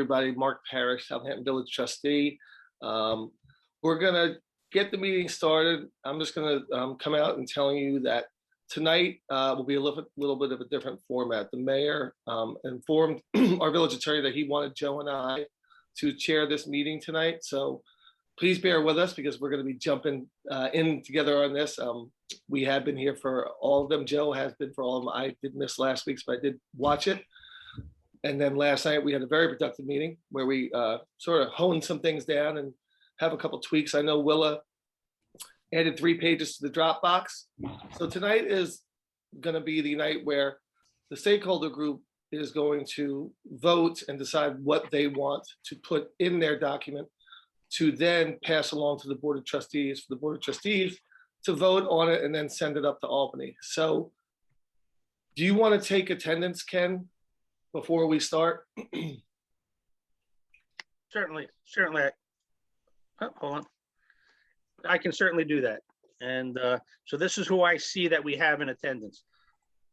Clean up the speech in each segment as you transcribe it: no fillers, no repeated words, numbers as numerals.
everybody. Mark Parrish, Southampton Village Trustee. We're going to get the meeting started. I'm just going to come out and telling you that tonight will be a little bit of a different format. The mayor informed our village attorney that he wanted Joe and I to chair this meeting tonight. So please bear with us because we're going to be jumping in together on this. We have been here for all of them. Joe has been for all of them. I did miss last week's, but I did watch it. And then last night we had a very productive meeting where we sort of honed some things down and have a couple tweaks. I know Willa added 3 pages to the Dropbox. So tonight is going to be the night where the stakeholder group is going to vote and decide what they want to put in their document to then pass along to the Board of Trustees, for the Board of Trustees to vote on it and then send it up to Albany. So do you want to take attendance, Ken, before we start? Certainly. Oh, hold on. I can certainly do that. And so this is who I see that we have in attendance.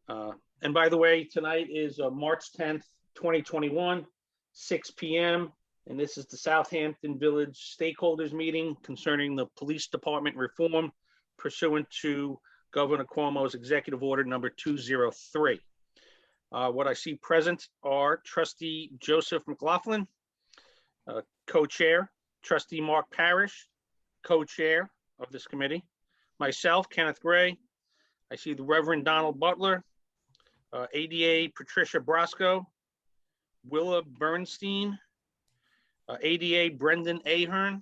And by the way, tonight is March 10th, 2021, 6 p.m. And this is the Southampton Village Stakeholders Meeting concerning the police department reform pursuant to Governor Cuomo's Executive Order number 203. What I see present are Trustee Joseph McLaughlin, co-chair, Trustee Mark Parrish, co-chair of this committee, myself, Kenneth Gray. I see the Reverend Donald Butler, ADA Patricia Brasco, Willa Bernstein, ADA Brendan Ahern,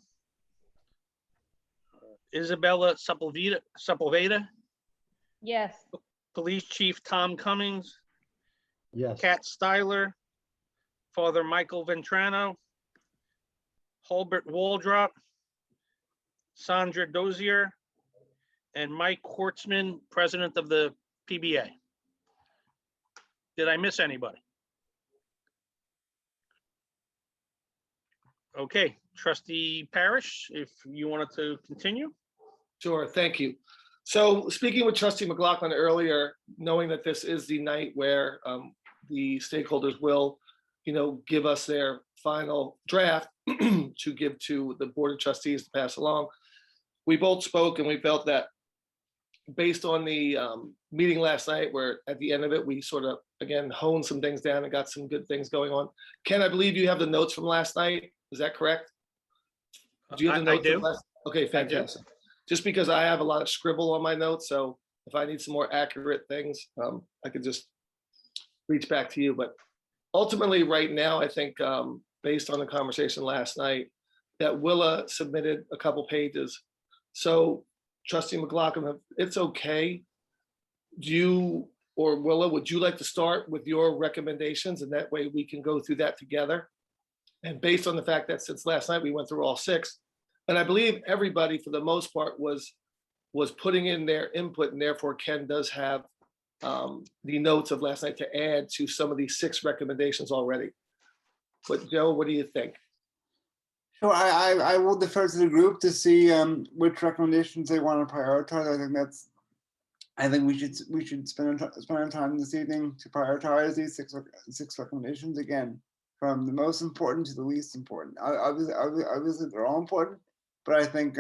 Isabella Sepulveda. Yes. Police Chief Tom Cummings. Yes. Kat Styler, Father Michael Ventrano, Hulbert Waldrop, Sandra Dozier, and Mike Hortzman, President of the PBA. Did I miss anybody? Okay, Trustee Parrish, if you wanted to continue. Sure, thank you. So speaking with Trustee McLaughlin earlier, knowing that this is the night where the stakeholders will, give us their final draft to give to the Board of Trustees to pass along, we both spoke and we felt that based on the meeting last night, where at the end of it, we sort of, again, honed some things down and got some good things going on. Ken, I believe you have the notes from last night. Is that correct? Do you have the notes? I do. Okay, fantastic. Just because I have a lot of scribble on my notes, so if I need some more accurate things, I could just reach back to you. But ultimately, right now, I think based on the conversation last night, that Willa submitted a couple pages. So Trustee McLaughlin, it's okay. Do you or Willa, would you like to start with your recommendations, and that way we can go through that together? And based on the fact that since last night we went through all 6, and I believe everybody for the most part was putting in their input, and therefore Ken does have the notes of last night to add to some of these 6 recommendations already. But Joe, what do you think? Sure, I will defer to the group to see which recommendations they want to prioritize. I think we should spend our time this evening to prioritize these six recommendations, again, from the most important to the least important. Obviously they're all important, but I think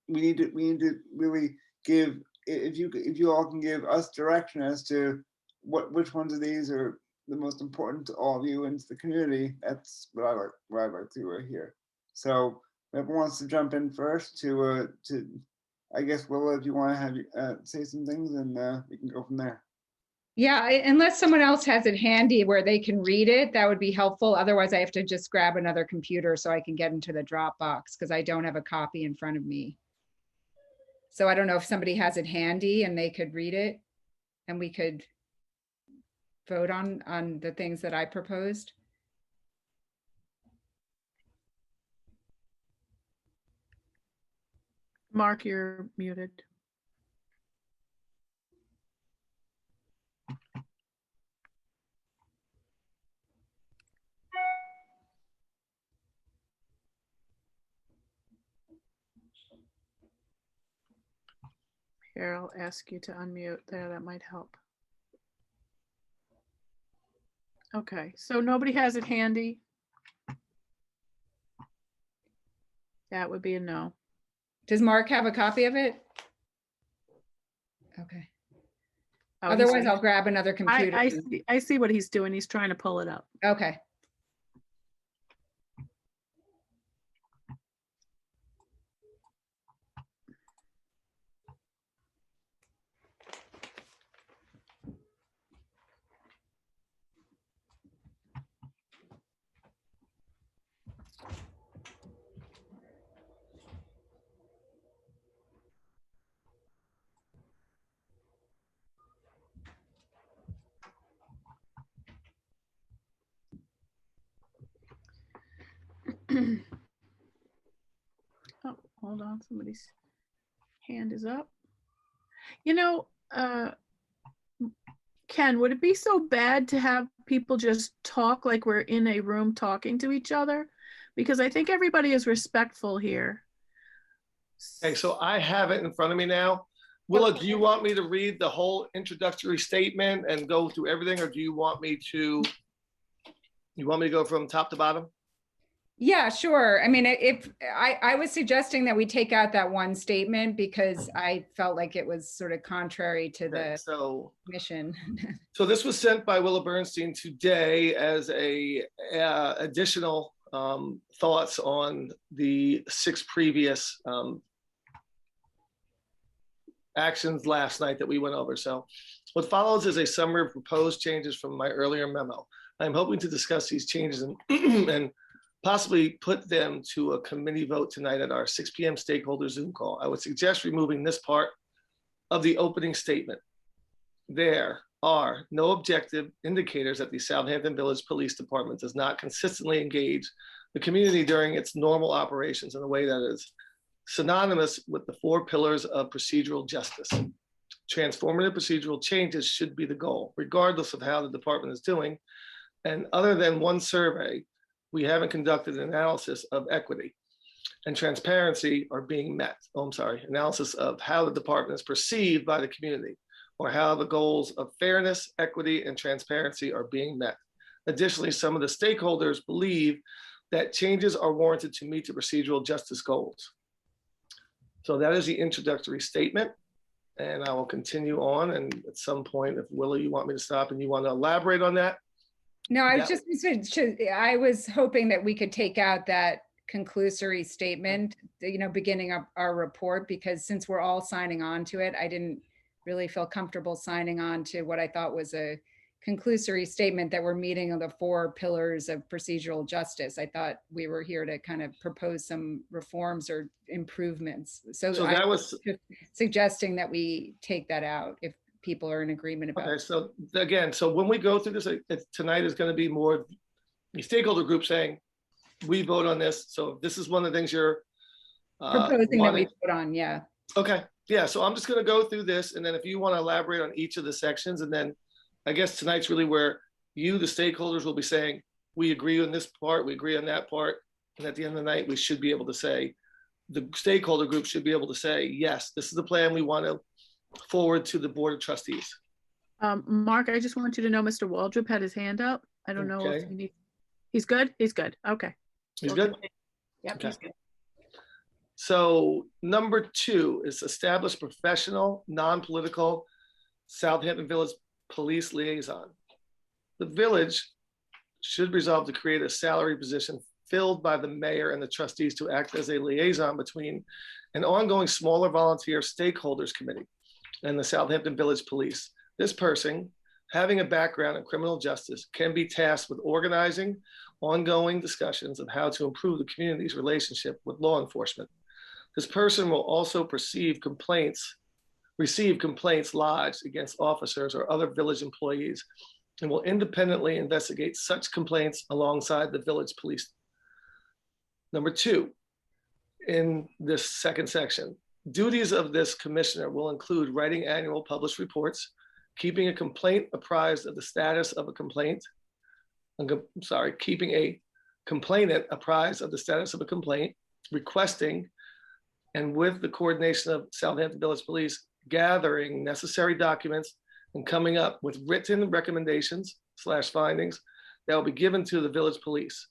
we need to really give, if you all can give us direction as to which ones of these are the most important to all of you and to the community. That's what I like to hear. So whoever wants to jump in first to I guess, Willa, if you want to have say some things, and we can go from there. Yeah, unless someone else has it handy where they can read it, that would be helpful. Otherwise, I have to just grab another computer so I can get into the Dropbox because I don't have a copy in front of me. So I don't know if somebody has it handy and they could read it and we could vote on the things that I proposed. Mark, you're muted. Here, I'll ask you to unmute there. That might help. Okay, so nobody has it handy? That would be a no. Does Mark have a copy of it? Okay. Oh, Otherwise, I'll grab another computer. I see what he's doing. He's trying to pull it up. Okay. Oh, hold on, somebody's hand is up. You know, Ken, would it be so bad to have people just talk like we're in a room talking to each other? Because I think everybody is respectful here. Okay, so I have it in front of me now. Willa, do you want me to read the whole introductory statement and go through everything, or do you want me to go from top to bottom? Yeah, sure. I mean, if I was suggesting that we take out that one statement because I felt like it was sort of contrary to Okay, the mission. So this was sent by Willa Bernstein today as a additional thoughts on the 6 previous actions last night that we went over. So what follows is a summary of proposed changes from my earlier memo. I'm hoping to discuss these changes and possibly put them to a committee vote tonight at our 6 p.m. stakeholder Zoom call. I would suggest removing this part of the opening statement. There are no objective indicators that the Southampton Village Police Department does not consistently engage the community during its normal operations in a way that is synonymous with the 4 pillars of procedural justice. Transformative procedural changes should be the goal, regardless of how the department is doing. And other than one survey, we haven't conducted an analysis of equity and transparency are being met. Analysis of how the department is perceived by the community, or how the goals of fairness, equity, and transparency are being met. Additionally, some of the stakeholders believe that changes are warranted to meet the procedural justice goals. So that is the introductory statement. And I will continue on. And at some point, if Willa, you want me to stop and you want to elaborate on that. No, I was hoping that we could take out that conclusory statement, beginning up our report, because since we're all signing on to it, I didn't really feel comfortable signing on to what I thought was a conclusory statement that we're meeting of the 4 pillars of procedural justice. I thought we were here to kind of propose some reforms or improvements. So that was suggesting that we take that out if people are in agreement about. Okay, so again, when we go through this, tonight is going to be more the stakeholder group saying, we vote on this. So this is one of the things you're proposing that we vote on, yeah. Okay, yeah, so I'm just going to go through this, and then if you want to elaborate on each of the sections, and then I guess tonight's really where you, the stakeholders, will be saying, we agree on this part, we agree on that part, and at the end of the night, we should be able to say, the stakeholder group should be able to say, yes, this is the plan we want to forward to the Board of Trustees. Mark, I just want you to know Mr. Waldrop had his hand up. I don't know if he needs. He's good? He's good. Okay. He's good? Yep, okay. He's good. So number 2 is establish professional, non-political Southampton Village Police Liaison. The village should resolve to create a salary position filled by the mayor and the trustees to act as a liaison between an ongoing smaller volunteer stakeholders committee and the Southampton Village Police. This person, having a background in criminal justice, can be tasked with organizing ongoing discussions of how to improve the community's relationship with law enforcement. This person will also receive complaints lodged against officers or other village employees and will independently investigate such complaints alongside the village police. Number 2, in this second section, duties of this commissioner will include writing annual published reports, keeping a complaint apprised of the status of a complaint, keeping a complainant apprised of the status of a complaint, requesting, and with the coordination of Southampton Village Police, gathering necessary documents and coming up with written recommendations / findings that will be given to the village police,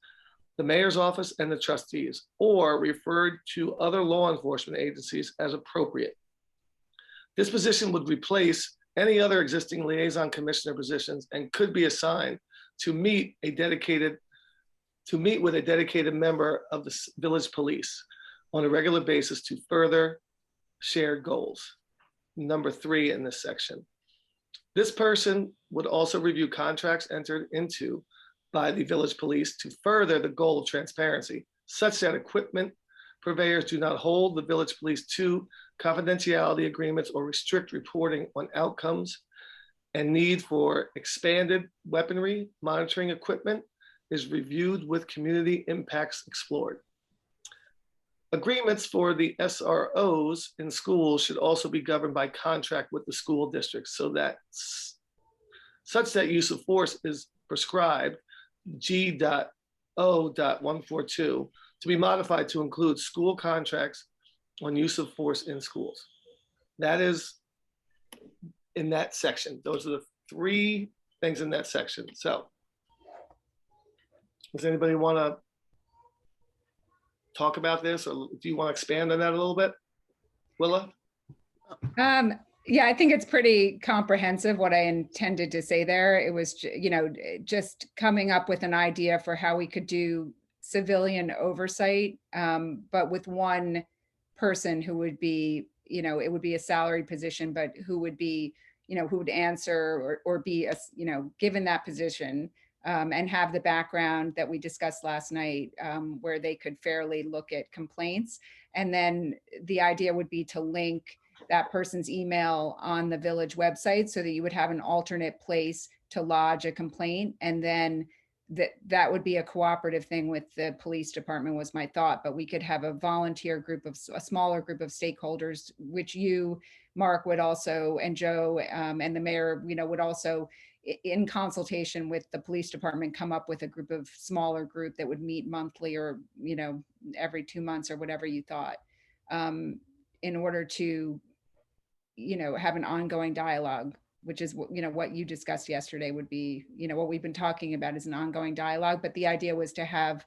the mayor's office, and the trustees, or referred to other law enforcement agencies as appropriate. This position would replace any other existing liaison commissioner positions and could be assigned to meet with a dedicated member of the village police on a regular basis to further shared goals. Number 3 in this section. This person would also review contracts entered into by the village police to further the goal of transparency, such that equipment purveyors do not hold the village police to confidentiality agreements or restrict reporting on outcomes, and need for expanded weaponry monitoring equipment is reviewed with community impacts explored. Agreements for the SROs in schools should also be governed by contract with the school districts, so that such that use of force is prescribed G.O.142 to be modified to include school contracts on use of force in schools. That is in that section. Those are the 3 things in that section. So does anybody want to talk about this, or do you want to expand on that a little bit? Willa? Yeah, I think it's pretty comprehensive what I intended to say there. It was, just coming up with an idea for how we could do civilian oversight, but with one person who would be, it would be a salaried position, but who would be, who would answer or be, given that position, and have the background that we discussed last night, where they could fairly look at complaints. And then the idea would be to link that person's email on the village website so that you would have an alternate place to lodge a complaint. And then that would be a cooperative thing with the police department, was my thought. But we could have a volunteer group of a smaller group of stakeholders, which you, Mark, would also, and Joe, and the mayor, would also, in consultation with the police department, come up with a smaller group that would meet monthly or, every 2 months or whatever you thought, in order to, have an ongoing dialogue, which is what you discussed yesterday would be, what we've been talking about is an ongoing dialogue. But the idea was to have,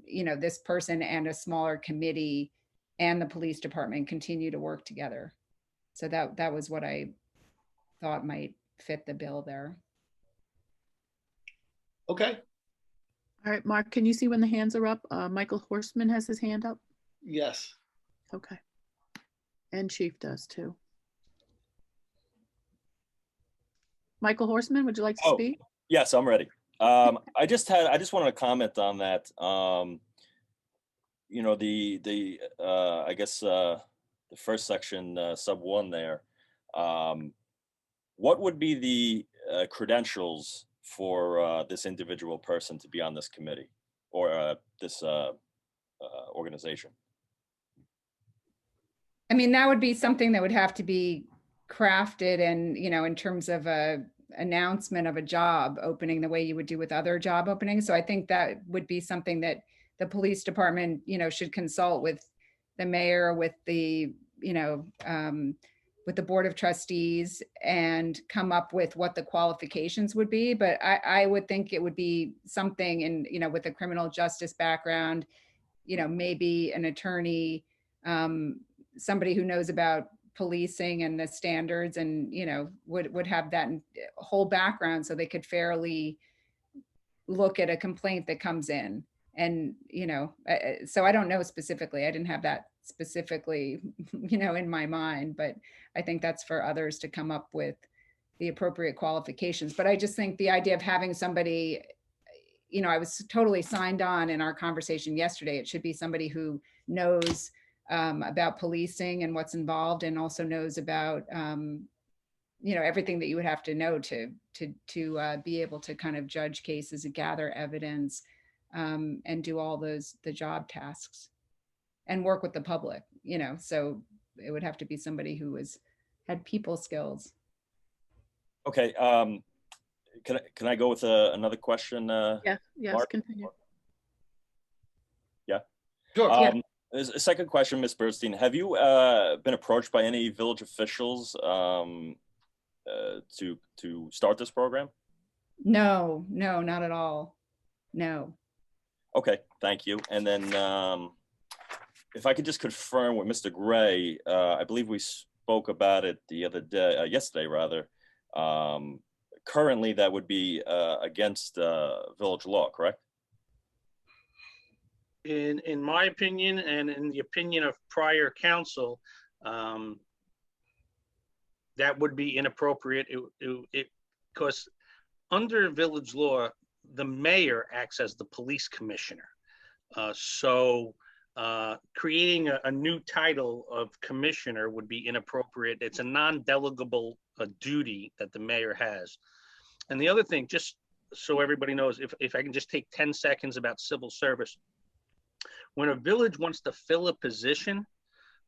this person and a smaller committee and the police department continue to work together. So that was what I thought might fit the bill there. Okay. All right, Mark, can you see when the hands are up? Michael Horstman has his hand up. Yes. Okay. And Chief does too. Michael Horstman, would you like to speak? Yes, I'm ready. I just wanted to comment on that. I guess the first section, sub 1 there. What would be the credentials for this individual person to be on this committee or this organization? I mean, that would be something that would have to be crafted and, in terms of a announcement of a job opening the way you would do with other job openings. So I think that would be something that the police department, should consult with the mayor, with the, with the board of trustees, and come up with what the qualifications would be. But I would think it would be something in, with a criminal justice background, maybe an attorney, somebody who knows about policing and the standards, and would have that whole background so they could fairly look at a complaint that comes in. And so I don't know specifically, I didn't have that specifically in my mind, but I think that's for others to come up with the appropriate qualifications. But I just think the idea of having somebody, I was totally signed on in our conversation yesterday. It should be somebody who knows about policing and what's involved, and also knows about everything that you would have to know to be able to kind of judge cases and gather evidence, and do all the job tasks and work with the public, so it would have to be somebody who had people skills. Okay. Can I go with another question? Yes, Mark? continue. Yeah. Sure. There's a second question, Ms. Bernstein. Have you been approached by any village officials to start this program? No, no, not at all. No. Okay, thank you. And then if I could just confirm with Mr. Gray, I believe we spoke about it the other day, yesterday rather. Currently, that would be against village law, correct? In my opinion, and in the opinion of prior counsel, that would be inappropriate. Because under village law, the mayor acts as the police commissioner. So creating a new title of commissioner would be inappropriate. It's a non-delegable duty that the mayor has. And the other thing, just so everybody knows, if I can just take 10 seconds about civil service. When a village wants to fill a position,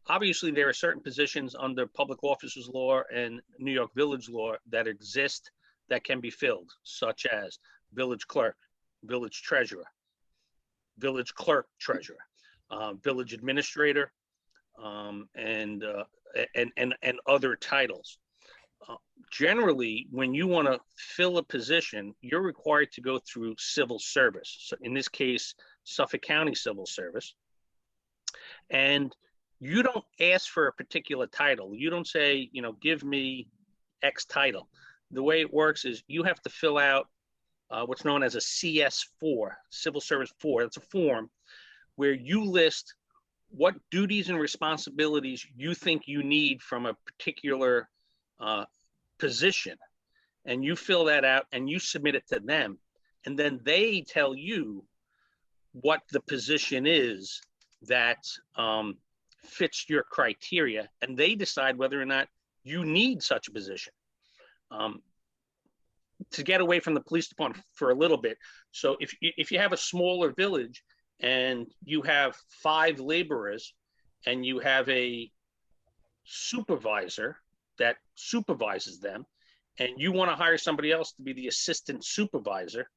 obviously there are certain positions under public officers law and New York village law that exist that can be filled, such as village clerk, village treasurer, village clerk treasurer, village administrator, and other titles. Generally, when you want to fill a position, you're required to go through civil service. So in this case, Suffolk County Civil Service. And you don't ask for a particular title. You don't say, you know, give me X title. The way it works is you have to fill out what's known as a CS4, Civil Service 4. That's a form where you list what duties and responsibilities you think you need from a particular position. And you fill that out and you submit it to them. And then they tell you what the position is that fits your criteria. And they decide whether or not you need such a position. To get away from the police department for a little bit. So if you have a smaller village and you have 5 laborers and you have a supervisor that supervises them, and you want to hire somebody else to be the assistant supervisor,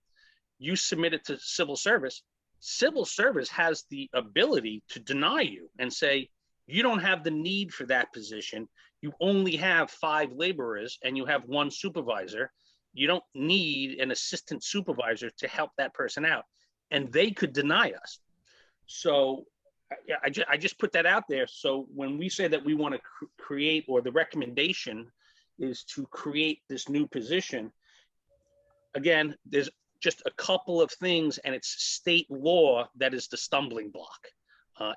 you submit it to civil service. Civil service has the ability to deny you and say, you don't have the need for that position. You only have 5 laborers and you have 1 supervisor. You don't need an assistant supervisor to help that person out. And they could deny us. So I just put that out there. So when we say that we want to create, or the recommendation is to create this new position, again, there's just a couple of things, and it's state law that is the stumbling block.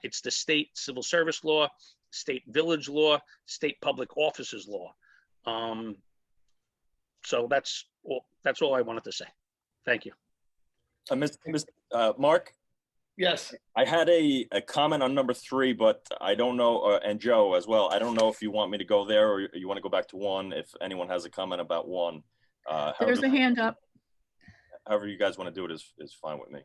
It's the state civil service law, state village law, state public officers law. So that's all I wanted to say. Thank you. Mark? Yes. I had a comment on number 3, but I don't know, and Joe as well. I don't know if you want me to go there or you want to go back to 1. If anyone has a comment about 1. There's a hand up. However you guys want to do it is fine with me.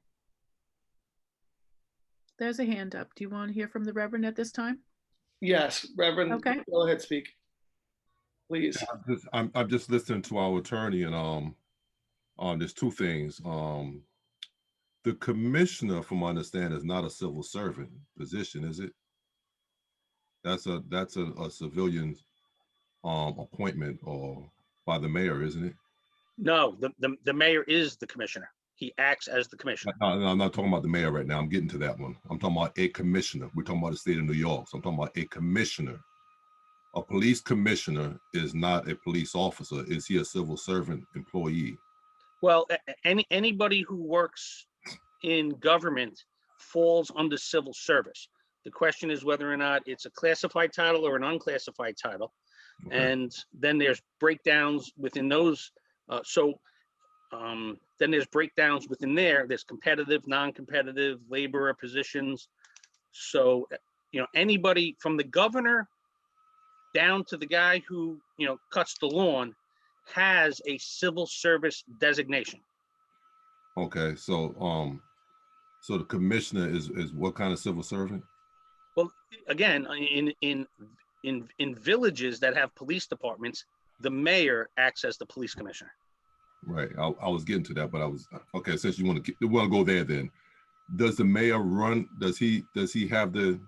There's a hand up. Do you want to hear from the Reverend at this time? Yes, Reverend. Okay. Go ahead, speak, please. I'm just listening to our attorney, and there's 2 things. The commissioner, from my understanding, is not a civil servant position, is it? That's a civilian appointment or by the mayor, isn't it? No, the mayor is the commissioner. He acts as the commissioner. No, I'm not talking about the mayor right now. I'm getting to that one. I'm talking about a commissioner. We're talking about the state of New York. So I'm talking about a commissioner. A police commissioner is not a police officer. Is he a civil servant employee? Well, anybody who works in government falls under civil service. The question is whether or not it's a classified title or an unclassified title. Okay. And then there's breakdowns within those. Then there's breakdowns within there. There's competitive, non-competitive, laborer positions. So, you know, anybody from the governor down to the guy who, you know, cuts the lawn has a civil service designation. Okay, so so the commissioner is what kind of civil servant? Well, again, in villages that have police departments, the mayor acts as the police commissioner. Right. I was getting to that, but I was okay. Since you want to go there, then does the mayor run? Does he have the?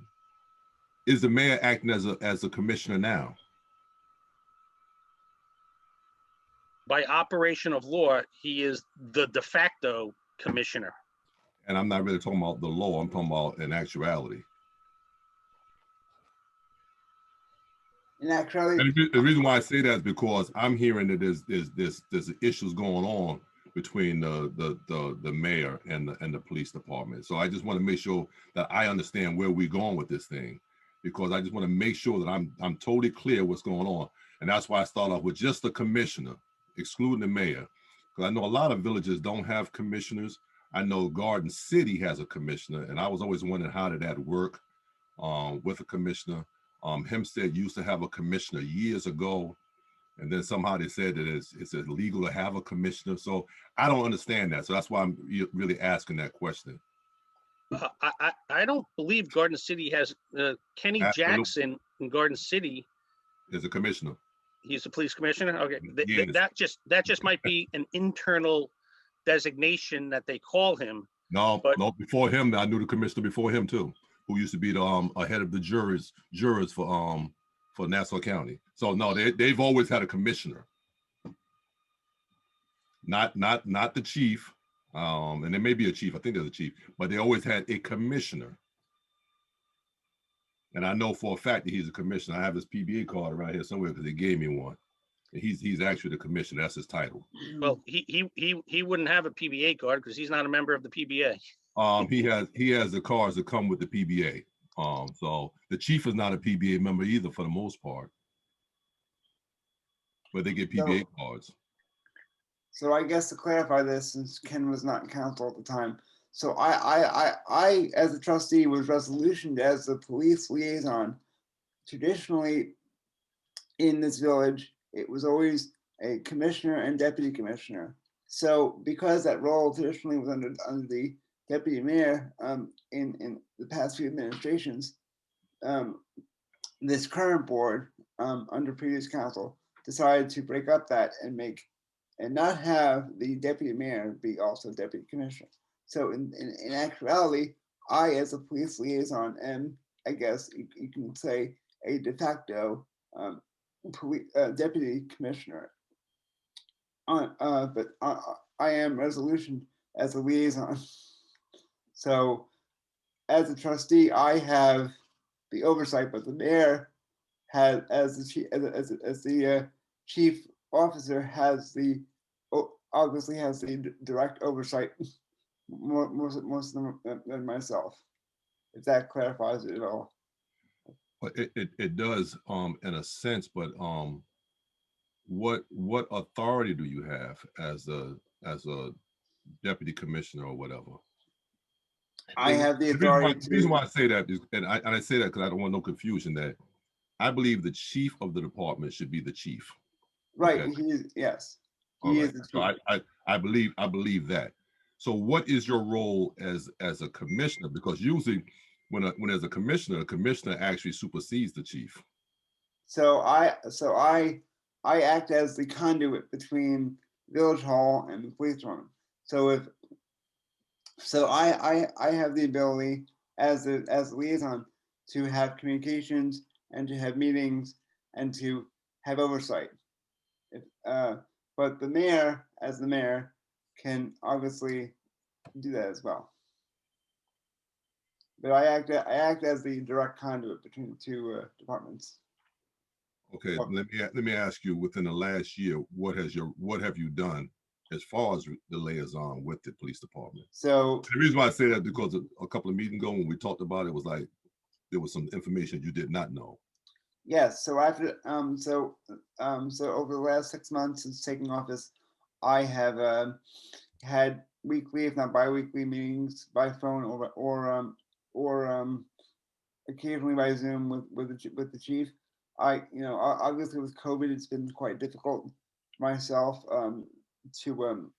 Is the mayor acting as a commissioner now? by operation of law, he is the de facto commissioner. And I'm not really talking about the law, I'm talking about in actuality. In actuality, And the reason why I say that is because I'm hearing that there's issues going on between the mayor and the police department. So I just want to make sure that I understand where we're going with this thing, because I just want to make sure that I'm totally clear what's going on. And that's why I start off with just the commissioner, excluding the mayor, because I know a lot of villages don't have commissioners. I know Garden City has a commissioner, and I was always wondering how did that work with a commissioner. Hempstead used to have a commissioner years ago, and then somehow they said that it's illegal to have a commissioner. So I don't understand that. So that's why I'm really asking that question. I don't believe Garden City has Kenny Absolutely. Jackson in Garden City Is a commissioner. He's the police commissioner. Okay, Yes. that just might be an internal designation that they call him. No, But- no. Before him, I knew the commissioner before him too, who used to be the head of the jurors for Nassau County. So no, they've always had a commissioner, not the chief. And there may be a chief. I think there's a chief, but they always had a commissioner. And I know for a fact that he's a commissioner. I have his PBA card around here somewhere because they gave me one. And he's actually the commissioner. That's his title. Well, he wouldn't have a PBA card because he's not a member of the PBA. He has the cards that come with the PBA. So the chief is not a PBA member either for the most part, but they get PBA cards. so I guess to clarify this, since Ken was not in council at the time, so I as a trustee was resolutioned as the police liaison. Traditionally, in this village, it was always a commissioner and deputy commissioner. So because that role traditionally was under the deputy mayor in the past few administrations, this current board under previous council decided to break up that and not have the deputy mayor be also deputy commissioner. So in actuality, I as a police liaison am, I guess you can say, a de facto deputy commissioner. But I am resolutioned as a liaison. So as a trustee, I have the oversight, but the mayor has, as the chief officer, has obviously has the direct oversight most than myself. If that clarifies it at all. But it does in a sense, but what authority do you have as a deputy commissioner or whatever? I have the authority. The reason why I say that is, and I say that because I don't want no confusion, that I believe the chief of the department should be the chief. Right. Okay. He is, yes. All He right. is the So chief. I believe that. So what is your role as a commissioner? Because usually when there's a commissioner actually supersedes the chief. So I act as the conduit between Village Hall and the police department. So I have the ability as a liaison to have communications and to have meetings and to have oversight. But the mayor, as the mayor, can obviously do that as well. But I act as the direct conduit between the two departments. Okay, let me ask you, within the last year, what have you done as far as the liaison with the police department? So the reason why I say that, because a couple of meetings ago when we talked about it, was like there was some information you did not know. yes, so after so over the last 6 months since taking office, I have had weekly, if not bi-weekly, meetings by phone or occasionally by Zoom with the chief. Obviously with COVID, it's been quite difficult for myself to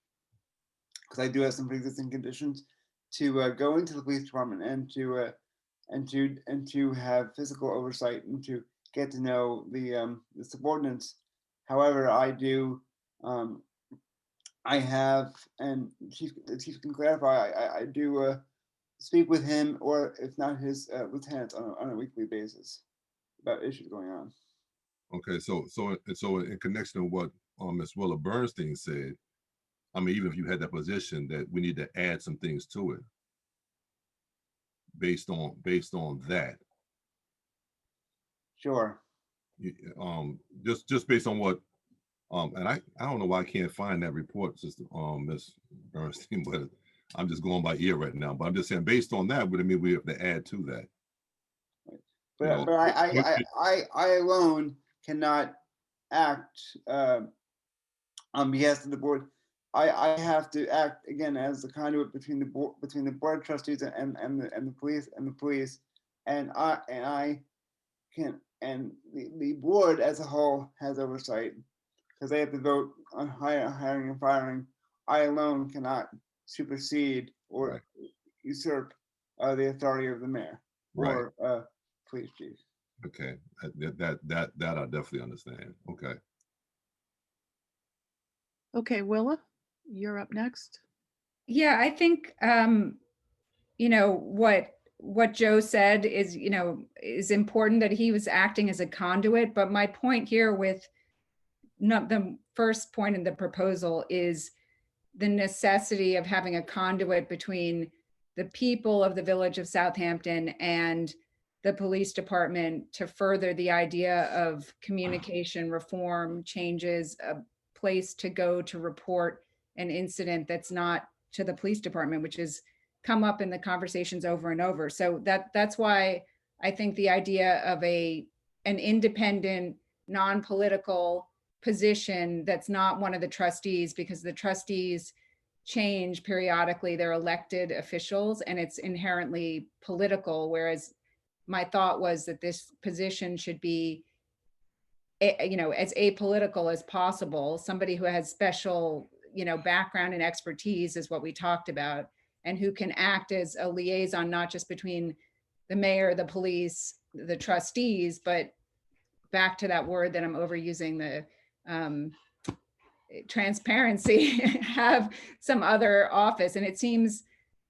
because I do have some pre-existing conditions, to go into the police department and to have physical oversight and to get to know the subordinates. However, I do I have, and the chief can clarify, I do speak with him, or if not his lieutenants, on a weekly basis about issues going on. Okay, so in connection to what Ms. Willa Bernstein said, I mean, even if you had that position, that we need to add some things to it based on that. Sure. Just based on what, and I don't know why I can't find that report, Sister Ms. Bernstein, but I'm just going by ear right now. But I'm just saying, based on that, would it mean we have to add to that? But I alone cannot act on behalf of the board. I have to act again as the conduit between the board of trustees and the police and the board as a whole has oversight because they have to vote on hiring and firing. I alone cannot supersede or usurp the authority of the mayor or police chief. Okay, that I definitely understand. Okay. Okay, Willa, you're up next. Yeah, I think, you know, what Joe said is, you know, is important, that he was acting as a conduit. But my point here with the first point in the proposal is the necessity of having a conduit between the people of the village of Southampton and the police department to further the idea of communication reform, changes, a place to go to report an incident that's not to the police department, which has come up in the conversations over and over. So that's why I think the idea of an independent, non-political position that's not one of the trustees, because the trustees change periodically, they're elected officials and it's inherently political, whereas my thought was that this position should be, you know, as apolitical as possible. Somebody who has special, you know, background and expertise is what we talked about, and who can act as a liaison, not just between the mayor, the police, the trustees, but back to that word that I'm overusing, the transparency, have some other office. And it seems,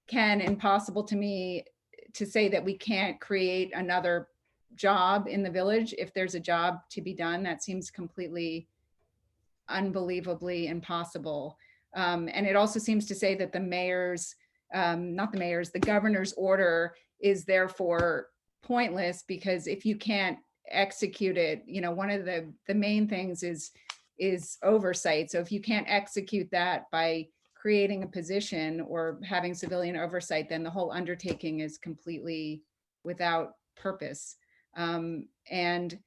Ken, impossible to me to say that we can't create another job in the village. If there's a job to be done, that seems completely unbelievably impossible. And it also seems to say that the mayor's, the governor's order is therefore pointless, because if you can't execute it, you know, one of the main things is oversight. So if you can't execute that by creating a position or having civilian oversight, then the whole undertaking is completely without purpose. And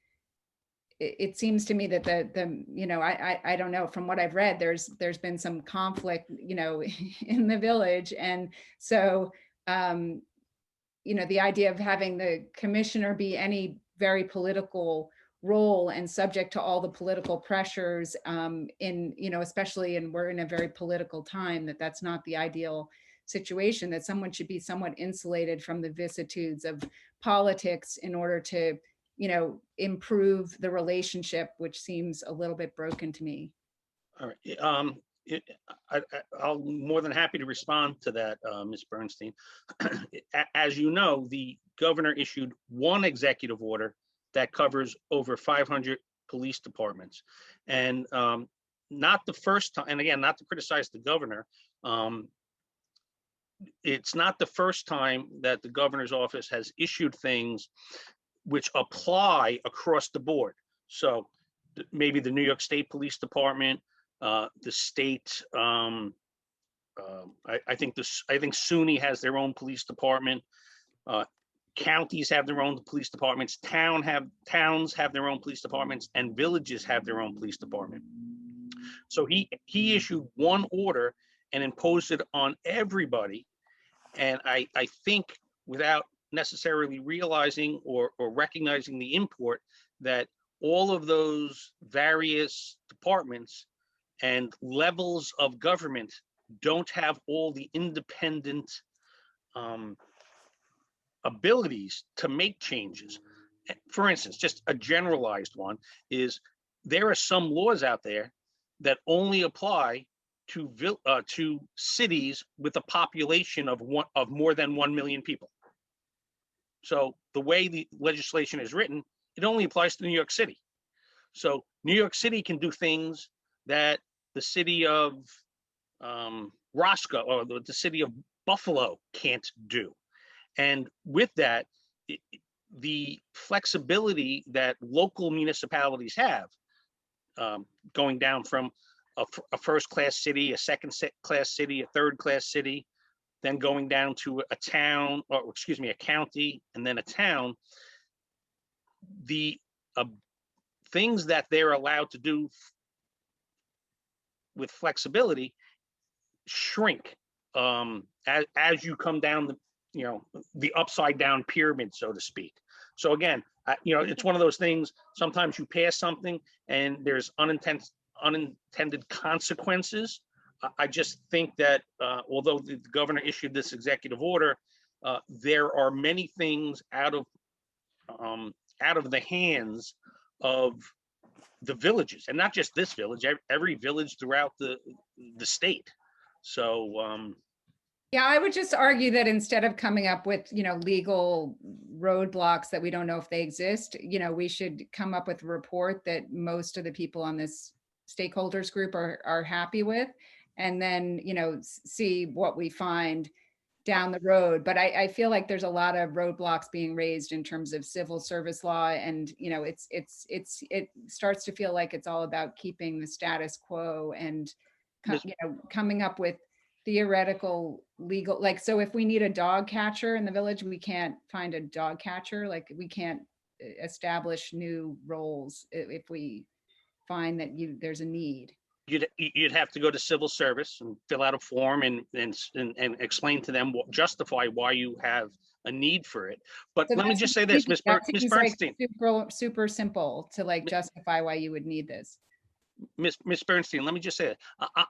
it seems to me that the you know, I don't know, from what I've read, there's been some conflict, you know, in the village. And so, you know, the idea of having the commissioner be any very political role and subject to all the political pressures in, you know, especially, and we're in a very political time, that's not the ideal situation, that someone should be somewhat insulated from the vicissitudes of politics in order to, you know, improve the relationship, which seems a little bit broken to me. All right. I'll more than happy to respond to that, Ms. Bernstein. As you know, the governor issued one executive order that covers over 500 police departments. And not the first time, and again, not to criticize the governor, it's not the first time that the governor's office has issued things which apply across the board. So maybe the New York State Police Department, the state, I think SUNY has their own police department. Counties have their own police departments. Towns have their own police departments, and villages have their own police department. So he issued one order and imposed it on everybody. And I think, without necessarily realizing or recognizing the import, that all of those various departments and levels of government don't have all the independent abilities to make changes. For instance, just a generalized one is, there are some laws out there that only apply to cities with a population of more than 1 million people. So the way the legislation is written, it only applies to New York City. So New York City can do things that the city of Roscoe or the city of Buffalo can't do. And with that, the flexibility that local municipalities have, going down from a first-class city, a second-class city, a third-class city, then going down to a town, or excuse me, a county, and then a town, the things that they're allowed to do with flexibility shrink as you come down the upside down pyramid, so to speak. So again, it's one of those things, sometimes you pass something and there's unintended consequences. I just think that although the governor issued this executive order, there are many things out of the hands of the villages, and not just this village, every village throughout the state. So yeah, I would just argue that instead of coming up with, legal roadblocks that we don't know if they exist, we should come up with a report that most of the people on this stakeholders group are happy with, and then, see what we find down the road. But I feel like there's a lot of roadblocks being raised in terms of civil service law, and it starts to feel like it's all about keeping the status quo and coming up with theoretical legal, like, so if we need a dog catcher in the village, we can't find a dog catcher. Like, we can't establish new roles if we find that there's a need. You'd have to go to civil service and fill out a form and explain to them, justify why you have a need for it. But So let me just say this, Ms. Bernstein. Like super simple to like justify why you would need this. Ms. Bernstein, let me just say it.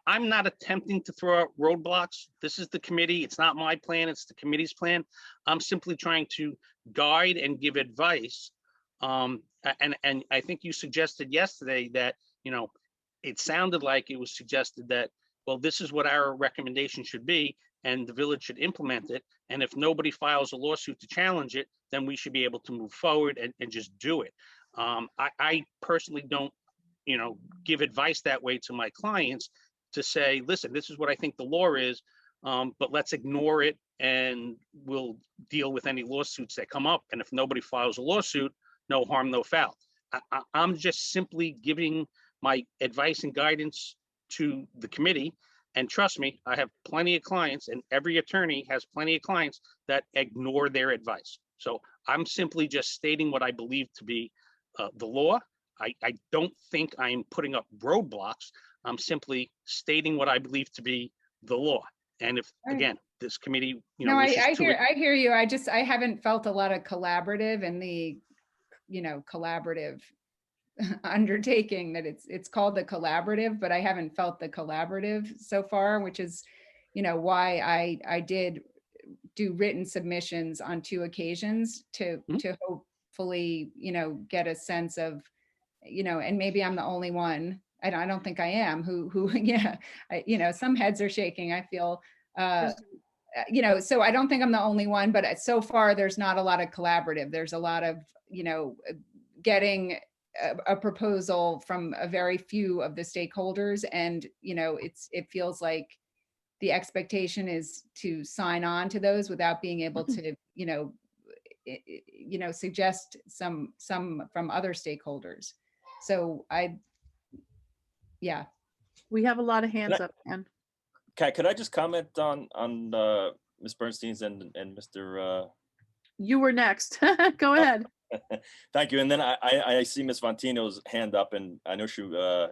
I'm not attempting to throw out roadblocks. This is the committee. It's not my plan. It's the committee's plan. I'm simply trying to guide and give advice. And I think you suggested yesterday that, it sounded like it was suggested that, well, this is what our recommendation should be, and the village should implement it. And if nobody files a lawsuit to challenge it, then we should be able to move forward and just do it. I personally don't, give advice that way to my clients to say, listen, this is what I think the law is, but let's ignore it and we'll deal with any lawsuits that come up. And if nobody files a lawsuit, no harm, no foul. I'm just simply giving my advice and guidance to the committee. And trust me, I have plenty of clients, and every attorney has plenty of clients that ignore their advice. So I'm simply just stating what I believe to be the law. I don't think I'm putting up roadblocks. I'm simply stating what I believe to be the law. And if, again, this committee, no, I hear you. I haven't felt a lot of collaborative in the, collaborative undertaking that it's called the collaborative, but I haven't felt the collaborative so far, which is, why I did do written submissions on 2 occasions to hopefully, get a sense of, and maybe I'm the only one. I don't think I am who yeah, some heads are shaking. I feel, so I don't think I'm the only one, but so far there's not a lot of collaborative. There's a lot of, getting a proposal from a very few of the stakeholders, and it feels like the expectation is to sign on to those without being able to suggest some from other stakeholders. So we have a lot of hands up, Ann. Could I just comment on Ms. Bernstein's and Mr. You were next. Go ahead. Thank you. And then I see Ms. Fontino's hand up, and I know she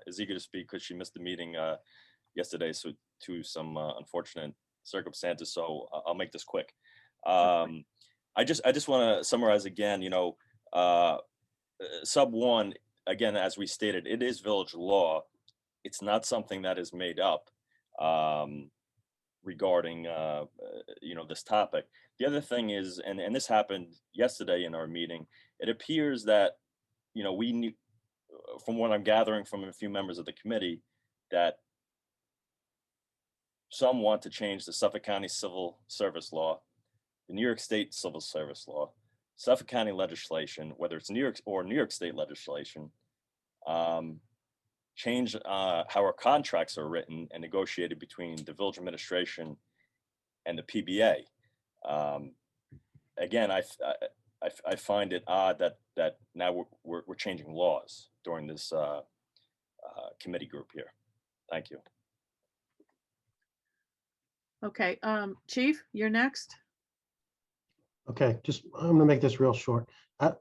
is eager to speak because she missed the meeting yesterday, so to some unfortunate circumstances. So I'll make this quick. I just want to summarize again. Sub 1, again, as we stated, it is village law. It's not something that is made up regarding this topic. The other thing is, and this happened yesterday in our meeting, it appears that, we knew, from what I'm gathering from a few members of the committee, that some want to change the Suffolk County Civil Service Law, the New York State Civil Service Law, Suffolk County legislation, whether it's New York or New York State legislation, change how our contracts are written and negotiated between the village administration and the PBA. Again, I find it odd that now we're changing laws during this committee group here. Thank you. Okay, Chief, you're next. Okay, I'm gonna make this real short. I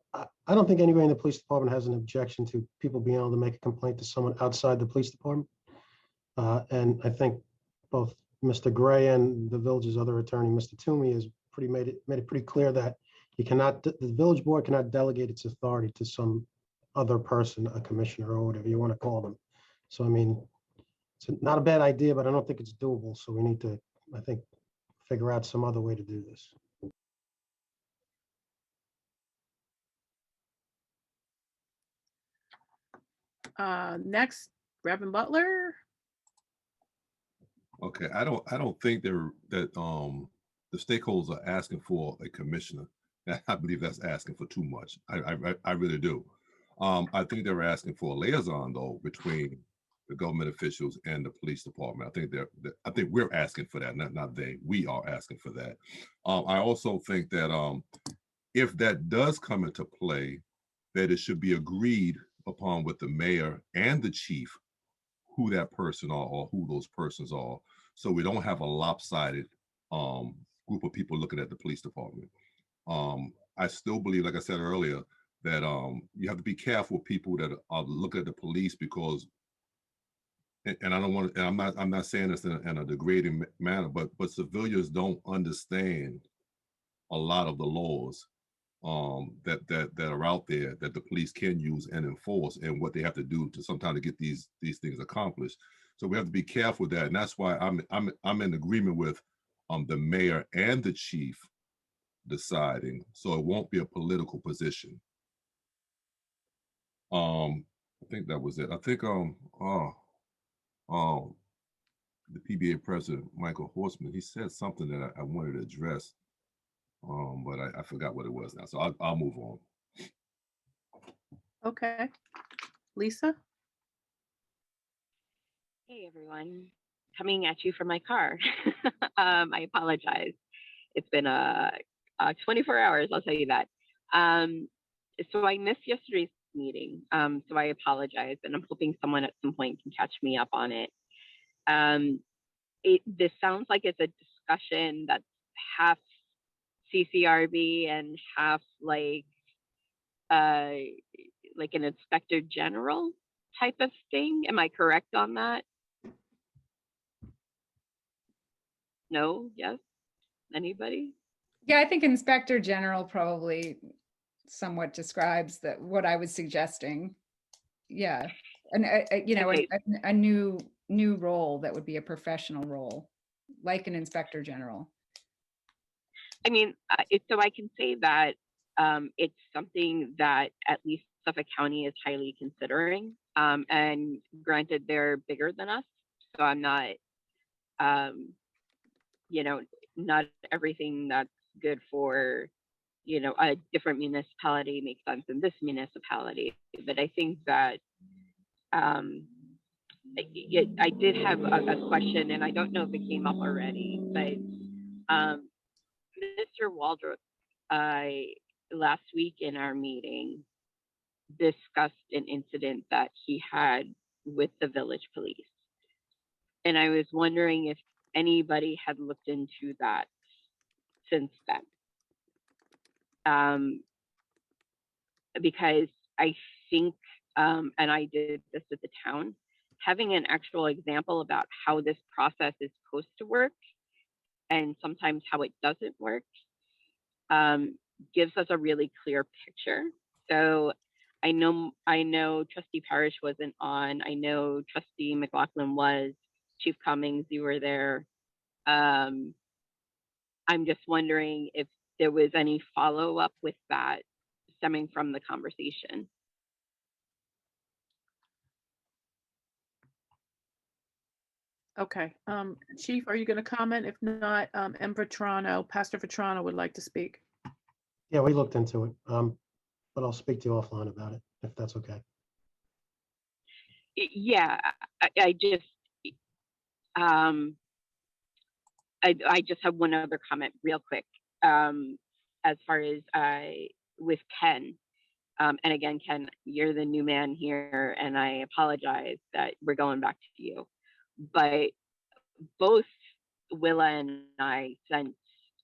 don't think anybody in the police department has an objection to people being able to make a complaint to someone outside the police department. And I think both Mr. Gray and the village's other attorney, Mr. Toomey, has made it pretty clear that the village board cannot delegate its authority to some other person, a commissioner or whatever you want to call them. So, I mean, it's not a bad idea, but I don't think it's doable. So we need to, I think, figure out some other way to do this. Next, Reverend Butler. Okay, I don't think that the stakeholders are asking for a commissioner. I believe that's asking for too much. I really do. I think they're asking for a liaison though between the government officials and the police department. I think we're asking for that, not they. We are asking for that. I also think that if that does come into play, that it should be agreed upon with the mayor and the chief who that person are or who those persons are, so we don't have a lopsided group of people looking at the police department. I still believe, like I said earlier, that you have to be careful with people that are looking at the police because, and I don't want to, and I'm not saying this in a degrading manner, but civilians don't understand a lot of the laws that are out there that the police can use and enforce, and what they have to do to sometimes to get these things accomplished. So we have to be careful with that, and that's why I'm in agreement with the mayor and the chief deciding, so it won't be a political position. I think that was it. I think the PBA president Michael Horstman, he said something that I wanted to address. But I forgot what it was now, so I'll move on. Okay, Lisa. Hey everyone, coming at you from my car. I apologize. It's been 24 hours, I'll tell you that. So I missed yesterday's meeting, so I apologize, and I'm hoping someone at some point can catch me up on it. This sounds like it's a discussion that's half CCRB and half like an inspector general type of thing. Am I correct on that? No? Yes? Anybody? Yeah, I think Inspector General probably somewhat describes that what I was suggesting. Yeah, and Okay. a new role that would be a professional role, like an Inspector General. I mean, so I can say that it's something that at least Suffolk County is highly considering. And granted, they're bigger than us, so I'm not, not everything that's good for, a different municipality makes sense in this municipality. But I think that I did have a question, and I don't know if it came up already, but Mr. Waldrop, last week in our meeting, discussed an incident that he had with the village police. And I was wondering if anybody had looked into that since then. Because I think, and I did this with the town, having an actual example about how this process is supposed to work and sometimes how it doesn't work gives us a really clear picture. So I know Trustee Parrish wasn't on. I know Trustee McLaughlin was. Chief Cummings, you were there. I'm just wondering if there was any follow-up with that stemming from the conversation. Okay, Chief, are you going to comment? If not, Pastor Vetrano would like to speak. Yeah, we looked into it, but I'll speak to you offline about it if that's okay. Yeah, I just, I just have one other comment real quick. As far as with Ken, and again, Ken, you're the new man here, and I apologize that we're going back to you. But both Willa and I sent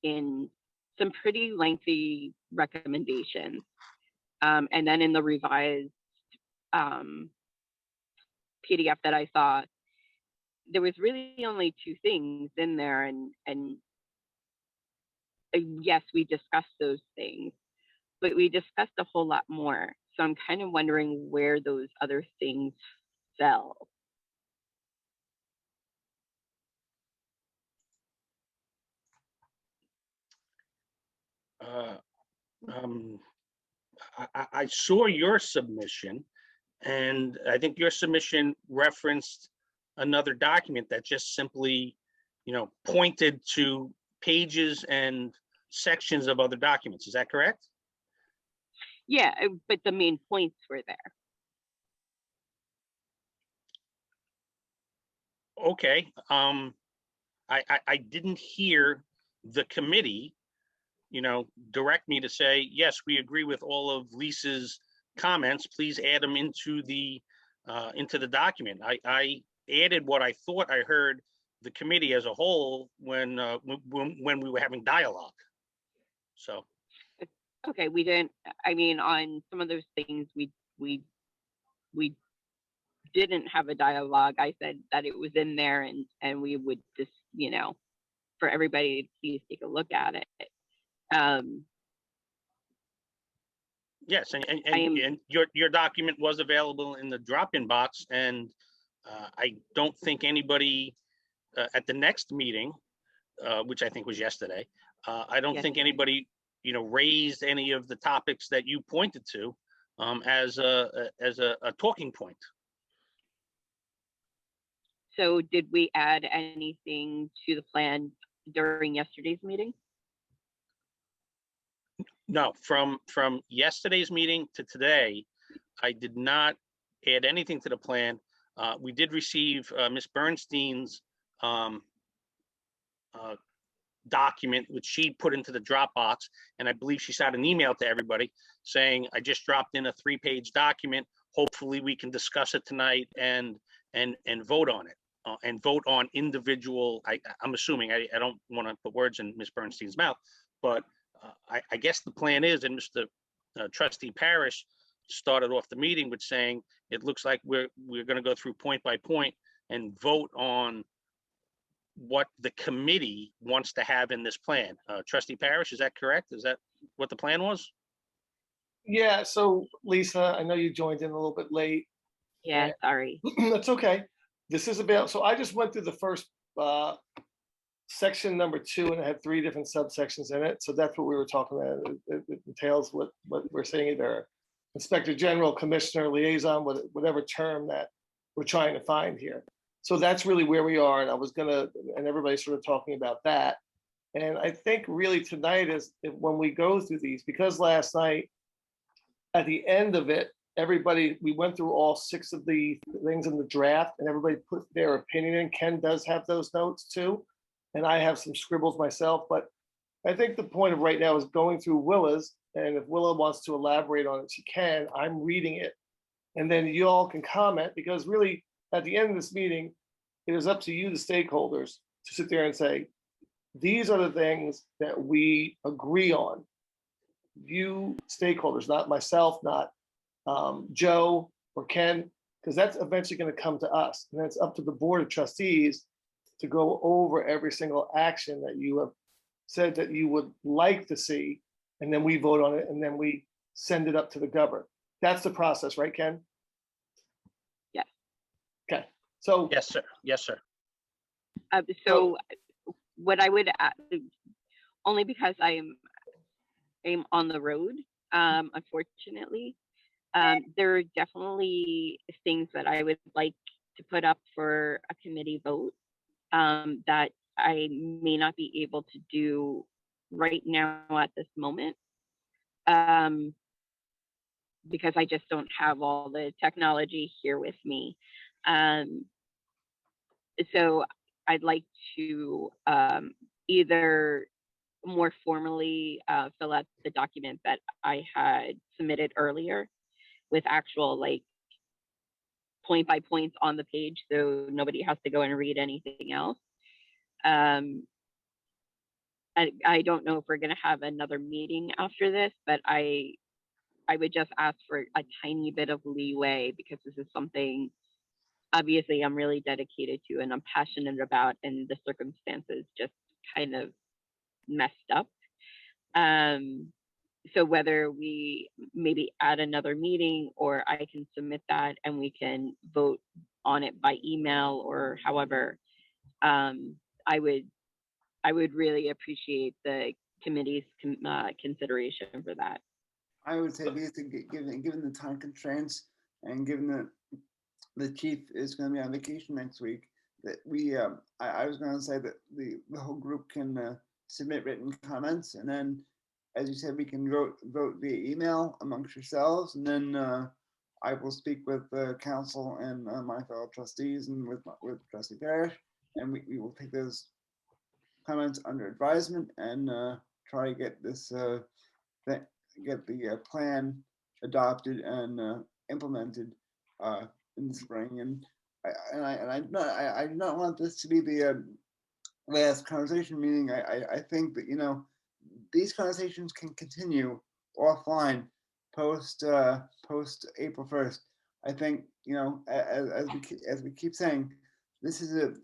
in some pretty lengthy recommendations. And then in the revised PDF that I saw, there was really only two things in there, and yes, we discussed those things, but we discussed a whole lot more. So I'm kind of wondering where those other things fell. I saw your submission, and I think your submission referenced another document that just simply, pointed to pages and sections of other documents. Is that correct? Yeah, but the main points were there. Okay. I didn't hear the committee, direct me to say, yes, we agree with all of Lisa's comments. Please add them into the document. I added what I thought I heard the committee as a whole when we were having dialogue. So. Okay, we didn't. I mean, on some of those things, we didn't have a dialogue. I said that it was in there, and we would just, for everybody to please take a look at it. Yes, and your document was available in the drop-in box, and I don't think anybody at the next meeting, which I think was yesterday, I don't think anybody raised any of the topics that you pointed to as a talking point. So did we add anything to the plan during yesterday's meeting? No, from yesterday's meeting to today, I did not add anything to the plan. We did receive Ms. Bernstein's document, which she put into the Dropbox, and I believe she sent an email to everybody saying, I just dropped in a 3-page document. Hopefully we can discuss it tonight and vote on it, and vote on individual. I'm assuming, I don't want to put words in Ms. Bernstein's mouth, but I guess the plan is, and Mr. Trustee Parrish started off the meeting with saying, it looks like we're going to go through point by point and vote on what the committee wants to have in this plan. Trustee Parrish, is that correct? Is that what the plan was? Yeah, so Lisa, I know you joined in a little bit late. Yeah, sorry. That's okay. This is about, so I just went through the first section number 2, and it had 3 different subsections in it. So that's what we were talking about. It entails what we're saying there. Inspector General, Commissioner, Liaison, whatever term that we're trying to find here. So that's really where we are. And I was and everybody's sort of talking about that. And I think really tonight is when we go through these, because last night at the end of it, we went through all 6 of the things in the draft, and everybody put their opinion in. Ken does have those notes too. And I have some scribbles myself, but I think the point of right now is going through Willa's, and if Willa wants to elaborate on it, she can. I'm reading it, and then you all can comment, because really at the end of this meeting, it is up to you, the stakeholders, to sit there and say, these are the things that we agree on. You stakeholders, not myself, not Joe or Ken, because that's eventually going to come to us, and then it's up to the Board of Trustees to go over every single action that you have said that you would like to see, and then we vote on it, and then we send it up to the governor. That's the process, right, Ken? Yes. Okay. So yes, sir. Yes, sir. So what I would add, only because I'm on the road, unfortunately, there are definitely things that I would like to put up for a committee vote that I may not be able to do right now at this moment, because I just don't have all the technology here with me. So I'd like to either more formally fill out the document that I had submitted earlier with actual like point by points on the page, so nobody has to go and read anything else. I don't know if we're going to have another meeting after this, but I would just ask for a tiny bit of leeway, because this is something obviously I'm really dedicated to and I'm passionate about, and the circumstances just kind of messed up. So whether we maybe add another meeting, or I can submit that and we can vote on it by email, or however, I would really appreciate the committee's consideration for that. I would say, basically, given the time constraints and given that the chief is going to be on vacation next week, that we, I was going to say that the whole group can submit written comments, and then, as you said, we can vote via email amongst yourselves, and then I will speak with the council and my fellow trustees and with Trustee Parrish, and we will take those comments under advisement and try to get this get the plan adopted and implemented in the spring. And I do not want this to be the last conversation meeting. I think that, you know, these conversations can continue offline post April 1st. I think, you know, as we keep saying, this is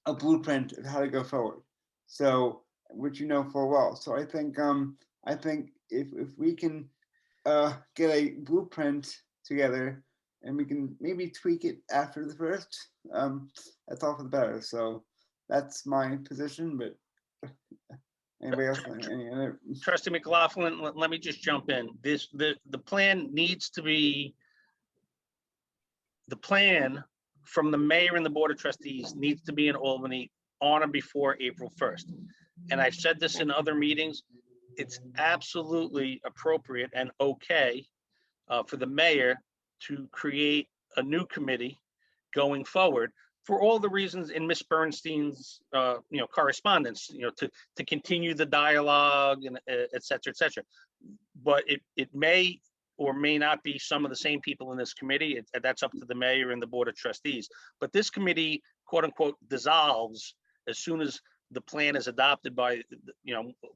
a blueprint of how to go forward. So, which you know full well. So I think if we can get a blueprint together and we can maybe tweak it after the first, that's all for the better. So that's my position, but anybody else? Trustee McLaughlin, let me just jump in. The plan needs to be, the plan from the mayor and the board of trustees needs to be in Albany on or before April 1st. And I've said this in other meetings, it's absolutely appropriate and okay for the mayor to create a new committee going forward for all the reasons in Ms. Bernstein's correspondence, to continue the dialogue and et cetera, et cetera. But it may or may not be some of the same people in this committee. That's up to the mayor and the board of trustees. But this committee, quote unquote, dissolves as soon as the plan is adopted by,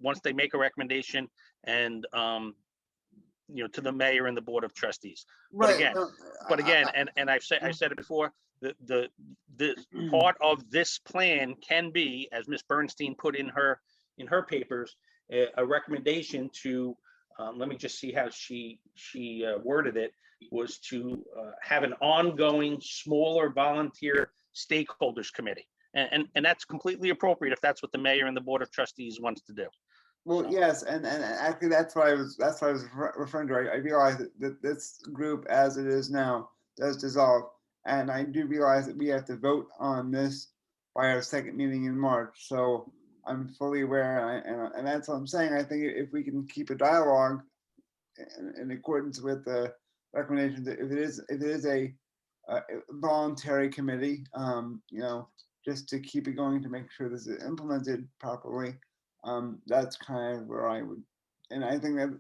once they make a recommendation and, to the mayor and the board of trustees. Right. But again, and I've said it before, the part of this plan can be, as Ms. Bernstein put in her papers, a recommendation to, let me just see how she worded it, was to have an ongoing smaller volunteer stakeholders committee. And that's completely appropriate if that's what the mayor and the board of trustees wants to do. Well, yes, and actually that's what I was referring to. I realize that this group, as it is now, does dissolve, and I do realize that we have to vote on this by our second meeting in March. So I'm fully aware, and that's what I'm saying. I think if we can keep a dialogue in accordance with the recommendations, if it is a voluntary committee, just to keep it going to make sure this is implemented properly. That's kind of where I would, and I think that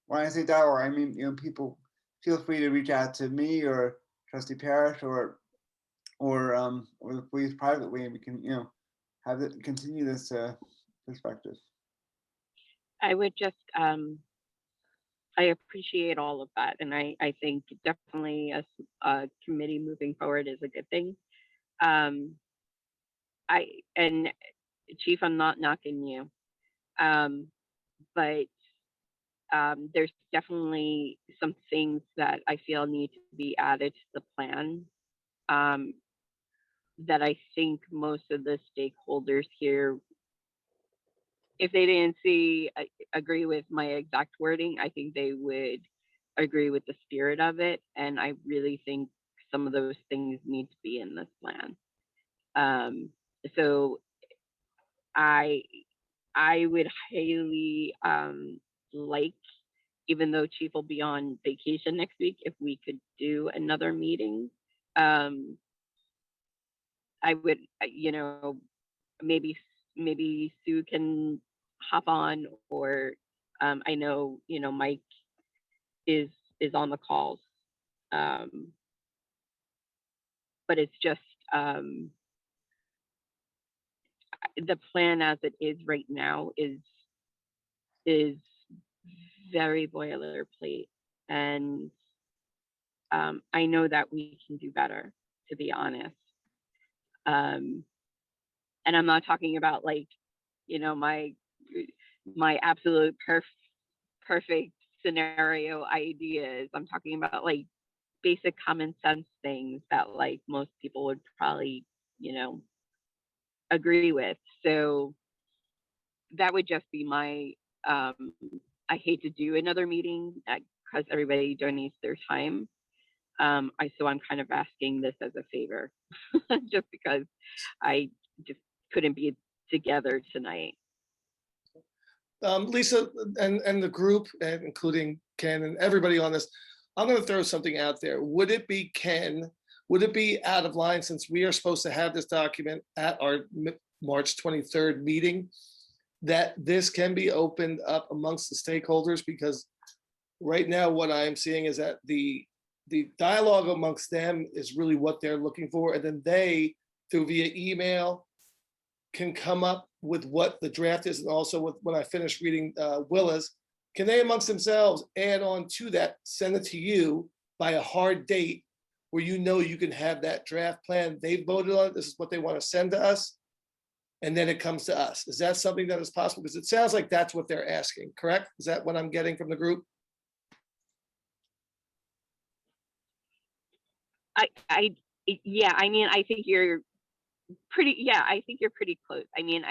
when I say dialogue, I mean, people feel free to reach out to me or Trustee Parrish or the police privately, and we can, have it continue this perspective. I would just, I appreciate all of that. And I think definitely a committee moving forward is a good thing. And Chief, I'm not knocking you. But there's definitely some things that I feel need to be added to the plan that I think most of the stakeholders here, if they didn't agree with my exact wording, I think they would agree with the spirit of it. And I really think some of those things need to be in this plan. So I would highly like, even though Chief will be on vacation next week, if we could do another meeting I would, maybe Sue can hop on, or I know, Mike is on the calls. But it's just the plan as it is right now is very boilerplate, and I know that we can do better, to be honest. And I'm not talking about like, my absolute perfect scenario ideas. I'm talking about like basic common sense things that like most people would probably, agree with. So that would just be my, I hate to do another meeting because everybody donates their time. So I'm kind of asking this as a favor, just because I just couldn't be together tonight. Lisa and the group, and including Ken and everybody on this, I'm going to throw something out there. Would it be, Ken, would it be out of line, since we are supposed to have this document at our March 23rd meeting, that this can be opened up amongst the stakeholders? Because right now what I'm seeing is that the dialogue amongst them is really what they're looking for. And then they, through via email, can come up with what the draft is. And also with, when I finish reading Willa's, can they amongst themselves add on to that, send it to you by a hard date where you can have that draft plan, they voted on it, this is what they want to send to us, and then it comes to us. Is that something that is possible? Because it sounds like that's what they're asking, correct? Is that what I'm getting from the group? Yeah, I mean, I think you're pretty close. I mean,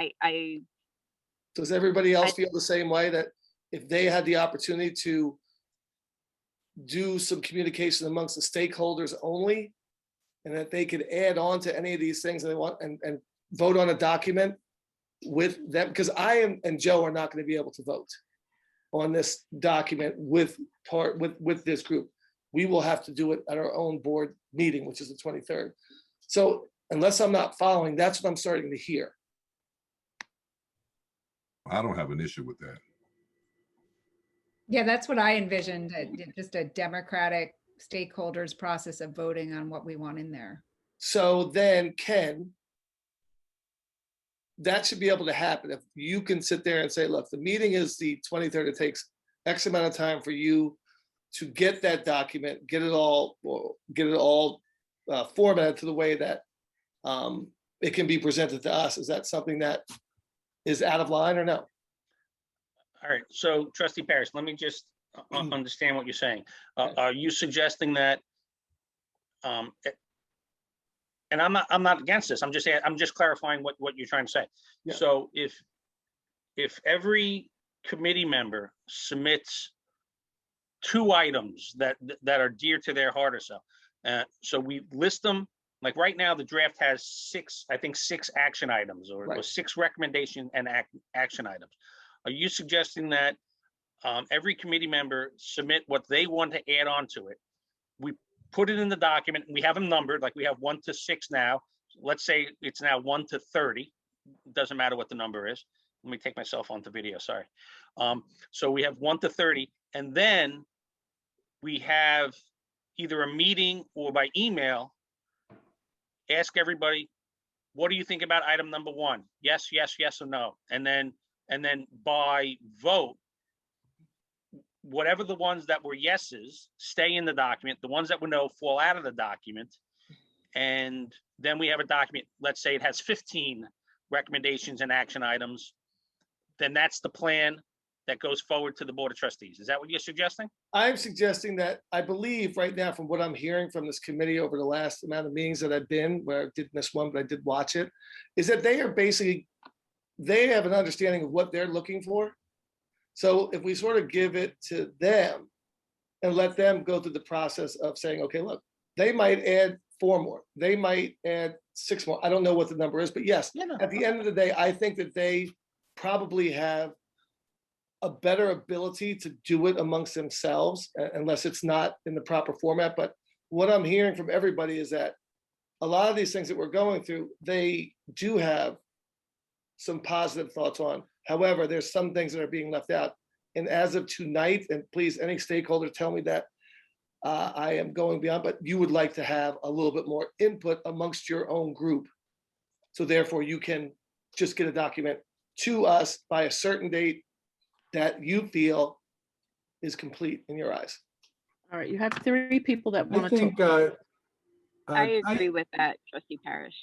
Does everybody else feel the same way, that if they had the opportunity to do some communication amongst the stakeholders only, and that they could add on to any of these things they want and vote on a document with them? Because I am and Joe are not going to be able to vote on this document with this group. We will have to do it at our own board meeting, which is the 23rd. So unless I'm not following, that's what I'm starting to hear. I don't have an issue with that. Yeah, that's what I envisioned, just a democratic stakeholders process of voting on what we want in there. So then, Ken, that should be able to happen if you can sit there and say, look, the meeting is the 23rd. It takes X amount of time for you to get that document, get it all formatted to the way that it can be presented to us. Is that something that is out of line or no? All right, so Trustee Parrish, let me just understand what you're saying. Are you suggesting that, and I'm not against this, I'm just clarifying what you're trying to say. Yeah. So if every committee member submits 2 items that are dear to their heart or so, so we list them, like right now the draft has 6 action items, or 6 recommendation and action items. Are you suggesting that every committee member submit what they want to add on to it? We put it in the document, and we have them numbered, like we have 1 to 6 now. Let's say it's now 1 to 30. Doesn't matter what the number is. Let me take myself onto video, sorry. So we have 1 to 30, and then we have either a meeting or by email, ask everybody, what do you think about item number 1? Yes, yes, yes, or no. And then by vote, whatever the ones that were yeses stay in the document, the ones that were no fall out of the document. And then we have a document, let's say it has 15 recommendations and action items. Then that's the plan that goes forward to the Board of Trustees. Is that what you're suggesting? I'm suggesting that, I believe right now, from what I'm hearing from this committee over the last amount of meetings that I've been, where I did miss one, but I did watch it, is that they are basically, they have an understanding of what they're looking for. So if we sort of give it to them and let them go through the process of saying, okay, look, they might add 4 more, they might add 6 more. I don't know what the number is, but yes, at the end of the day, I think that they probably have a better ability to do it amongst themselves, unless it's not in the proper format. But what I'm hearing from everybody is that a lot of these things that we're going through, they do have some positive thoughts on. However, there's some things that are being left out. And as of tonight, and please, any stakeholder tell me that I am going beyond, but you would like to have a little bit more input amongst your own group. So therefore you can just get a document to us by a certain date that you feel is complete in your eyes. All right, you have 3 people that I want to think, talk. I agree with that, Trustee Parrish.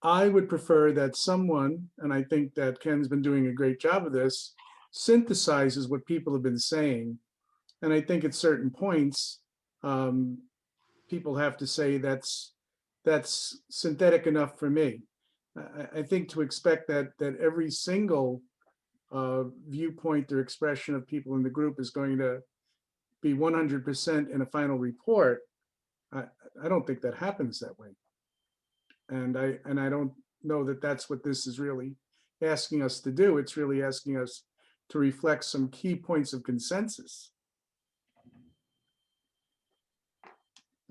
I would prefer that someone, and I think that Ken's been doing a great job of this, synthesizes what people have been saying. And I think at certain points, people have to say that's synthetic enough for me. I think to expect that every single viewpoint or expression of people in the group is going to be 100% in a final report, I don't think that happens that way. And I don't know that that's what this is really asking us to do. It's really asking us to reflect some key points of consensus.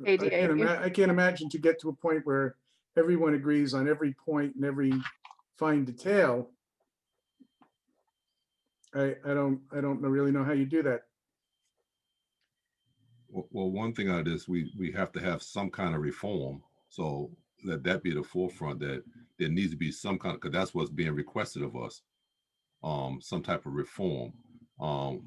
ADA, I can't imagine to get to a point where everyone agrees on every point and every fine detail. I don't really know how you do that. Well, one thing out of this, we have to have some kind of reform. So let that be the forefront, that there needs to be some kind of, because that's what's being requested of us, some type of reform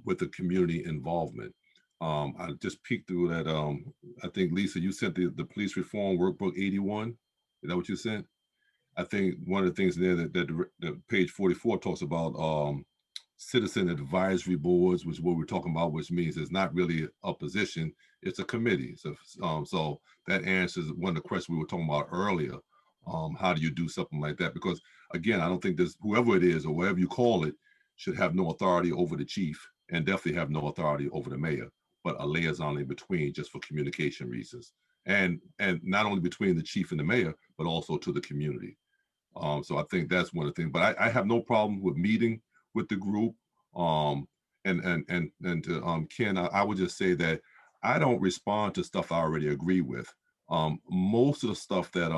with the community involvement. I just peeked through that. I think, Lisa, you sent the police reform workbook 81. Is that what you sent? I think one of the things there that page 44 talks about citizen advisory boards, which is what we're talking about, which means it's not really a position, it's a committee. So, so that answers one of the questions we were talking about earlier. How do you do something like that? Because again, I don't think this, whoever it is or whatever you call it, should have no authority over the chief and definitely have no authority over the mayor, but a liaison in between just for communication reasons. And not only between the chief and the mayor, but also to the community. So I think that's one of the things, but I have no problem with meeting with the group. And to Ken, I would just say that I don't respond to stuff I already agree with. Most of the stuff that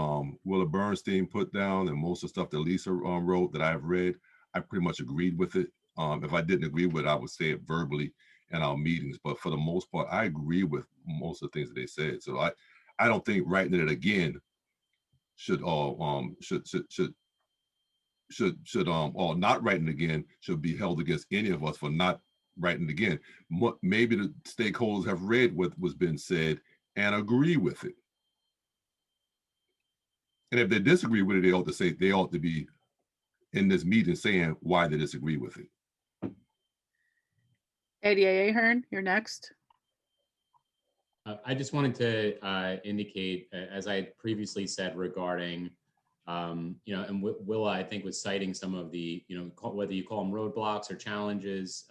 Willa Bernstein put down and most of the stuff that Lisa wrote that I've read, I pretty much agreed with it. If I didn't agree with it, I would say it verbally in our meetings. But for the most part, I agree with most of the things that they said. So I don't think writing it again should or not writing again should be held against any of us for not writing again. Maybe the stakeholders have read what was being said and agree with it. And if they disagree with it, they ought to be in this meeting saying why they disagree with it. ADA Ahern, you're next. I just wanted to indicate, as I had previously said regarding, and Willa, I think, was citing some of the, whether you call them roadblocks or challenges,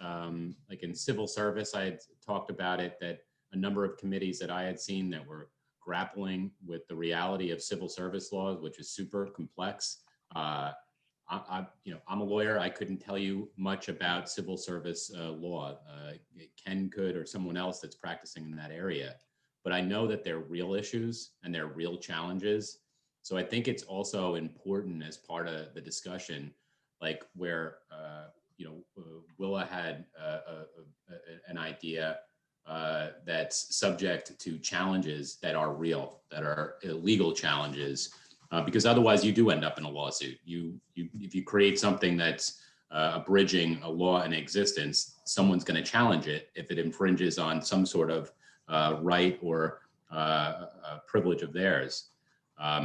like in civil service, I had talked about it, that a number of committees that I had seen that were grappling with the reality of civil service laws, which is super complex. I'm a lawyer. I couldn't tell you much about civil service law. Ken could, or someone else that's practicing in that area. But I know that they're real issues and they're real challenges. So I think it's also important as part of the discussion, like where, Willa had an idea that's subject to challenges that are real, that are legal challenges. Because otherwise you do end up in a lawsuit. If you create something that's abridging a law in existence, someone's going to challenge it if it infringes on some sort of right or privilege of theirs.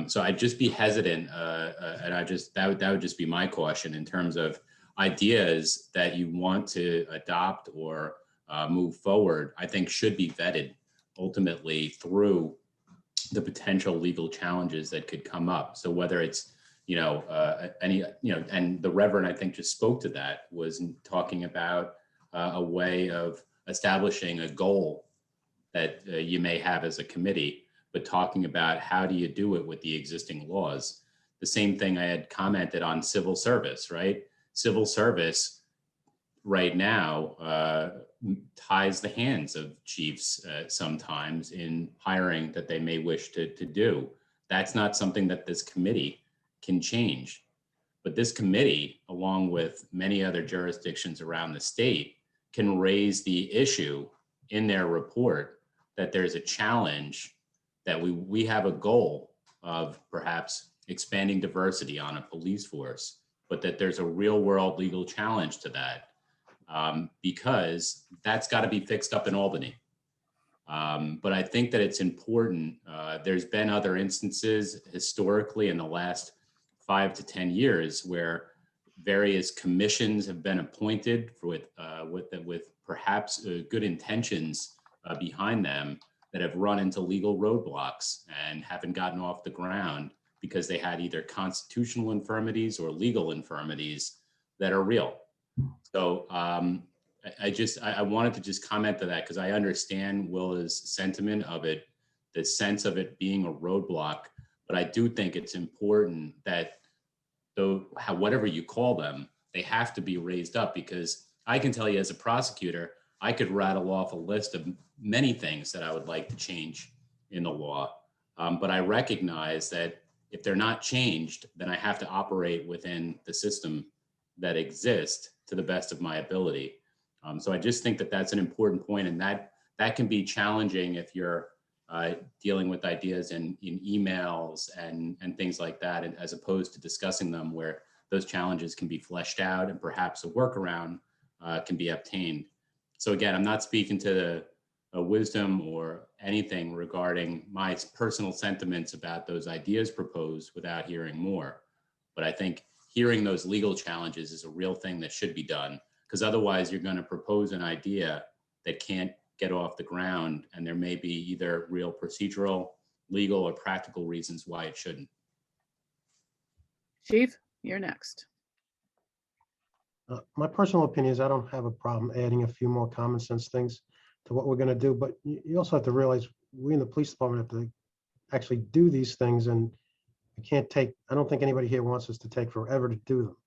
So I'd just be hesitant, and that would just be my caution in terms of ideas that you want to adopt or move forward. I think should be vetted ultimately through the potential legal challenges that could come up. So whether it's, and the Reverend, I think, just spoke to that, was talking about a way of establishing a goal that you may have as a committee, but talking about how do you do it with the existing laws. The same thing I had commented on civil service, right? Civil service right now ties the hands of chiefs sometimes in hiring that they may wish to do. That's not something that this committee can change. But this committee, along with many other jurisdictions around the state, can raise the issue in their report that there's a challenge, that we have a goal of perhaps expanding diversity on a police force, but that there's a real world legal challenge to that, because that's got to be fixed up in Albany. But I think that it's important. There's been other instances historically in the last 5 to 10 years where various commissions have been appointed with perhaps good intentions behind them, that have run into legal roadblocks and haven't gotten off the ground because they had either constitutional infirmities or legal infirmities that are real. So I wanted to just comment to that, because I understand Willa's sentiment of it, the sense of it being a roadblock, but I do think it's important that whatever you call them, they have to be raised up, because I can tell you as a prosecutor, I could rattle off a list of many things that I would like to change in the law. But I recognize that if they're not changed, then I have to operate within the system that exists to the best of my ability. So I just think that that's an important point, and that can be challenging if you're dealing with ideas in emails and things like that, and as opposed to discussing them where those challenges can be fleshed out and perhaps a workaround can be obtained. So again, I'm not speaking to the wisdom or anything regarding my personal sentiments about those ideas proposed without hearing more. But I think hearing those legal challenges is a real thing that should be done, because otherwise you're going to propose an idea that can't get off the ground, and there may be either real procedural, legal, or practical reasons why it shouldn't. Chief, you're next. My personal opinion is I don't have a problem adding a few more common sense things to what we're going to do, but you also have to realize we in the police department have to actually do these things, and we can't take, I don't think anybody here wants us to take forever to do them.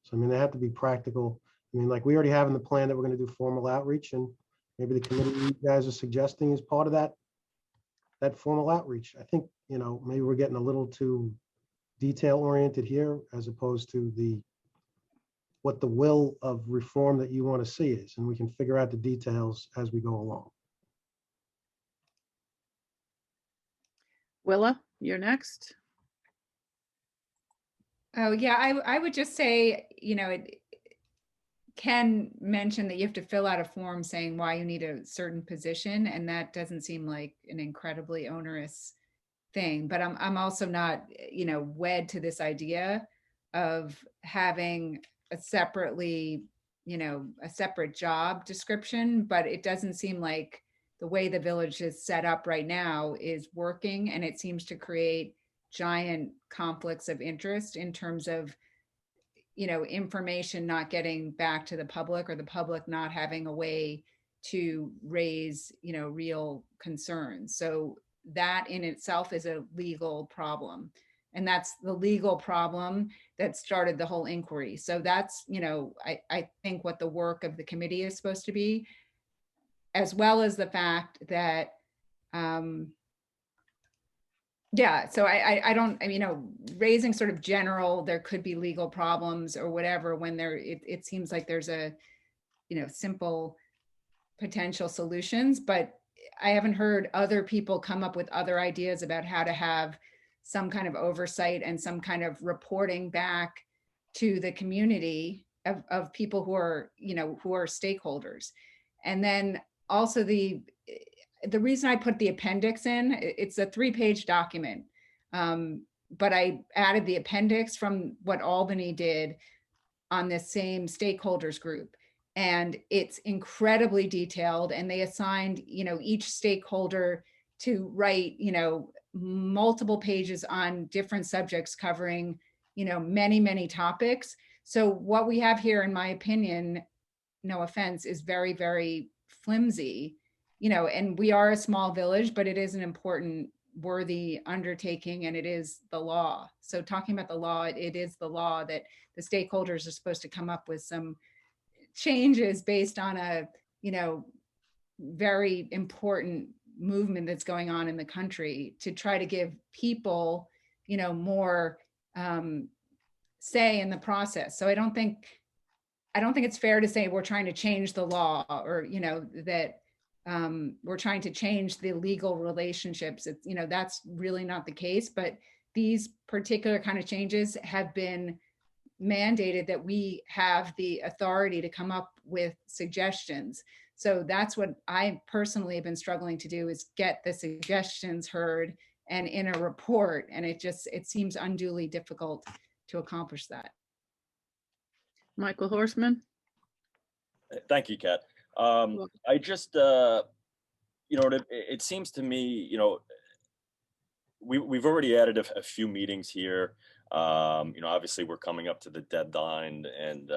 So, I mean, they have to be practical. I mean, like we already have in the plan that we're going to do formal outreach, and maybe the committee you guys are suggesting is part of that formal outreach. I think, maybe we're getting a little too detail oriented here as opposed to what the will of reform that you want to see is, and we can figure out the details as we go along. Willa, you're next. Oh, yeah, I would just say, Ken mentioned that you have to fill out a form saying why you need a certain position, and that doesn't seem like an incredibly onerous thing. But I'm also not, wed to this idea of having a separate job description. But it doesn't seem like the way the village is set up right now is working, and it seems to create giant conflicts of interest in terms of information not getting back to the public, or the public not having a way to raise real concerns. So that in itself is a legal problem, and that's the legal problem that started the whole inquiry. So that's I think what the work of the committee is supposed to be, as well as the fact that so I don't, raising sort of general, there could be legal problems or whatever, when it seems like there's a, simple potential solutions, but I haven't heard other people come up with other ideas about how to have some kind of oversight and some kind of reporting back to the community of people who are, who are stakeholders. And then also the reason I put the appendix in, it's a 3-page document, but I added the appendix from what Albany did on this same stakeholders group. And it's incredibly detailed, and they assigned, each stakeholder to write, multiple pages on different subjects covering, many, many topics. So what we have here, in my opinion, no offense, is very, very flimsy. And we are a small village, but it is an important, worthy undertaking, and it is the law. So talking about the law, it is the law that the stakeholders are supposed to come up with some changes based on a, very important movement that's going on in the country to try to give people, more say in the process. So I don't think it's fair to say we're trying to change the law or, that we're trying to change the legal relationships. It's, that's really not the case, but these particular kind of changes have been mandated that we have the authority to come up with suggestions. So that's what I personally have been struggling to do, is get the suggestions heard and in a report. And it seems unduly difficult to accomplish that. Michael Horstman. Thank you, Kat. I just, it seems to me, we've already added a few meetings here. Obviously we're coming up to the deadline, and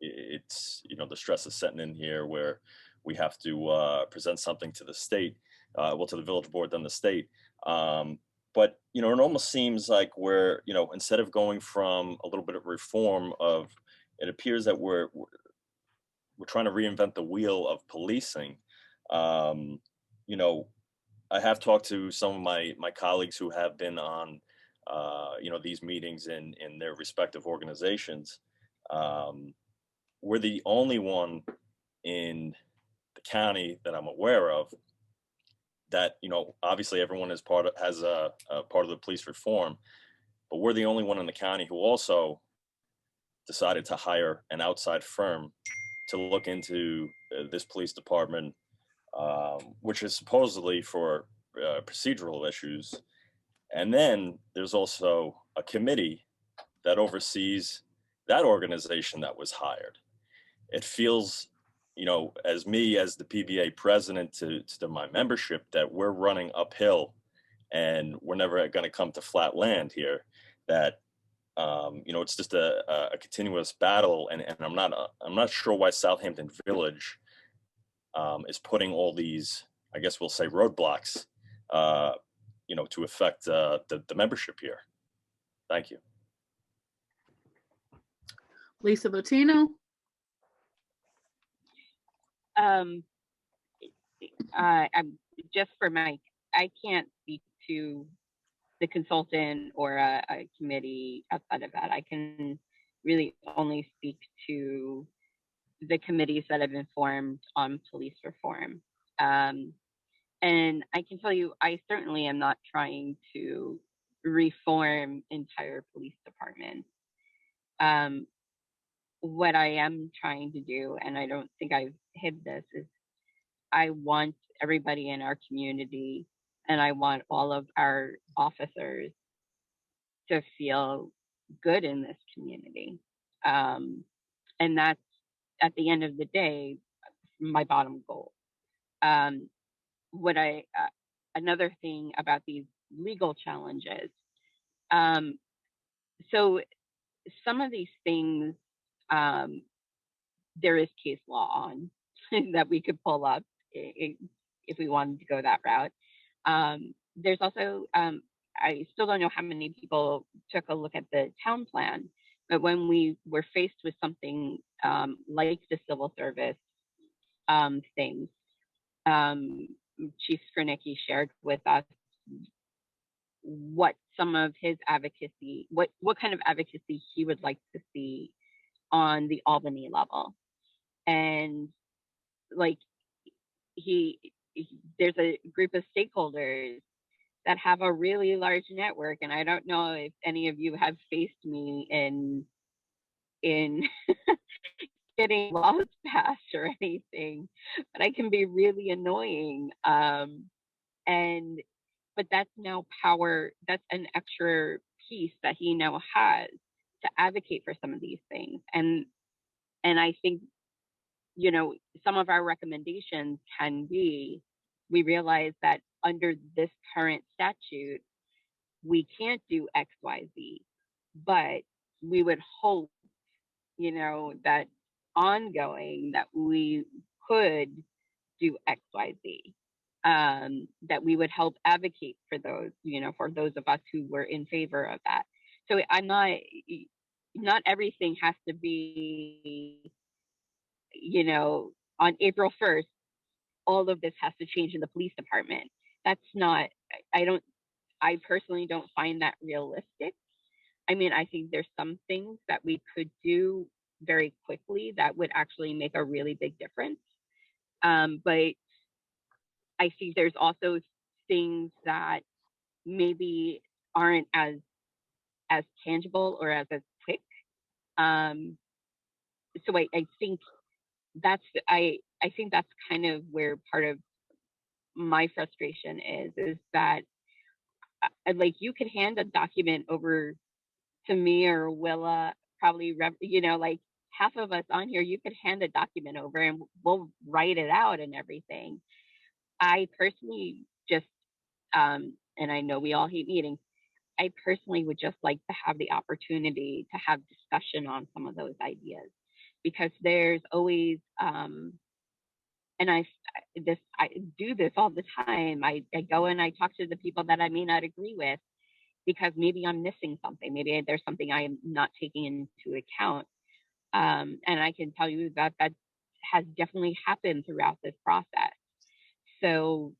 it's, the stress is setting in here where we have to present something to the state, to the village board, then the state. But, it almost seems like we're, instead of going from a little bit of reform it appears that we're trying to reinvent the wheel of policing. I have talked to some of my colleagues who have been on, these meetings in their respective organizations. We're the only one in the county that I'm aware of that, obviously everyone has a part of the police reform, but we're the only one in the county who also decided to hire an outside firm to look into this police department, which is supposedly for procedural issues. And then there's also a committee that oversees that organization that was hired. It feels, as the PBA president to my membership, that we're running uphill and we're never going to come to flat land here. That, it's just a continuous battle. And I'm not sure why Southampton Village is putting all these, I guess we'll say, roadblocks, to affect the membership here. Thank you. Lisa Latino. I'm just for Mike, I can't speak to the consultant or a committee outside of that. I can really only speak to the committees that have been formed on police reform. And I can tell you, I certainly am not trying to reform entire police departments. What I am trying to do, and I don't think I've hid this, is I want everybody in our community, and I want all of our officers to feel good in this community. And that's, at the end of the day, my bottom goal. Another thing about these legal challenges, so some of these things, there is case law on that we could pull up if we wanted to go that route. There's also, I still don't know how many people took a look at the town plan, but when we were faced with something like the civil service things, Chief Skrnicki shared with us what some of his advocacy, what kind of advocacy he would like to see on the Albany level. And like there's a group of stakeholders that have a really large network, and I don't know if any of you have faced me in getting laws passed or anything, but I can be really annoying. But that's now power, that's an extra piece that he now has to advocate for some of these things. And I think, some of our recommendations can be, we realize that under this current statute, we can't do X, Y, Z, but we would hope, that ongoing that we could do X, Y, Z, that we would help advocate for those, for those of us who were in favor of that. So I'm not, not everything has to be, you know, on April 1st, all of this has to change in the police department. That's not, I personally don't find that realistic. I mean, I think there's some things that we could do very quickly that would actually make a really big difference. But I think there's also things that maybe aren't as tangible or as quick. So I think I think that's kind of where part of my frustration is that like you could hand a document over to me or Willa, probably, you know, like half of us on here, you could hand a document over and we'll write it out and everything. I personally just, and I know we all hate meetings, I personally would just like to have the opportunity to have discussion on some of those ideas, because there's always, and I do this all the time. I go and I talk to the people that I may not agree with, because maybe I'm missing something. Maybe there's something I am not taking into account. And I can tell you that that has definitely happened throughout this process. So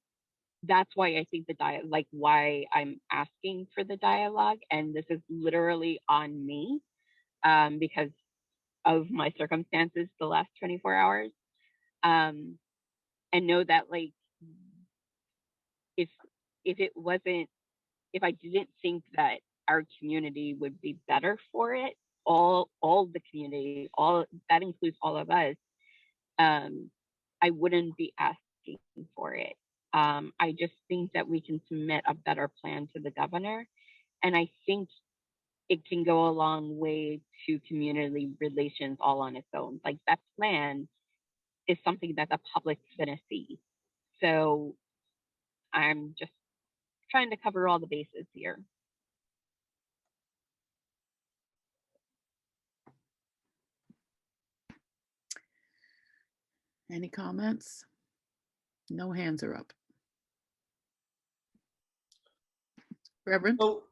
that's why I think like why I'm asking for the dialogue. And this is literally on me, because of my circumstances the last 24 hours. And know that, like, if it wasn't, if I didn't think that our community would be better for it, all the community, all that includes all of us, I wouldn't be asking for it. I just think that we can submit a better plan to the governor, and I think it can go a long way to community relations all on its own. Like, that plan is something that the public's gonna see. So I'm just trying to cover all the bases here. Any comments? No hands are up. Reverend? So,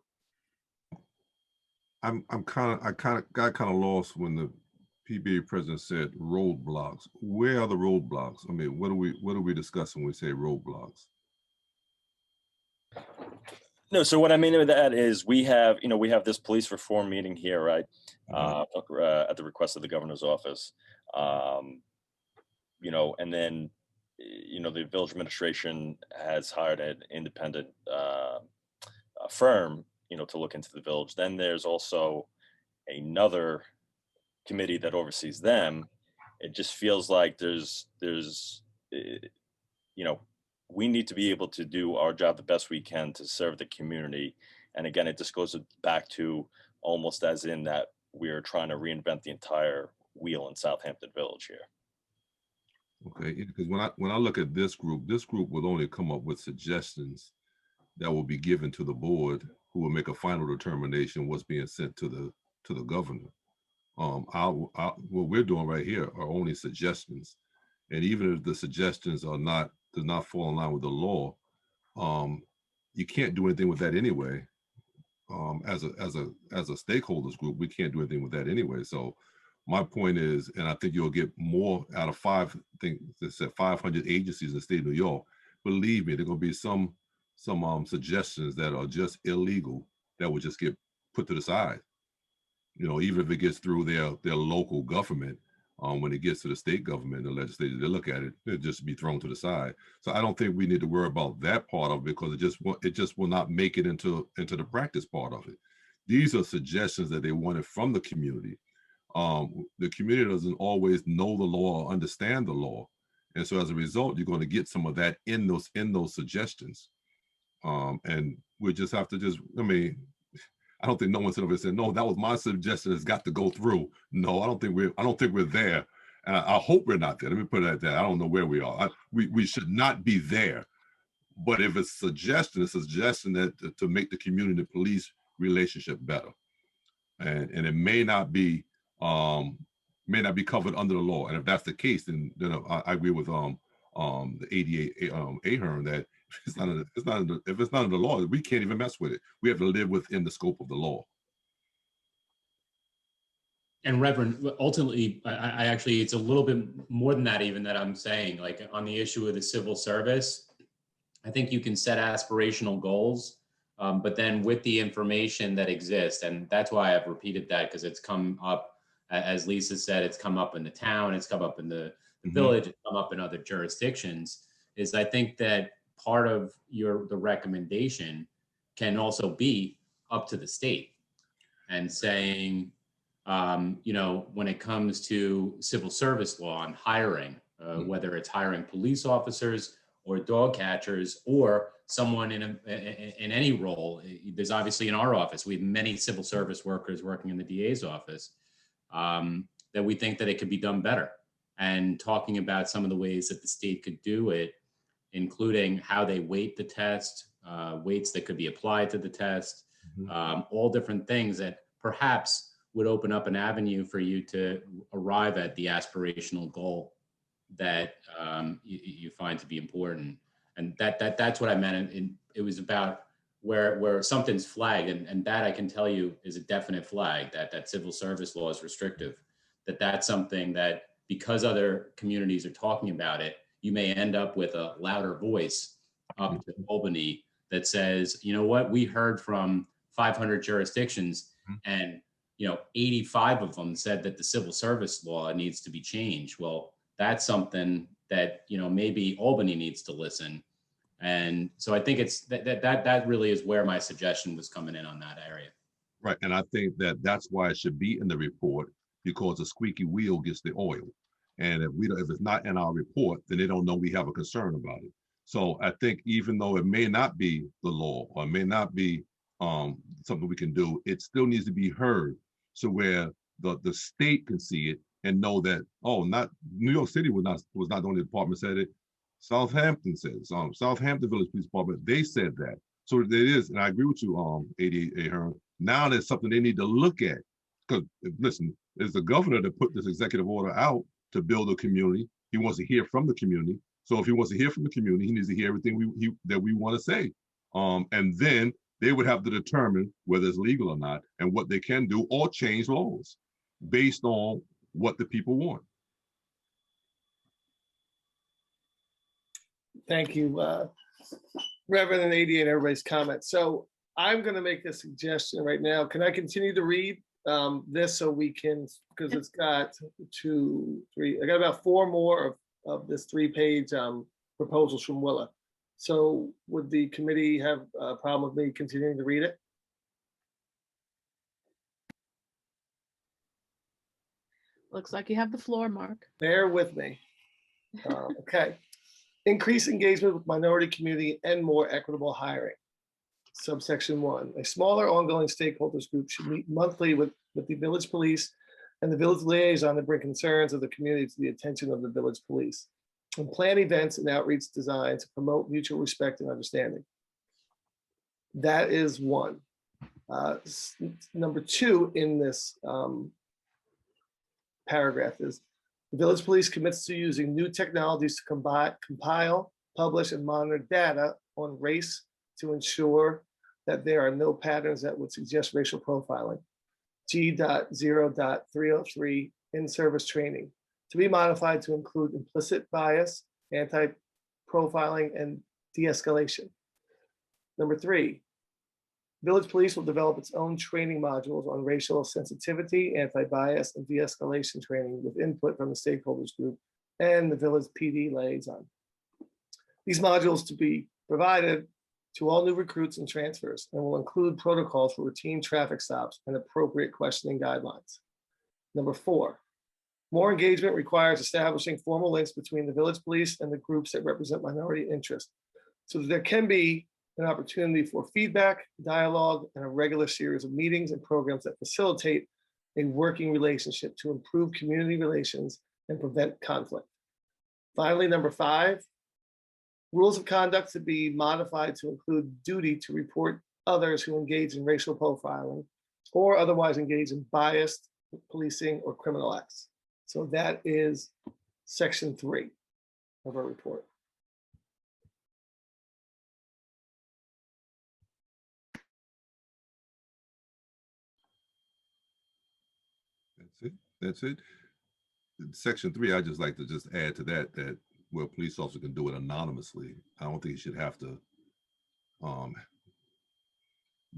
I got kind of lost when the PBA president said roadblocks. Where are the roadblocks? I mean, what are we discussing when we say roadblocks? No, so what I mean by that is we have this police reform meeting here, right? At the request of the governor's office. And then, the village administration has hired an independent firm, to look into the village. Then there's also another committee that oversees them. It just feels like there's we need to be able to do our job the best we can to serve the community. And again, it just goes back to almost as in that we're trying to reinvent the entire wheel in Southampton Village here. Okay, because when I look at this group will only come up with suggestions that will be given to the board, who will make a final determination what's being sent to the governor. What we're doing right here are only suggestions, and even if the suggestions do not fall in line with the law, you can't do anything with that anyway. As a stakeholders group, we can't do anything with that anyway. So my point is, and I think you'll get more out of 500 agencies in the state of New York. Believe me, there are going to be some suggestions that are just illegal that will just get put to the side. Even if it gets through their local government, when it gets to the state government, the legislature, they look at it, it'll just be thrown to the side. So I don't think we need to worry about that part of it, because it just will not make it into the practice part of it. These are suggestions that they wanted from the community. The community doesn't always know the law or understand the law, and so as a result, you're going to get some of that in those suggestions. And we just have to I don't think no one said over and said, no, that was my suggestion, it's got to go through. No, I don't think we're there. And I hope we're not there. Let me put it like that. I don't know where we are. We should not be there. But if it's a suggestion that to make the community police relationship better. And it may not be covered under the law. And if that's the case, then I agree with the ADA Ahern that if it's not in the law, we can't even mess with it. We have to live within the scope of the law. And Reverend, ultimately, I actually, it's a little bit more than that even that I'm saying, like on the issue of the civil service, I think you can set aspirational goals, but then with the information that exists, and that's why I've repeated that, because it's come up, as Lisa said, it's come up in the town, it's come up in the village, it's come up in other jurisdictions, is I think that part of the recommendation can also be up to the state and saying, when it comes to civil service law and hiring, whether it's hiring police officers or dog catchers or someone in any role. There's obviously in our office, we have many civil service workers working in the DA's office, that we think that it could be done better. And talking about some of the ways that the state could do it, including how they weight the test, weights that could be applied to the test, all different things that perhaps would open up an avenue for you to arrive at the aspirational goal that you find to be important. And that's what I meant. It was about where something's flagged, and that I can tell you is a definite flag, that civil service law is restrictive, that's something that because other communities are talking about it, you may end up with a louder voice up to Albany that says, you know what, we heard from 500 jurisdictions and 85 of them said that the civil service law needs to be changed. Well, that's something that, maybe Albany needs to listen. And so I think it's that really is where my suggestion was coming in on that area. Right. And I think that's why it should be in the report, because a squeaky wheel gets the oil. And if it's not in our report, then they don't know we have a concern about it. So I think even though it may not be the law or may not be something we can do, it still needs to be heard. So where the state can see it and know that, not New York City was not the only department said it. Southampton says, Southampton Village Police Department, they said that. So it is, and I agree with you, 88 Ahern. Now there's something they need to look at. Because listen, it's the governor that put this executive order out to build a community. He wants to hear from the community. So if he wants to hear from the community, he needs to hear everything that we want to say. And then they would have to determine whether it's legal or not and what they can do or change laws based on what the people want. Thank you, Reverend and 88, and everybody's comments. So I'm going to make a suggestion right now. Can I continue to read this so we can, because it's got 2, 3, I got about 4 more of this 3-page proposals from Willa. So would the committee have a problem with me continuing to read it? Looks like you have the floor, Mark. Bear with me. Okay. Increase engagement with minority community and more equitable hiring. Subsection 1, a smaller ongoing stakeholders group should meet monthly with the village police and the village liaison to bring concerns of the community to the attention of the village police and plan events and outreach designed to promote mutual respect and understanding. That is 1. Number 2 in this paragraph is the village police commits to using new technologies to compile, publish, and monitor data on race to ensure that there are no patterns that would suggest racial profiling. G.0.303 in-service training to be modified to include implicit bias, anti-profiling, and de-escalation. Number 3, village police will develop its own training modules on racial sensitivity, anti-bias, and de-escalation training with input from the stakeholders group and the village PD liaison. These modules to be provided to all new recruits and transfers and will include protocols for routine traffic stops and appropriate questioning guidelines. Number 4, more engagement requires establishing formal links between the village police and the groups that represent minority interest so that there can be an opportunity for feedback, dialogue, and a regular series of meetings and programs that facilitate a working relationship to improve community relations and prevent conflict. Finally, number 5, rules of conduct to be modified to include duty to report others who engage in racial profiling or otherwise engage in biased policing or criminal acts. So that is section 3 of our report. That's it. That's it. Section 3, I just like to just add to that, that where a police officer can do it anonymously. I don't think he should have to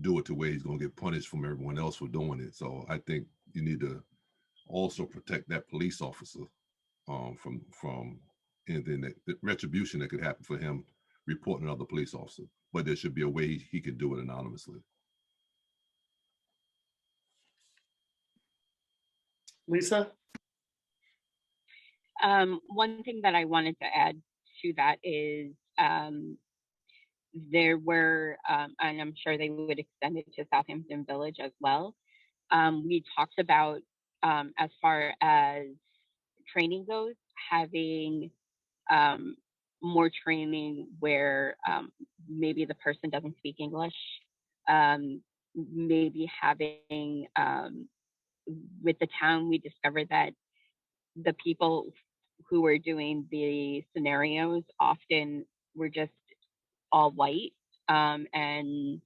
do it to where he's going to get punished from everyone else for doing it. So I think you need to also protect that police officer from anything that retribution that could happen for him reporting another police officer. But there should be a way he could do it anonymously. Lisa? One thing that I wanted to add to that is there were, and I'm sure they would extend it to Southampton Village as well. We talked about, as far as training goes, having more training where maybe the person doesn't speak English, maybe having, with the town, we discovered that the people who were doing the scenarios often were just all white, and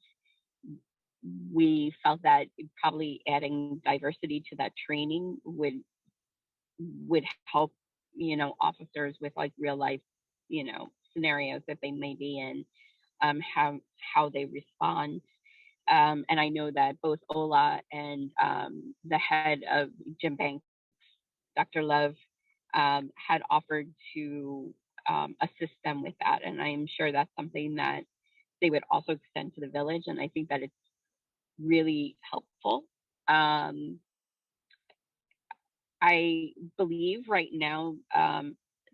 we felt that probably adding diversity to that training would help, officers with like real life, scenarios that they may be in, how they respond. And I know that both Ola and the head of Jim Banks, Dr. Love, had offered to assist them with that. And I am sure that's something that they would also extend to the village. And I think that it's really helpful. I believe right now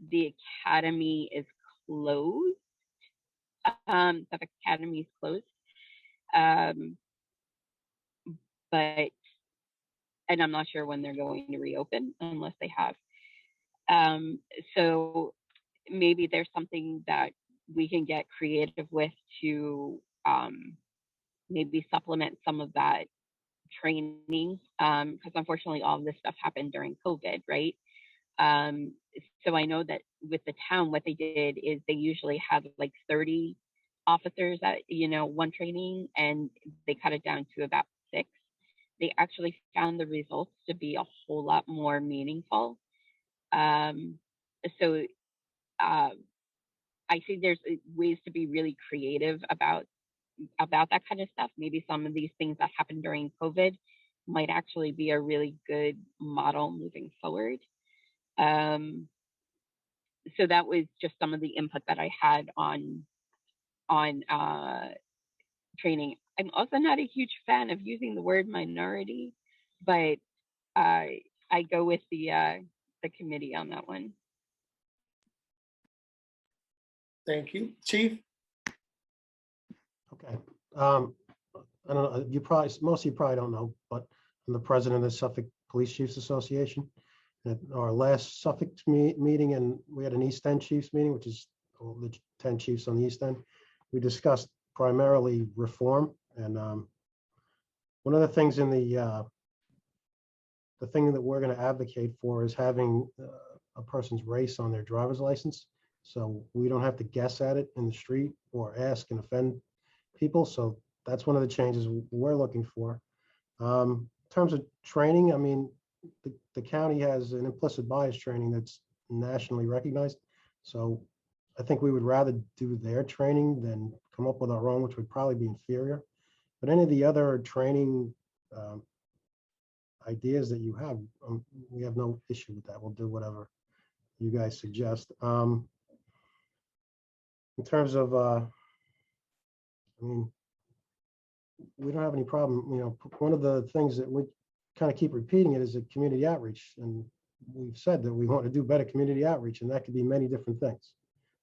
the academy is closed. The academy is closed. But, and I'm not sure when they're going to reopen unless they have. So maybe there's something that we can get creative with to maybe supplement some of that training, because unfortunately all of this stuff happened during COVID, right? So I know that with the town, what they did is they usually have like 30 officers at, one training, and they cut it down to about 6. They actually found the results to be a whole lot more meaningful. So I think there's ways to be really creative about that kind of stuff. Maybe some of these things that happened during COVID might actually be a really good model moving forward. So that was just some of the input that I had on training. I'm also not a huge fan of using the word minority, but I go with the committee on that one. Thank you. Chief? Okay. I don't know, most of you probably don't know, but I'm the president of the Suffolk Police Chiefs Association. At our last Suffolk meeting, and we had an East End Chiefs meeting, which is all the 10 chiefs on the East End. We discussed primarily reform, and one of the things in the thing that we're going to advocate for is having a person's race on their driver's license, so we don't have to guess at it in the street or ask and offend people. So that's one of the changes we're looking for. In terms of training, I mean, the county has an implicit bias training that's nationally recognized. So I think we would rather do their training than come up with our own, which would probably be inferior. But any of the other training ideas that you have, we have no issue with that. We'll do whatever you guys suggest. In terms of, I mean, we don't have any problem. One of the things that we kind of keep repeating it is a community outreach, and we've said that we want to do better community outreach, and that could be many different things.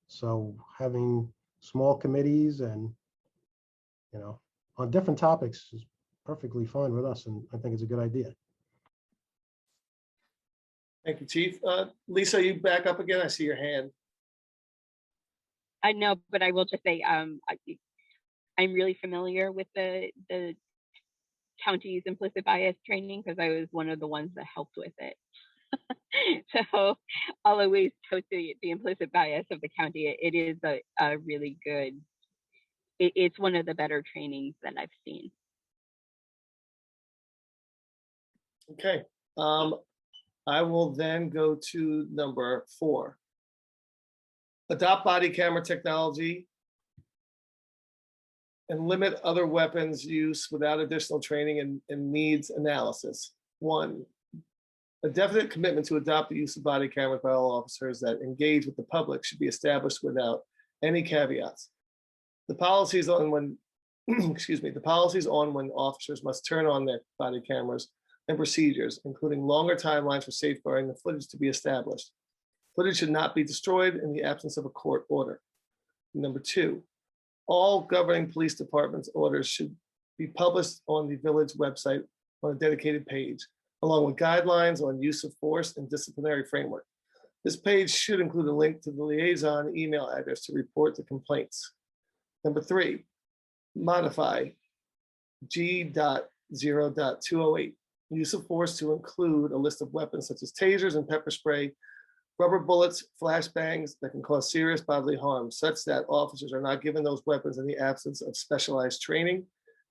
So having small committees and on different topics is perfectly fine with us, and I think it's a good idea. Thank you, Chief. Lisa, are you back up again? I see your hand. I know, but I will just say I'm really familiar with the county's implicit bias training because I was one of the ones that helped with it. So I'll always toast the implicit bias of the county. It is a really good, it's one of the better trainings that I've seen. Okay. I will then go to number 4. Adopt body camera technology and limit other weapons use without additional training and needs analysis. 1, a definite commitment to adopt the use of body cameras by all officers that engage with the public should be established without any caveats. The policies on when, the policies on when officers must turn on their body cameras and procedures, including longer timelines for safeguarding the footage to be established. Footage should not be destroyed in the absence of a court order. Number 2, all governing police departments' orders should be published on the village website on a dedicated page, along with guidelines on use of force and disciplinary framework. This page should include a link to the liaison email address to report the complaints. Number 3, modify G.0.208, use of force to include a list of weapons such as tasers and pepper spray, rubber bullets, flashbangs that can cause serious bodily harm, such that officers are not given those weapons in the absence of specialized training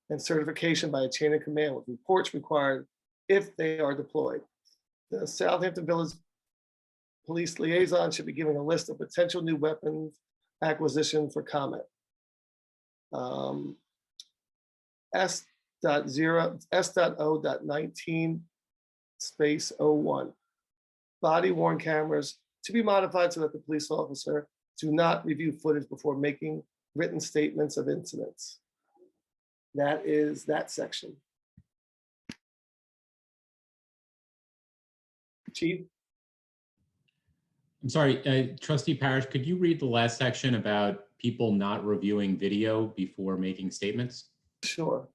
and certification by a chain of command with reports required if they are deployed. The Southampton Village Police Liaison should be given a list of potential new weapons acquisition for comment. S.O.19/01. Body worn cameras to be modified so that the police officer do not review footage before making written statements of incidents. That is that section. Chief? I'm sorry, Trustee Parrish, could you read the last section about people not reviewing video before making statements? Sure.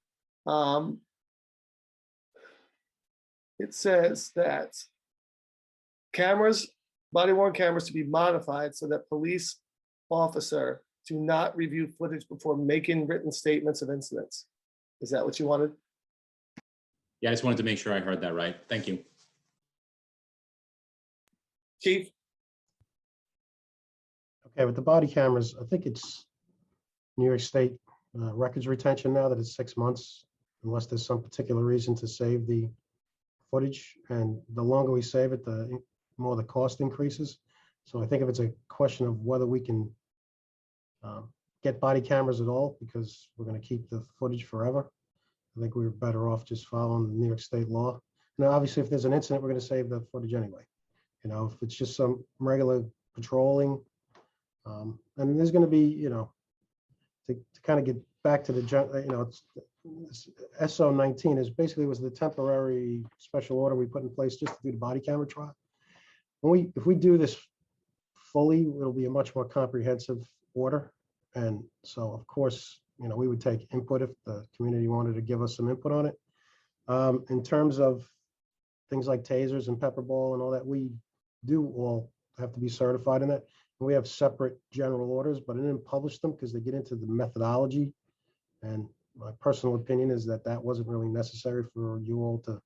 It says that cameras, body-worn cameras to be modified so that police officer do not review footage before making written statements of incidents. Is that what you wanted? Yeah, I just wanted to make sure I heard that right. Thank you. Chief? Okay, with the body cameras, I think it's New York State records retention now that it's 6 months, unless there's some particular reason to save the footage. And the longer we save it, the more the cost increases. So I think if it's a question of whether we can get body cameras at all, because we're going to keep the footage forever, I think we're better off just following the New York State law. Now, obviously, if there's an incident, we're going to save the footage anyway. You know, if it's just some regular patrolling, and there's going to be, you know, to kind of get back to the, you know, it's SO19 is basically was the temporary special order we put in place just to do the body camera trial. If we do this fully, it'll be a much more comprehensive order. And so, of course, you know, we would take input if the community wanted to give us some input on it. In terms of things like tasers and pepper ball and all that, we do all have to be certified in that. And we have separate general orders, but I didn't publish them because they get into the methodology. And my personal opinion is that that wasn't really necessary for you all to,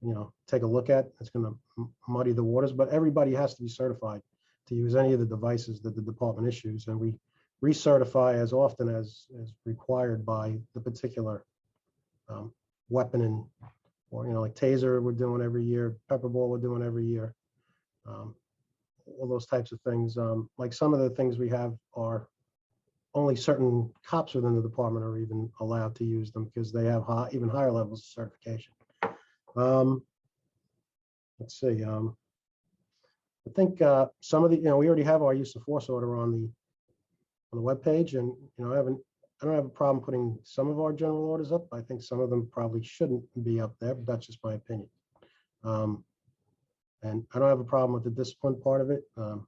you know, take a look at. It's going to muddy the waters, but everybody has to be certified to use any of the devices that the department issues. And we recertify as often as required by the particular weapon, and, or, you know, like taser we're doing every year, pepper ball we're doing every year. All those types of things. Like some of the things we have are only certain cops within the department are even allowed to use them because they have even higher levels of certification. Let's see. I think some of the, you know, we already have our use of force order on the webpage, and, you know, I don't have a problem putting some of our general orders up. I think some of them probably shouldn't be up there, but that's just my opinion. And I don't have a problem with the discipline part of it. You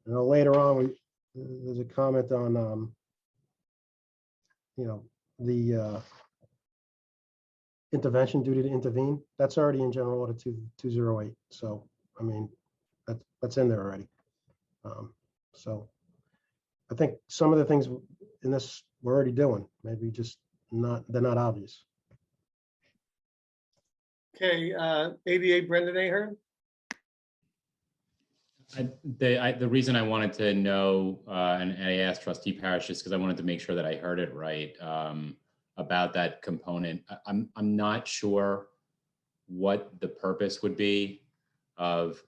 know, later on, there's a comment on, you know, the intervention, duty to intervene. That's already in General Order 208. So, I mean, that's in there already. So I think some of the things in this we're already doing, maybe just they're not obvious. Okay, ADA Brendan Ahern. The reason I wanted to know, and I asked Trustee Parrish, just because I wanted to make sure that I heard it right about that component. I'm not sure what the purpose would be of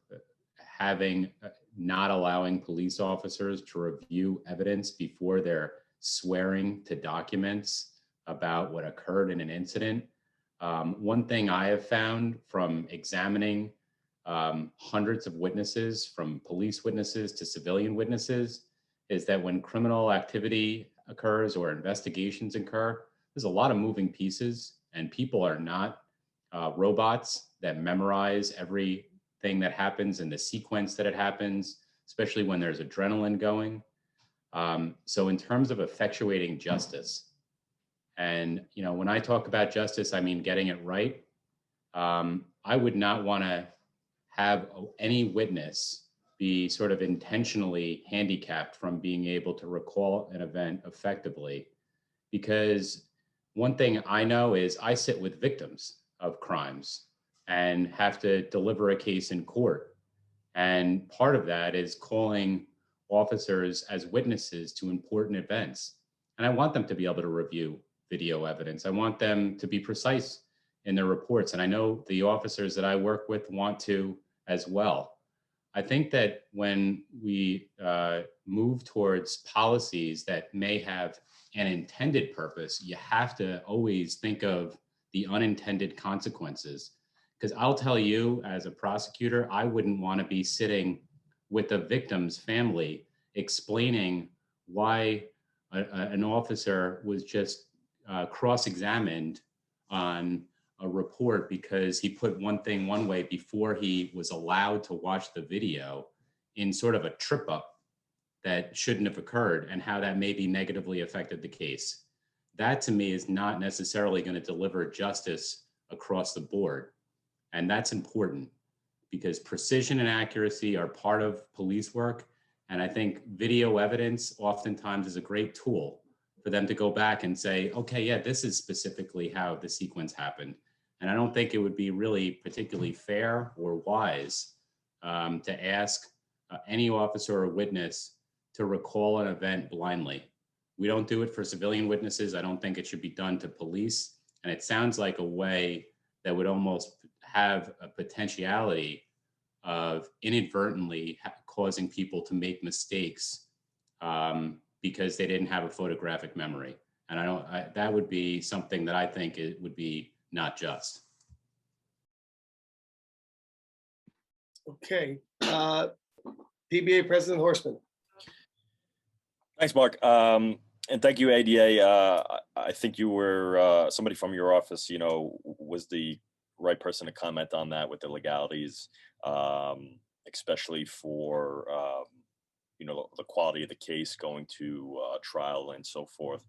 having, not allowing police officers to review evidence before they're swearing to documents about what occurred in an incident. One thing I have found from examining hundreds of witnesses, from police witnesses to civilian witnesses, is that when criminal activity occurs or investigations occur, there's a lot of moving pieces, and people are not robots that memorize everything that happens in the sequence that it happens, especially when there's adrenaline going. So in terms of effectuating justice, and when I talk about justice, I mean getting it right. I would not want to have any witness be sort of intentionally handicapped from being able to recall an event effectively, because one thing I know is I sit with victims of crimes and have to deliver a case in court. And part of that is calling officers as witnesses to important events. And I want them to be able to review video evidence. I want them to be precise in their reports. And I know the officers that I work with want to as well. I think that when we move towards policies that may have an intended purpose, you have to always think of the unintended consequences. Because I'll tell you, as a prosecutor, I wouldn't want to be sitting with the victim's family explaining why an officer was just cross-examined on a report because he put one thing one way before he was allowed to watch the video, in sort of a trip up that shouldn't have occurred, and how that maybe negatively affected the case. That to me is not necessarily going to deliver justice across the board. And that's important, because precision and accuracy are part of police work. And I think video evidence oftentimes is a great tool for them to go back and say, okay, yeah, this is specifically how the sequence happened. And I don't think it would be really particularly fair or wise to ask any officer or witness to recall an event blindly. We don't do it for civilian witnesses. I don't think it should be done to police. And it sounds like a way that would almost have a potentiality of inadvertently causing people to make mistakes because they didn't have a photographic memory. And that would be something that I think it would be not just. Okay, PBA President Horstman. Thanks, Mark. And thank you, ADA. I think you were, somebody from your office, was the right person to comment on that with the legalities, especially for, the quality of the case going to trial and so forth.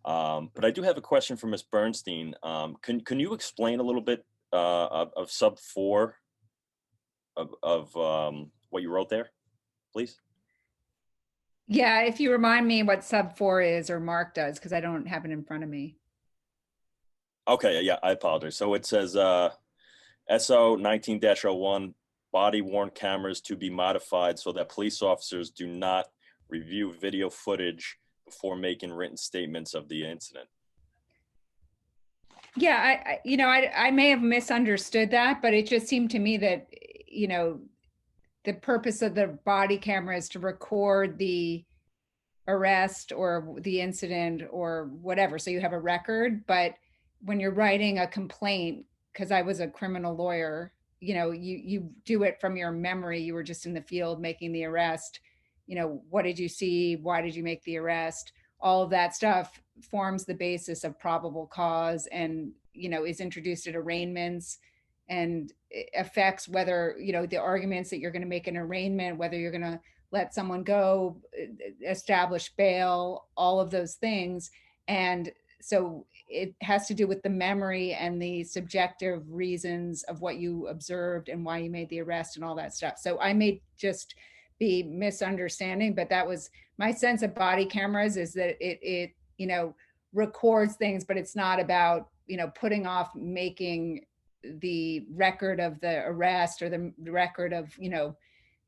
But I do have a question for Ms. Bernstein. Can you explain a little bit of sub 4 of what you wrote there, please? Yeah, if you remind me what sub 4 is, or Mark does, because I don't have it in front of me. Okay, yeah, I apologize. So it says SO 19-01, body-worn cameras to be modified so that police officers do not review video footage before making written statements of the incident. Yeah, I may have misunderstood that, but it just seemed to me that, the purpose of the body camera is to record the arrest or the incident or whatever. So you have a record, but when you're writing a complaint, because I was a criminal lawyer, you do it from your memory. You were just in the field making the arrest. What did you see? Why did you make the arrest? All of that stuff forms the basis of probable cause and, is introduced at arraignments and affects whether, the arguments that you're going to make an arraignment, whether you're going to let someone go, establish bail, all of those things. And so it has to do with the memory and the subjective reasons of what you observed and why you made the arrest and all that stuff. So I may just be misunderstanding, but that was my sense of body cameras, is that it records things, but it's not about, putting off making the record of the arrest or the record of,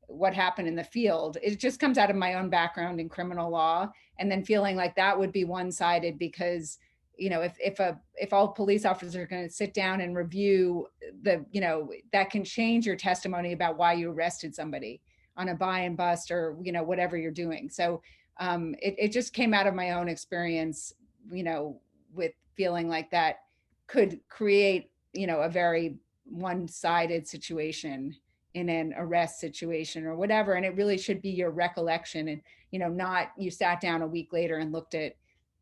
what happened in the field. It just comes out of my own background in criminal law, and then feeling like that would be one-sided because if all police officers are going to sit down and review that can change your testimony about why you arrested somebody on a buy and bust or, whatever you're doing. So it just came out of my own experience, with feeling like that could create, a very one-sided situation in an arrest situation or whatever. And it really should be your recollection and, not you sat down a week later and looked at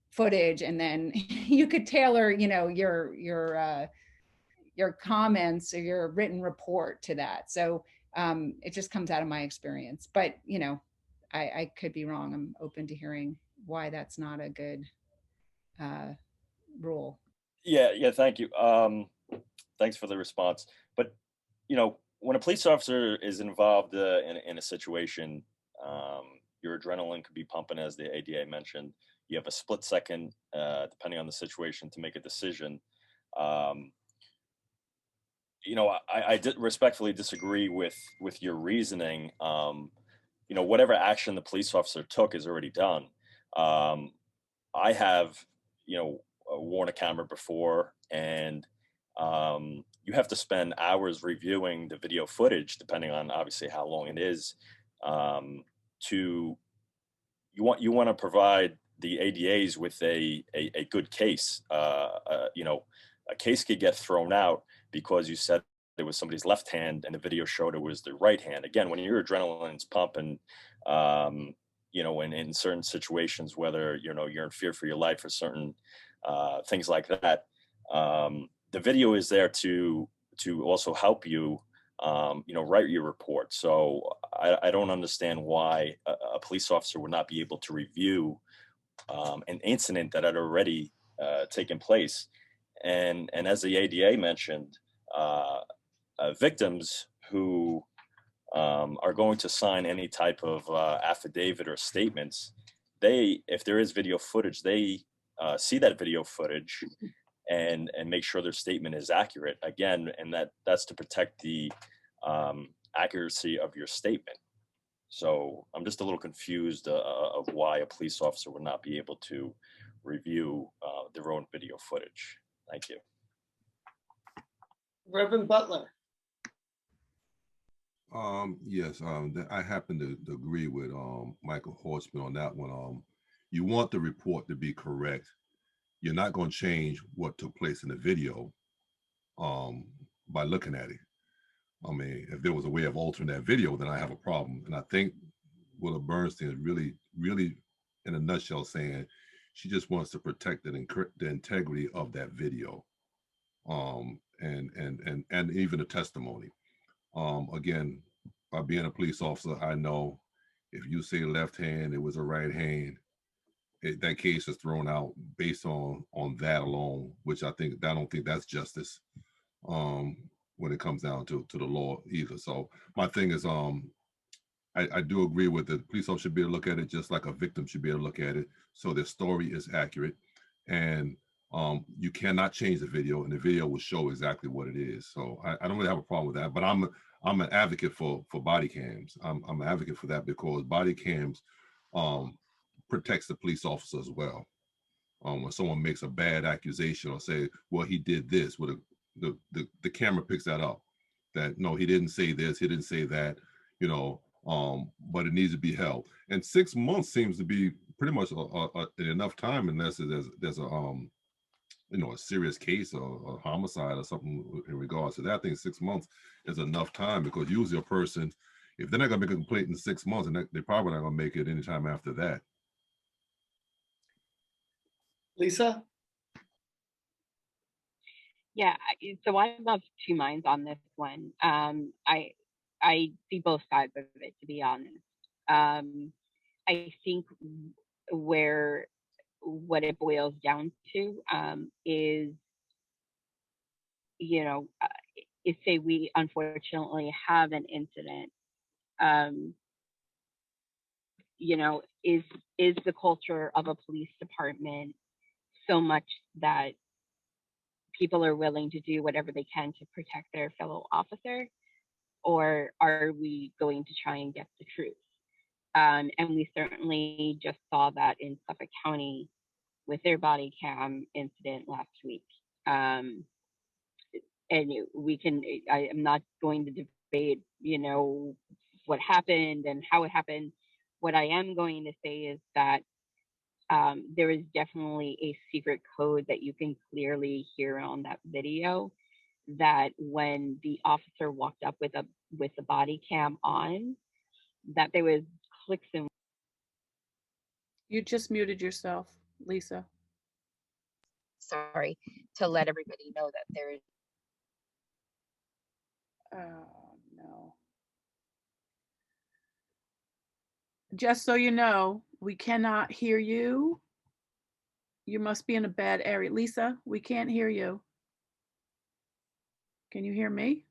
footage and then you could tailor, your comments or your written report to that. So it just comes out of my experience, but I could be wrong. I'm open to hearing why that's not a good rule. Yeah, thank you. Thanks for the response. But when a police officer is involved in a situation, your adrenaline could be pumping, as the ADA mentioned. You have a split second, depending on the situation, to make a decision. I respectfully disagree with your reasoning. Whatever action the police officer took is already done. I have, worn a camera before, and you have to spend hours reviewing the video footage, depending on obviously how long it is. You want to provide the ADAs with a good case. A case could get thrown out because you said it was somebody's left hand and the video showed it was their right hand. Again, when your adrenaline's pumping, in certain situations, whether you're in fear for your life or certain things like that, the video is there to also help you, write your report. So I don't understand why a police officer would not be able to review an incident that had already taken place. And as the ADA mentioned, victims who are going to sign any type of affidavit or statements, if there is video footage, they see that video footage and make sure their statement is accurate. Again, and that's to protect the accuracy of your statement. So I'm just a little confused of why a police officer would not be able to review their own video footage. Thank you. Reverend Butler. Yes, I happen to agree with Michael Horstman on that one. You want the report to be correct. You're not going to change what took place in the video by looking at it. I mean, if there was a way of altering that video, then I have a problem. And I think Willa Bernstein is really, really, in a nutshell, saying she just wants to protect the integrity of that video, and even the testimony. Again, by being a police officer, I know if you say left hand, it was a right hand, that case is thrown out based on that alone, which I don't think that's justice when it comes down to the law either. So my thing is, I do agree with the police officer should be able to look at it just like a victim should be able to look at it, so their story is accurate. And you cannot change the video, and the video will show exactly what it is. So I don't really have a problem with that, but I'm an advocate for body cams. I'm an advocate for that because body cams protects the police officer as well. When someone makes a bad accusation or say, well, he did this, with the camera picks that up, that no, he didn't say this, he didn't say that, but it needs to be held. And 6 months seems to be pretty much enough time, unless there's a serious case or a homicide or something in regards to that. I think 6 months is enough time, because usually a person, if they're not going to make a complaint in 6 months, and they're probably not going to make it anytime after that. Lisa? Yeah, so I'm of two minds on this one. I see both sides of it, to be honest. I think what it boils down to is, if say we unfortunately have an incident, is the culture of a police department so much that people are willing to do whatever they can to protect their fellow officer, or are we going to try and get the truth? And we certainly just saw that in Suffolk County with their body cam incident last week. And we can, I am not going to debate, you know, what happened and how it happened. What I am going to say is that there is definitely a secret code that you can clearly hear on that video, that when the officer walked up with the body cam on, that there was clicks and You just muted yourself, Lisa. sorry, to let everybody know that there is. Oh, no. Just so you know, we cannot hear you. You must be in a bad area. Lisa, we can't hear you. Can you hear me?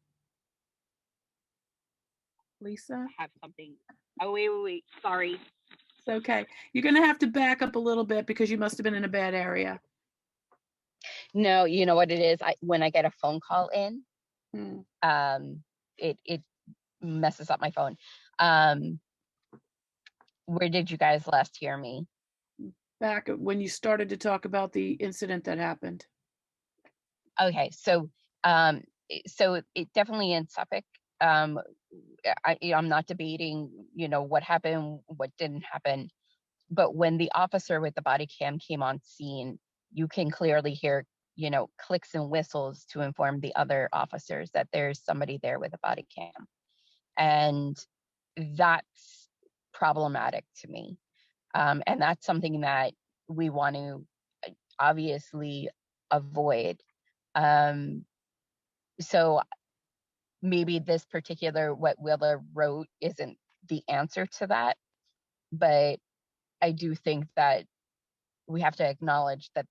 Lisa? Have something. Oh, wait. Sorry. It's okay. You're going to have to back up a little bit because you must have been in a bad area. No, you know what it is? When I get a phone call in, it messes up my phone. Where did you guys last hear me? Back when you started to talk about the incident that happened. Okay, so it definitely in Suffolk. I'm not debating, you know, what happened, what didn't happen, but when the officer with the body cam came on scene, you can clearly hear, you know, clicks and whistles to inform the other officers that there's somebody there with a body cam, and that's problematic to me, and that's something that we want to obviously avoid. So maybe this particular what Willa wrote isn't the answer to that, but I do think that we have to acknowledge that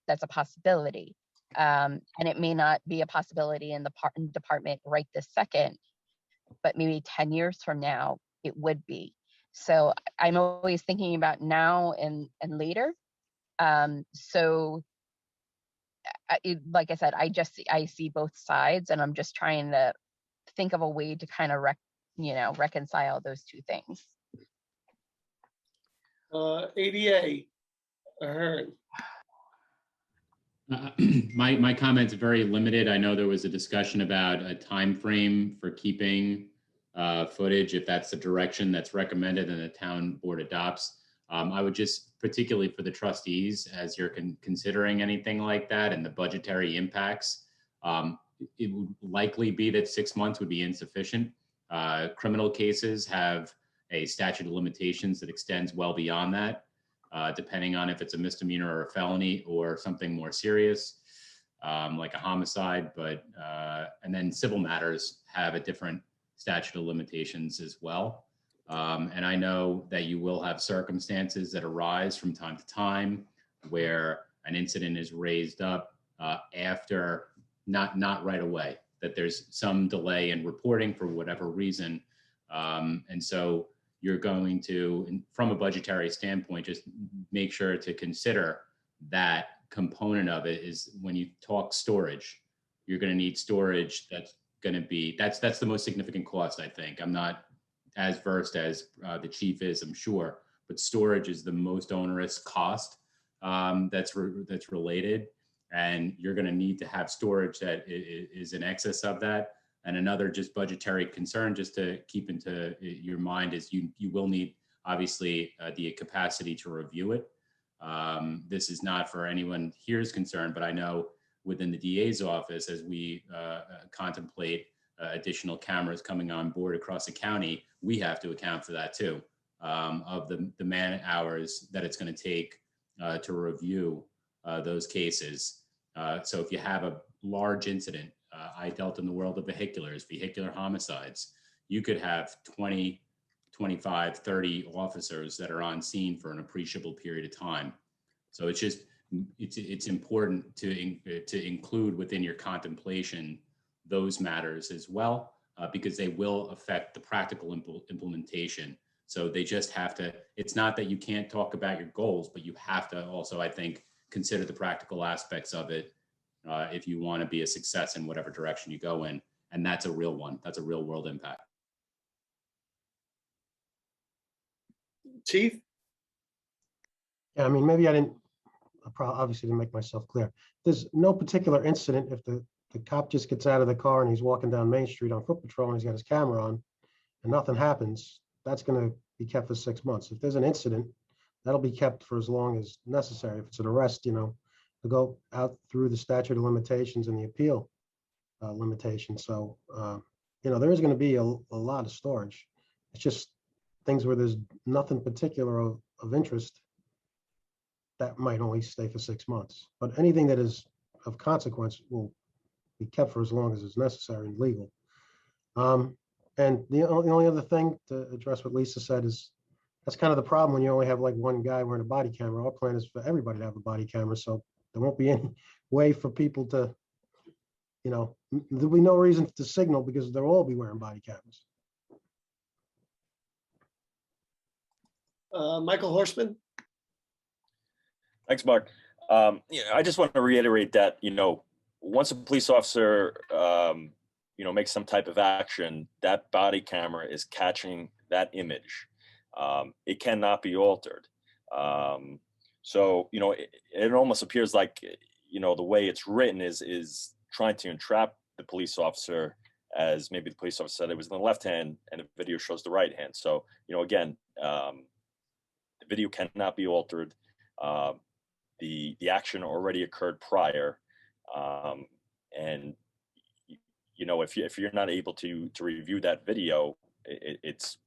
that's a possibility, and it may not be a possibility in the department right this second, but maybe 10 years from now it would be. So I'm always thinking about now and later. So like I said, I see both sides, and I'm just trying to think of a way to kind of reconcile those two things. ADA, Ahern. My comments are very limited. I know there was a discussion about a time frame for keeping footage, if that's the direction that's recommended and the town board adopts. I would just, particularly for the trustees, as you're considering anything like that and the budgetary impacts, it would likely be that 6 months would be insufficient. Criminal cases have a statute of limitations that extends well beyond that, depending on if it's a misdemeanor or a felony or something more serious, like a homicide. But and then civil matters have a different statute of limitations as well. And I know that you will have circumstances that arise from time to time where an incident is raised up after, not right away, that there's some delay in reporting for whatever reason. And so you're going to, from a budgetary standpoint, just make sure to consider that component of it. Is when you talk storage, you're going to need storage that's going to be, that's the most significant cost, I think. I'm not as versed as the chief is, I'm sure, but storage is the most onerous cost that's related, and you're going to need to have storage that is in excess of that. And another just budgetary concern, just to keep into your mind, is you will need, obviously, the capacity to review it. This is not for anyone here's concerned, but I know within the DA's office, as we contemplate additional cameras coming on board across the county, we have to account for that too, of the man hours that it's going to take to review those cases. So if you have a large incident, I dealt in the world of vehicular homicides, you could have 20, 25, 30 officers that are on scene for an appreciable period of time. So it's just, it's important to include within your contemplation those matters as well, because they will affect the practical implementation. So they just have to, it's not that you can't talk about your goals, but you have to also, I think, consider the practical aspects of it if you want to be a success in whatever direction you go in. And that's a real one. That's a real world impact. Chief? Yeah, I mean, maybe obviously didn't make myself clear. There's no particular incident if the cop just gets out of the car and he's walking down Main Street on foot patrol and he's got his camera on and nothing happens, that's going to be kept for 6 months. If there's an incident, that'll be kept for as long as necessary. If it's an arrest, to go out through the statute of limitations and the appeal limitation. So, there is going to be a lot of storage. It's just things where there's nothing particular of interest that might only stay for 6 months. But anything that is of consequence will be kept for as long as is necessary and legal. And the only other thing to address what Lisa said is that's kind of the problem when you only have like one guy wearing a body camera. Our plan is for everybody to have a body camera, so there won't be any way for people to, there'll be no reason to signal because they'll all be wearing body cameras. Michael Horstman. Thanks, Mark. I just want to reiterate that, once a police officer, makes some type of action, that body camera is catching that image. It cannot be altered. So, it almost appears like, the way it's written is trying to entrap the police officer, as maybe the police officer said it was in the left hand and the video shows the right hand. So, again, the video cannot be altered. The action already occurred prior. And, if you're not able to review that video, it's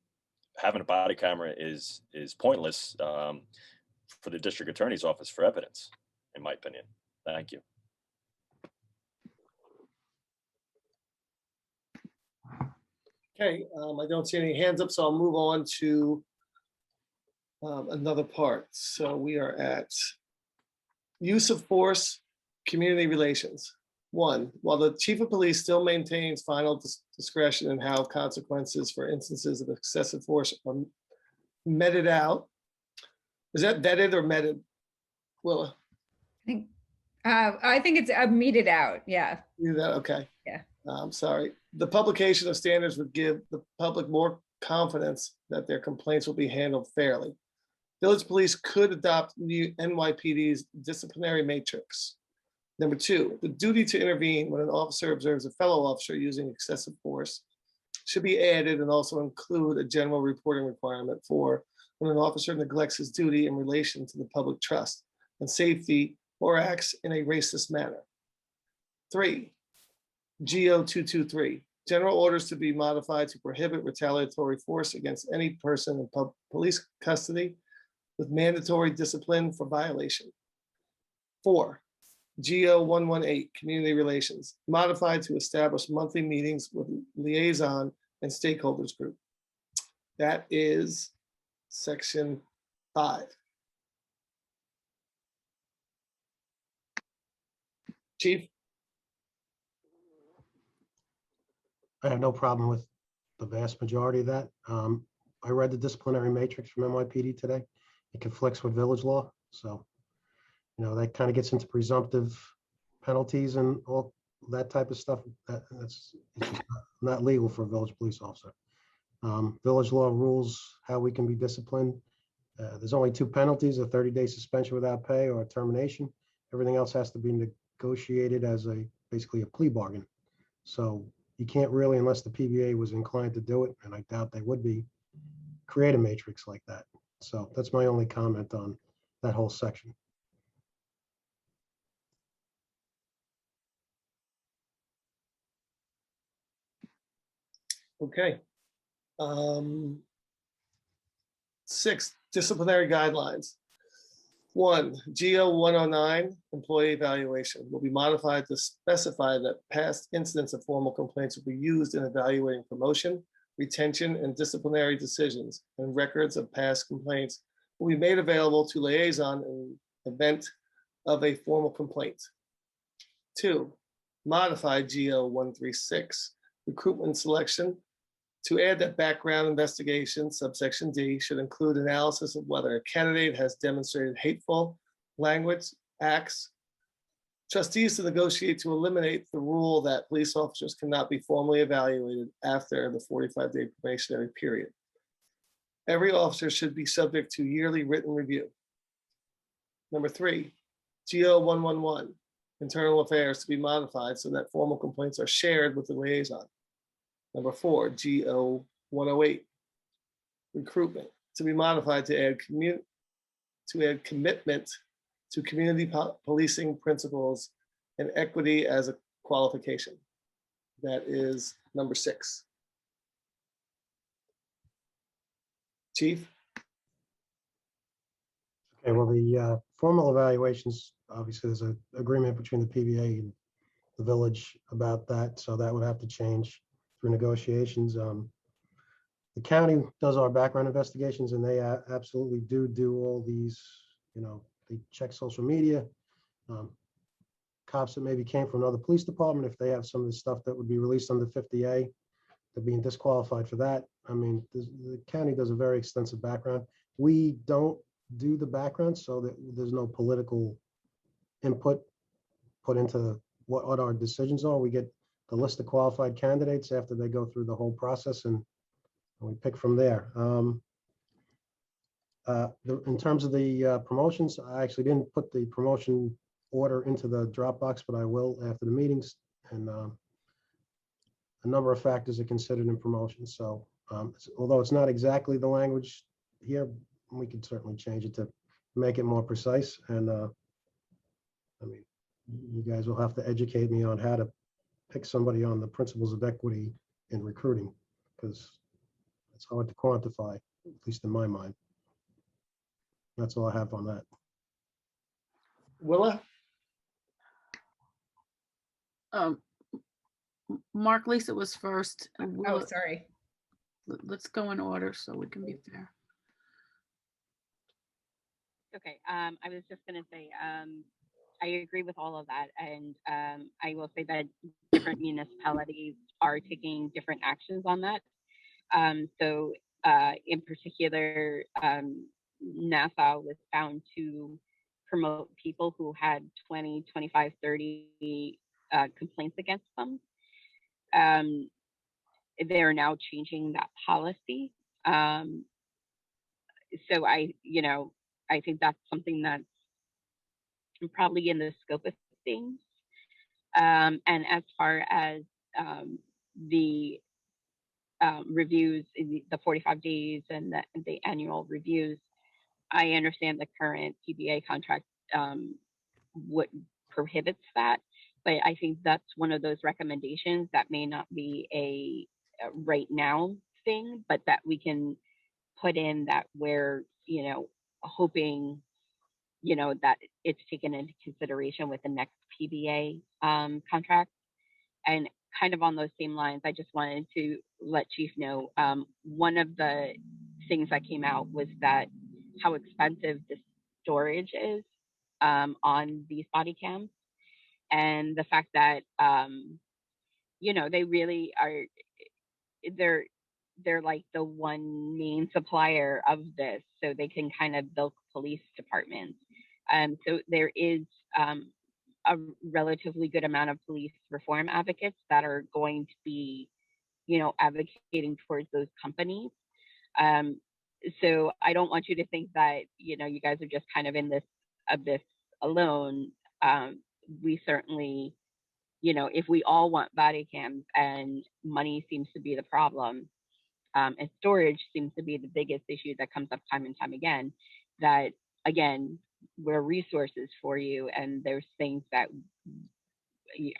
having a body camera is pointless for the district attorney's office for evidence, in my opinion. Thank you. Okay, I don't see any hands up, so I'll move on to another part. So we are at use of force, community relations. 1, while the chief of police still maintains final discretion in how consequences for instances of excessive force are meted out. Is that vetted or meted, Willa? I think it's meted out. Yeah. Okay. Yeah. I'm sorry. The publication of standards would give the public more confidence that their complaints will be handled fairly. Village police could adopt new NYPD's disciplinary matrix. Number 2, the duty to intervene when an officer observes a fellow officer using excessive force should be added and also include a general reporting requirement for when an officer neglects his duty in relation to the public trust and safety or acts in a racist manner. 3, GO 223, general orders to be modified to prohibit retaliatory force against any person in police custody with mandatory discipline for violation. 4, GO 118, community relations, modified to establish monthly meetings with liaison and stakeholders group. That is section 5. Chief? I have no problem with the vast majority of that. I read the disciplinary matrix from NYPD today. It conflicts with village law. So, that kind of gets into presumptive penalties and all that type of stuff. It's just not legal for a village police officer. Village law rules how we can be disciplined. There's only 2 penalties, a 30-day suspension without pay or a termination. Everything else has to be negotiated as basically a plea bargain. So you can't really, unless the PBA was inclined to do it, and I doubt they would be, create a matrix like that. So that's my only comment on that whole section. Okay. 6, disciplinary guidelines. 1, GO 109, employee evaluation will be modified to specify that past incidents of formal complaints will be used in evaluating promotion, retention, and disciplinary decisions, and records of past complaints will be made available to liaison in event of a formal complaint. 2, modified GO 136, recruitment selection, to add that background investigation, subsection D, should include analysis of whether a candidate has demonstrated hateful language, acts. Trustees to negotiate to eliminate the rule that police officers cannot be formally evaluated after the 45-day probationary period. Every officer should be subject to yearly written review. Number 3, GO 111, internal affairs to be modified so that formal complaints are shared with the liaison. Number 4, GO 108, recruitment to be modified to add commitment to community policing principles and equity as a qualification. That is number 6. Chief? Okay, well, the formal evaluations, obviously, there's an agreement between the PBA and the village about that, so that would have to change through negotiations. The county does our background investigations, and they absolutely do all these, they check social media. Cops that maybe came from another police department, if they have some of the stuff that would be released under 50A, they're being disqualified for that. I mean, the county does a very extensive background. We don't do the background, so that there's no political input put into what our decisions are. We get the list of qualified candidates after they go through the whole process, and we pick from there. In terms of the promotions, I actually didn't put the promotion order into the Dropbox, but I will after the meetings. And a number of factors are considered in promotions. So although it's not exactly the language here, we can certainly change it to make it more precise. And I mean, you guys will have to educate me on how to pick somebody on the principles of equity in recruiting, because it's hard to quantify, at least in my mind. That's all I have on that. Willa? Mark, Lisa was first. And Oh, sorry. let's go in order so we can be fair. Okay, I was just gonna say, I agree with all of that, and I will say that different municipalities are taking different actions on that. So in particular, Nassau was found to promote people who had 20, 25, 30 complaints against them. They are now changing that policy. So I think that's something that's probably in the scope of things. And as far as the reviews, the 45 days and the annual reviews, I understand the current PBA contract what prohibits that, but I think that's one of those recommendations that may not be a right now thing, but that we can put in that we're, hoping, that it's taken into consideration with the next PBA contract. And kind of on those same lines, I just wanted to let Chief know, one of the things that came out was that how expensive the storage is on these body cams, and the fact that they really are, they're like the one main supplier of this, so they can kind of bilk police departments. So there is a relatively good amount of police reform advocates that are going to be, advocating towards those companies. So I don't want you to think that, you guys are just kind of in this abyss alone. We certainly, if we all want body cams and money seems to be the problem, and storage seems to be the biggest issue that comes up time and time again, that again, we're resources for you, and there's things that,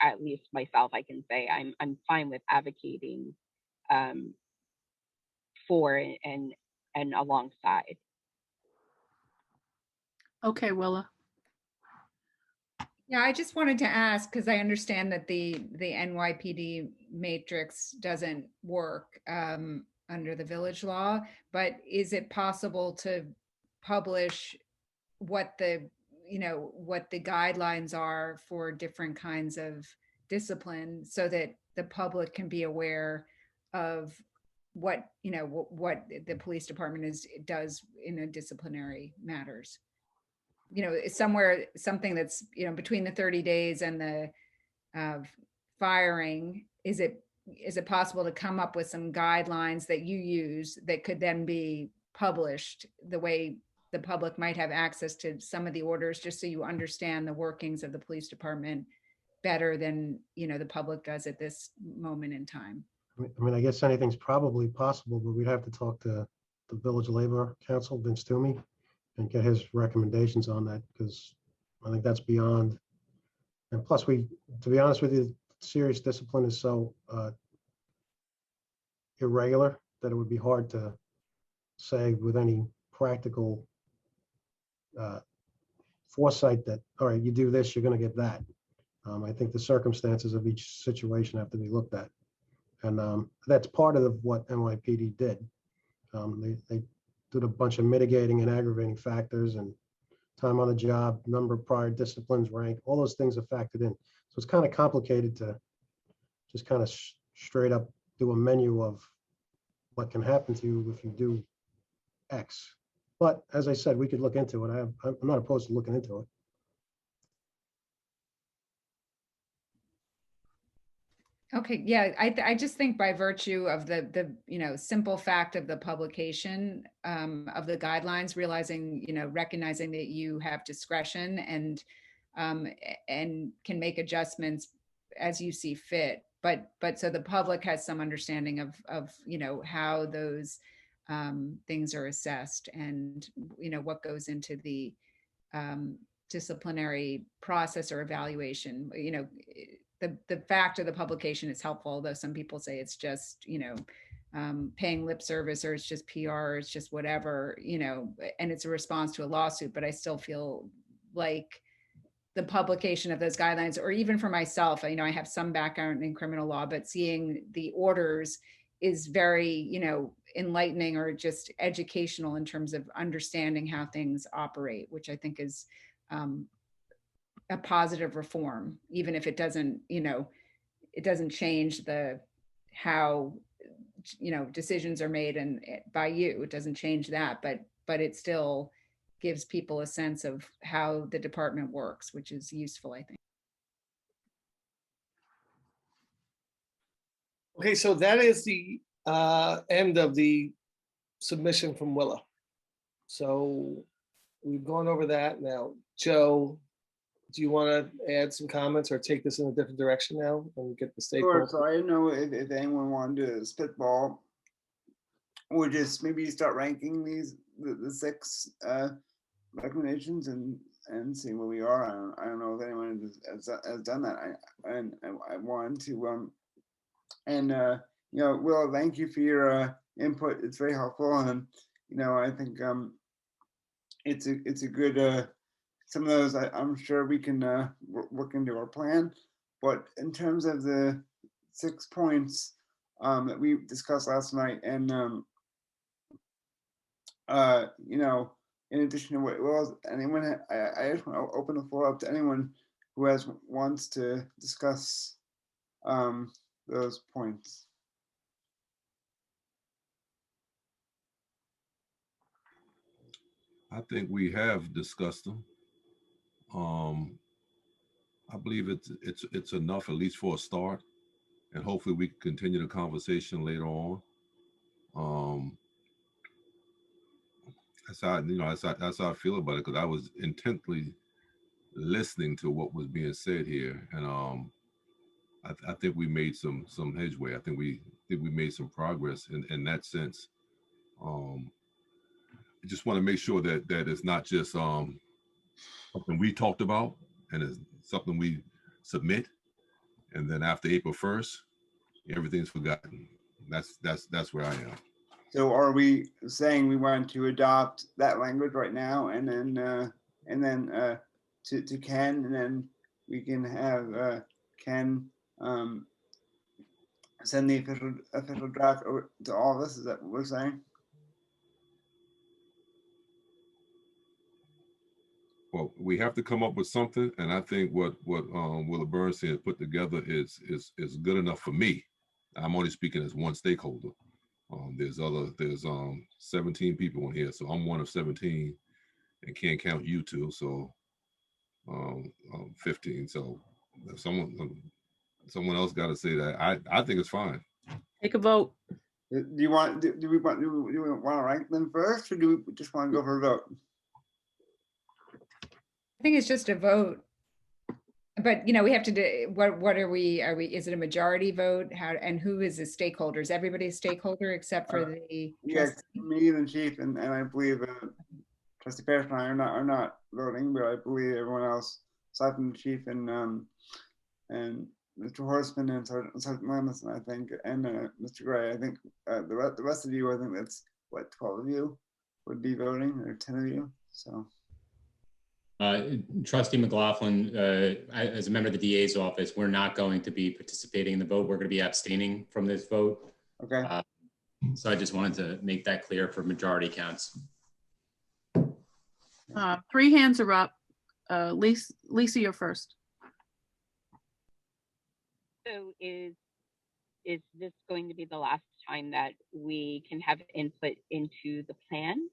at least myself, I can say I'm fine with advocating for and alongside. Okay, Willa. Yeah, I just wanted to ask, because I understand that the NYPD matrix doesn't work under the village law, but is it possible to publish what the guidelines are for different kinds of discipline, so that the public can be aware of what the police department does in a disciplinary matters? Something that's between the 30 days and the firing. Is it possible to come up with some guidelines that you use that could then be published the way the public might have access to some of the orders, just so you understand the workings of the police department better than, the public does at this moment in time. I guess anything's probably possible, but we'd have to talk to the Village Labor Council, Vince Toomey, and get his recommendations on that, because I think that's beyond. And plus, to be honest with you, serious discipline is so irregular that it would be hard to say with any practical foresight that, all right, you do this, you're going to get that. I think the circumstances of each situation have to be looked at. And that's part of what NYPD did. They did a bunch of mitigating and aggravating factors, and time on the job, number of prior disciplines, rank, all those things are factored in. So it's kind of complicated to just kind of straight up do a menu of what can happen to you if you do X. But as I said, we could look into it. I'm not opposed to looking into it. Okay, yeah, I just think by virtue of the simple fact of the publication of the guidelines, realizing, recognizing that you have discretion and can make adjustments as you see fit, but so the public has some understanding of how those things are assessed, and what goes into the disciplinary process or evaluation. The fact of the publication is helpful, although some people say it's just, paying lip service, or it's just PR, or it's just whatever, and it's a response to a lawsuit. But I still feel like the publication of those guidelines, or even for myself, I have some background in criminal law, but seeing the orders is very, enlightening, or just educational in terms of understanding how things operate, which I think is a positive reform, even if it doesn't, it doesn't change how decisions are made and by you. It doesn't change that, but it still gives people a sense of how the department works, which is useful, I think. Okay, so that is the end of the submission from Willa. So we've gone over that. Now, Joe, do you want to add some comments or take this in a different direction now and get the Sure. stakeholders? So I don't know if anyone wanted to spitball, or just maybe start ranking the 6 recommendations and see where we are. I don't know if anyone has done that. I want to Will, thank you for your input. It's very helpful, and I think it's a good. Some of those I'm sure we can work into our plan. But in terms of the 6 points that we discussed last night, and in addition to what Will, anyone, I just want to open the floor up to anyone who wants to discuss those points. I think we have discussed them. I believe it's enough, at least for a start, and hopefully we can continue the conversation later on. That's how I feel about it, because I was intently listening to what was being said here, and I think we made some headway. I think we made some progress in that sense. I just want to make sure that it's not just something we talked about and it's something we submit, and then after April 1st, everything's forgotten. That's where I am. So are we saying we want to adopt that language right now, and then to Ken, and then we can have Ken send the official draft over to all of us? Is that what we're saying? Well, we have to come up with something, and I think what Willa Bernstein put together is good enough for me. I'm only speaking as one stakeholder. There's 17 people in here, so I'm one of 17, and can't count you two, so 15. So if someone else got to say that. I think it's fine. Take a vote. Do we want to rank them first, or do we just want to go for a vote? I think it's just a vote. But, you know, we have to do, what are we, is it a majority vote? How, and who is the stakeholders? Everybody's stakeholder except for the Yeah, trustee? me and the chief, and I believe Trustee Parrish and I are not voting, but I believe everyone else, aside from the chief and Mr. Horseman and Sergeant Lamison, I think, and Mr. Gray, I think the rest of you, I think that's what, 12 of you would be voting, or 10 of you. So. Trustee McLaughlin, as a member of the DA's office, we're not going to be participating in the vote. We're going to be abstaining from this vote. Okay. So I just wanted to make that clear for majority counts. 3 hands are up. Lisa, you're first. So is this going to be the last time that we can have input into the plan?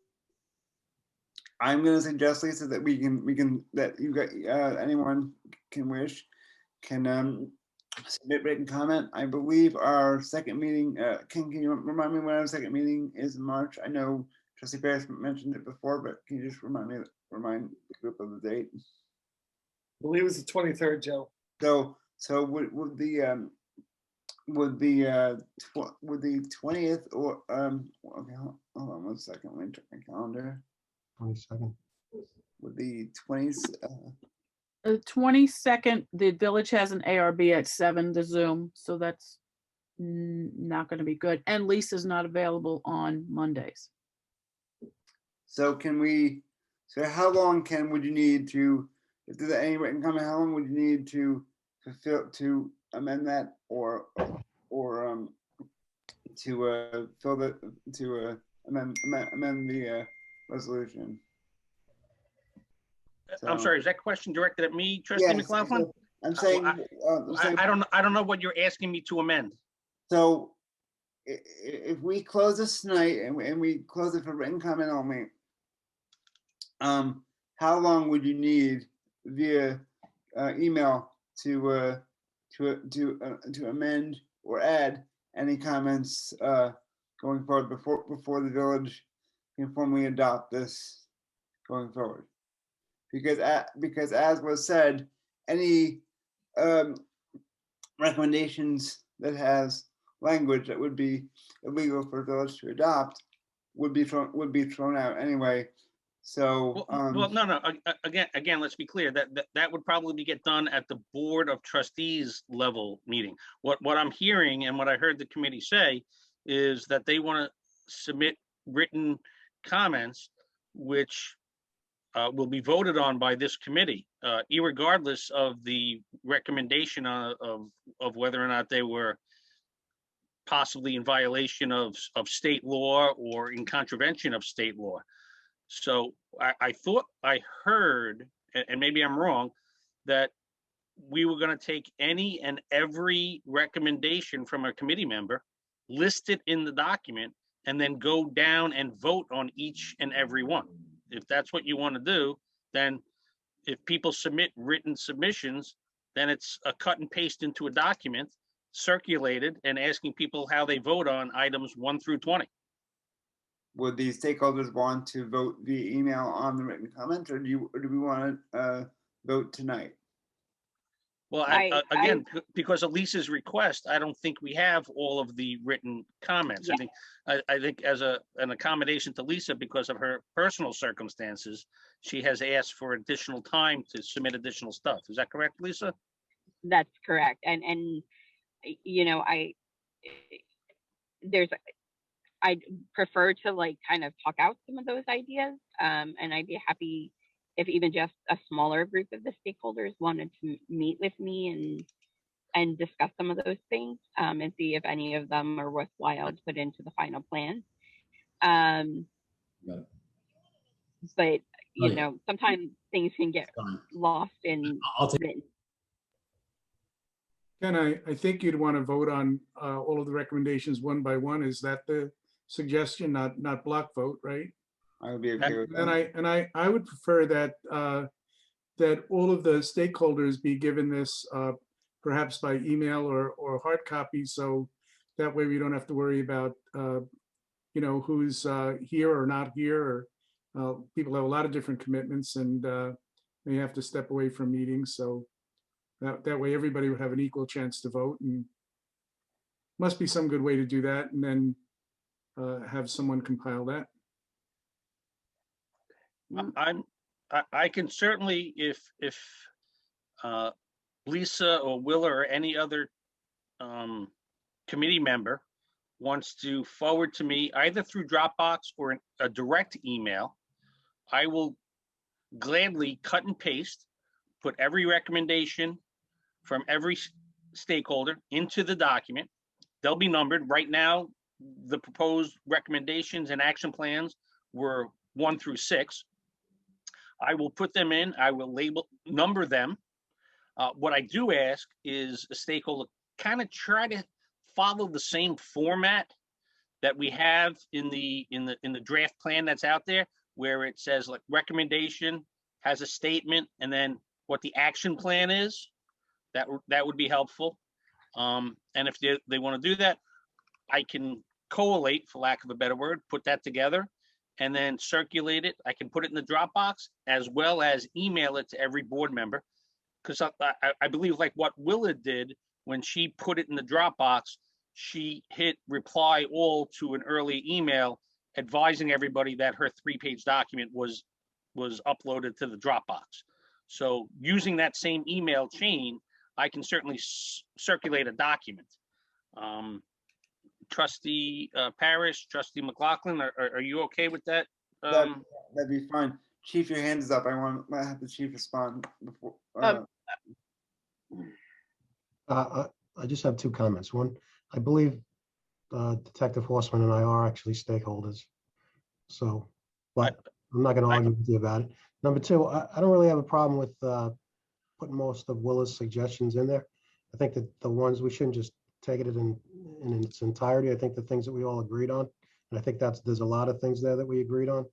I'm going to suggest, Lisa, that that you got anyone can submit written comment. I believe our second meeting. Can you remind me when our second meeting is in March? I know Trustee Parrish mentioned it before, but can you just remind the group of the date? I believe it's the 23rd, Joe. So would the 20th or okay, hold on 1 second. Let me check my calendar. 22nd. With the 20th. The 22nd, the village has an ARB at 7 to Zoom, so that's not going to be good. And Lisa's not available on Mondays. So how long would you need to, if there's any written comment, how long would you need to amend that or amend the resolution? I'm sorry, is that question directed at me, Trustee McLaughlin? So I'm saying, I don't know what you're asking me to amend. So if we close this tonight and we close it for written comment only, how long would you need via email to amend or add any comments going forward before the village can formally adopt this going forward? Because as was said, any recommendations that has language that would be illegal for village to adopt would be thrown out anyway. So well, no. Again, let's be clear that would probably get done at the Board of Trustees level meeting. What I'm hearing and what I heard the committee say is that they want to submit written comments, which will be voted on by this committee, irregardless of the recommendation of whether or not they were possibly in violation of state law or in contravention of state law. So I thought I heard, and maybe I'm wrong, that we were going to take any and every recommendation from a committee member, list it in the document, and then go down and vote on each and every one. If that's what you want to do, then if people submit written submissions, then it's a cut and paste into a document, circulated, and asking people how they vote on items 1 through 20. Would the stakeholders want to vote via email on the written comment, or do we want to vote tonight? Well, again, because of Lisa's request, I don't think we have all of the written comments. Yeah. I think as an accommodation to Lisa, because of her personal circumstances, she has asked for additional time to submit additional stuff. Is that correct, Lisa? That's correct. And you know, I'd prefer to kind of talk out some of those ideas. And I'd be happy if even just a smaller group of the stakeholders wanted to meet with me and discuss some of those things and see if any of them are worthwhile to put into the final plan. But you know, sometimes things can get lost in written. Ken, I think you'd want to vote on all of the recommendations one by one. Is that the suggestion? Not block vote, right? I would be okay with that. And I would prefer that that all of the stakeholders be given this perhaps by email or hard copy, so that way we don't have to worry about you know, who's here or not here. Or people have a lot of different commitments, and may have to step away from meetings. So that way everybody would have an equal chance to vote, and must be some good way to do that, and then have someone compile that. I can certainly, if Lisa or Willa or any other committee member wants to forward to me either through Dropbox or a direct email, I will gladly cut and paste, put every recommendation from every stakeholder into the document. They'll be numbered. Right now, the proposed recommendations and action plans were 1 through 6. I will put them in, I will number them. What I do ask is a stakeholder kind of try to follow the same format that we have in the draft plan that's out there, where it says like recommendation, has a statement, and then what the action plan is. That would be helpful. And if they want to do that, I can collate, for lack of a better word, put that together and then circulate it. I can put it in the Dropbox as well as email it to every board member. Because I believe like what Willa did when she put it in the Dropbox, she hit reply all to an early email advising everybody that her 3-page document was uploaded to the Dropbox. So using that same email chain, I can certainly circulate a document. Trustee Parrish, Trustee McLaughlin, are you okay with that? That'd be fine. Chief, your hand is up. I have the chief respond before. I just have 2 comments. One, I believe Detective Horseman and I are actually stakeholders. So, but I'm not going to argue with you about it. Number 2, I don't really have a problem with putting most of Willa's suggestions in there. I think that the ones we shouldn't just take it in its entirety. I think the things that we all agreed on, and I think there's a lot of things there that we agreed on,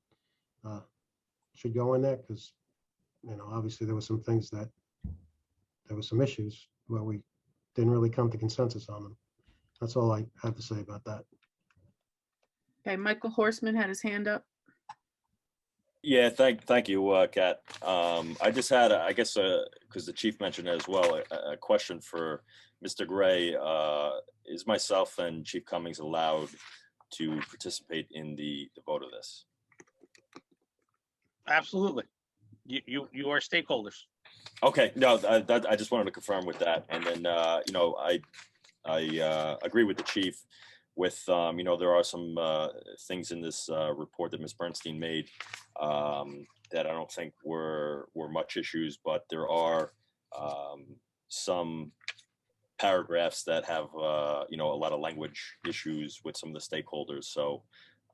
should go in there, because obviously there were some things there were some issues where we didn't really come to consensus on them. That's all I have to say about that. Okay, Michael Horseman had his hand up. Yeah, thank you, Kat. I just had, I guess, because the chief mentioned it as well, a question for Mr. Gray. Is myself and Chief Cummings allowed to participate in the vote of this? Absolutely. You are stakeholders. Okay, no, I just wanted to confirm with that. And then, I agree with the chief with, there are some things in this report that Ms. Bernstein made that I don't think were much issues, but there are some paragraphs that have, a lot of language issues with some of the stakeholders. So,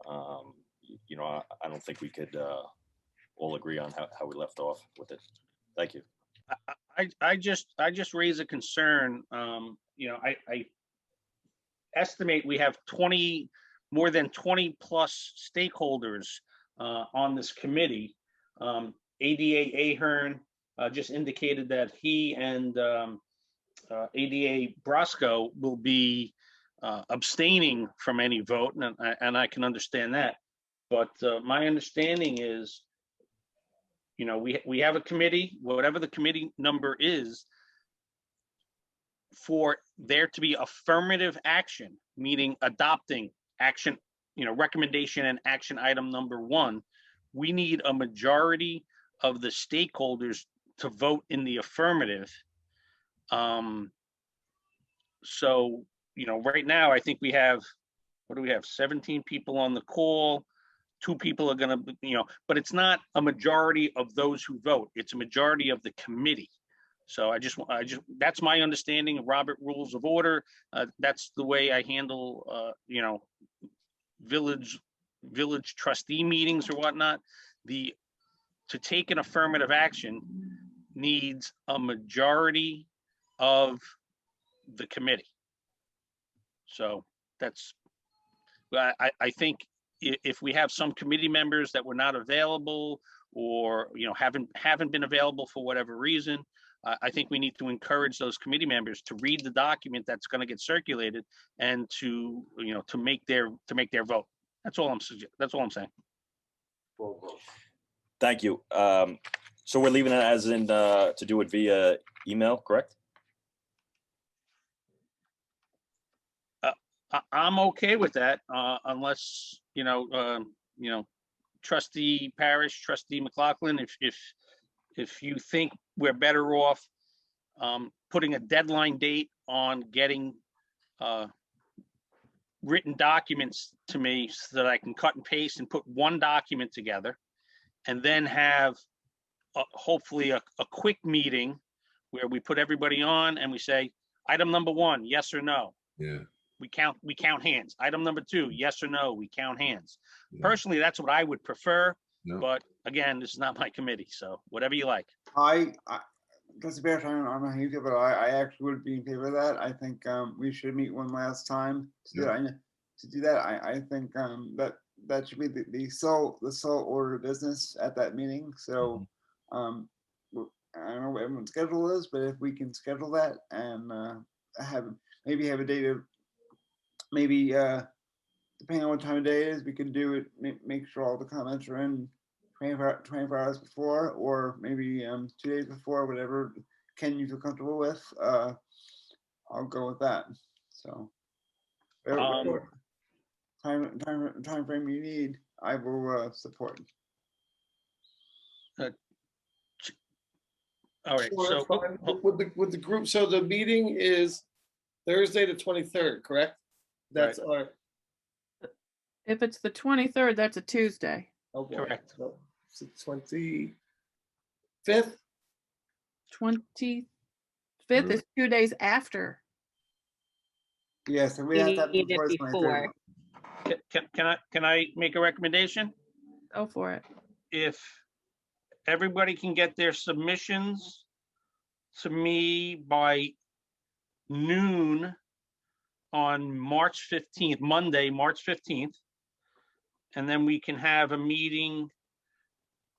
I don't think we could all agree on how we left off with it. Thank you. I just raise a concern. I estimate we have more than 20 plus stakeholders on this committee. ADA Ahern just indicated that he and ADA Brosco will be abstaining from any vote, and I can understand that. But my understanding is, we have a committee, whatever the committee number is, for there to be affirmative action, meaning adopting action, recommendation and action item number 1, we need a majority of the stakeholders to vote in the affirmative. So, right now, I think we have, 17 people on the call. 2 people are going to, but it's not a majority of those who vote. It's a majority of the committee. So I just, that's my understanding of Robert Rules of Order. That's the way I handle, village trustee meetings or whatnot. To take an affirmative action needs a majority of the committee. So that's, I think if we have some committee members that were not available or, haven't been available for whatever reason, I think we need to encourage those committee members to read the document that's going to get circulated and to make their vote. That's all I'm saying. Thank you. So we're leaving it as in to do it via email, correct? I'm okay with that, unless, trustee Parrish, trustee McLaughlin, if you think we're better off putting a deadline date on getting written documents to me so that I can cut and paste and put one document together, and then have hopefully a quick meeting where we put everybody on and we say, item number 1, yes or no. Yeah. We count hands. Item number 2, yes or no, we count hands. Yeah. Personally, that's what I would prefer, No. but again, this is not my committee, so whatever you like. That's a bear time. I'm not huge, but I actually would be in favor of that. I think we should meet one last time to do that. To do that, I think that should be the sole order of business at that meeting. So I don't know what everyone's schedule is, but if we can schedule that and maybe have a date of depending on what time of day it is, we can do it. Make sure all the comments are in 24 hours before, or maybe 2 days before, whatever Ken you feel comfortable with. I'll go with that. So whatever time frame you need, I will support. All right, Sure, so fine. With the group, so the meeting is Thursday the 23rd, correct? That's our. If it's the 23rd, that's a Tuesday. Oh, boy. Correct. So it's the 25th. 25th is 2 days after. Yes, and we have to have Need before it the 23rd. before. Can I make a recommendation? Go for it. If everybody can get their submissions to me by noon on March 15th, Monday, March 15th, and then we can have a meeting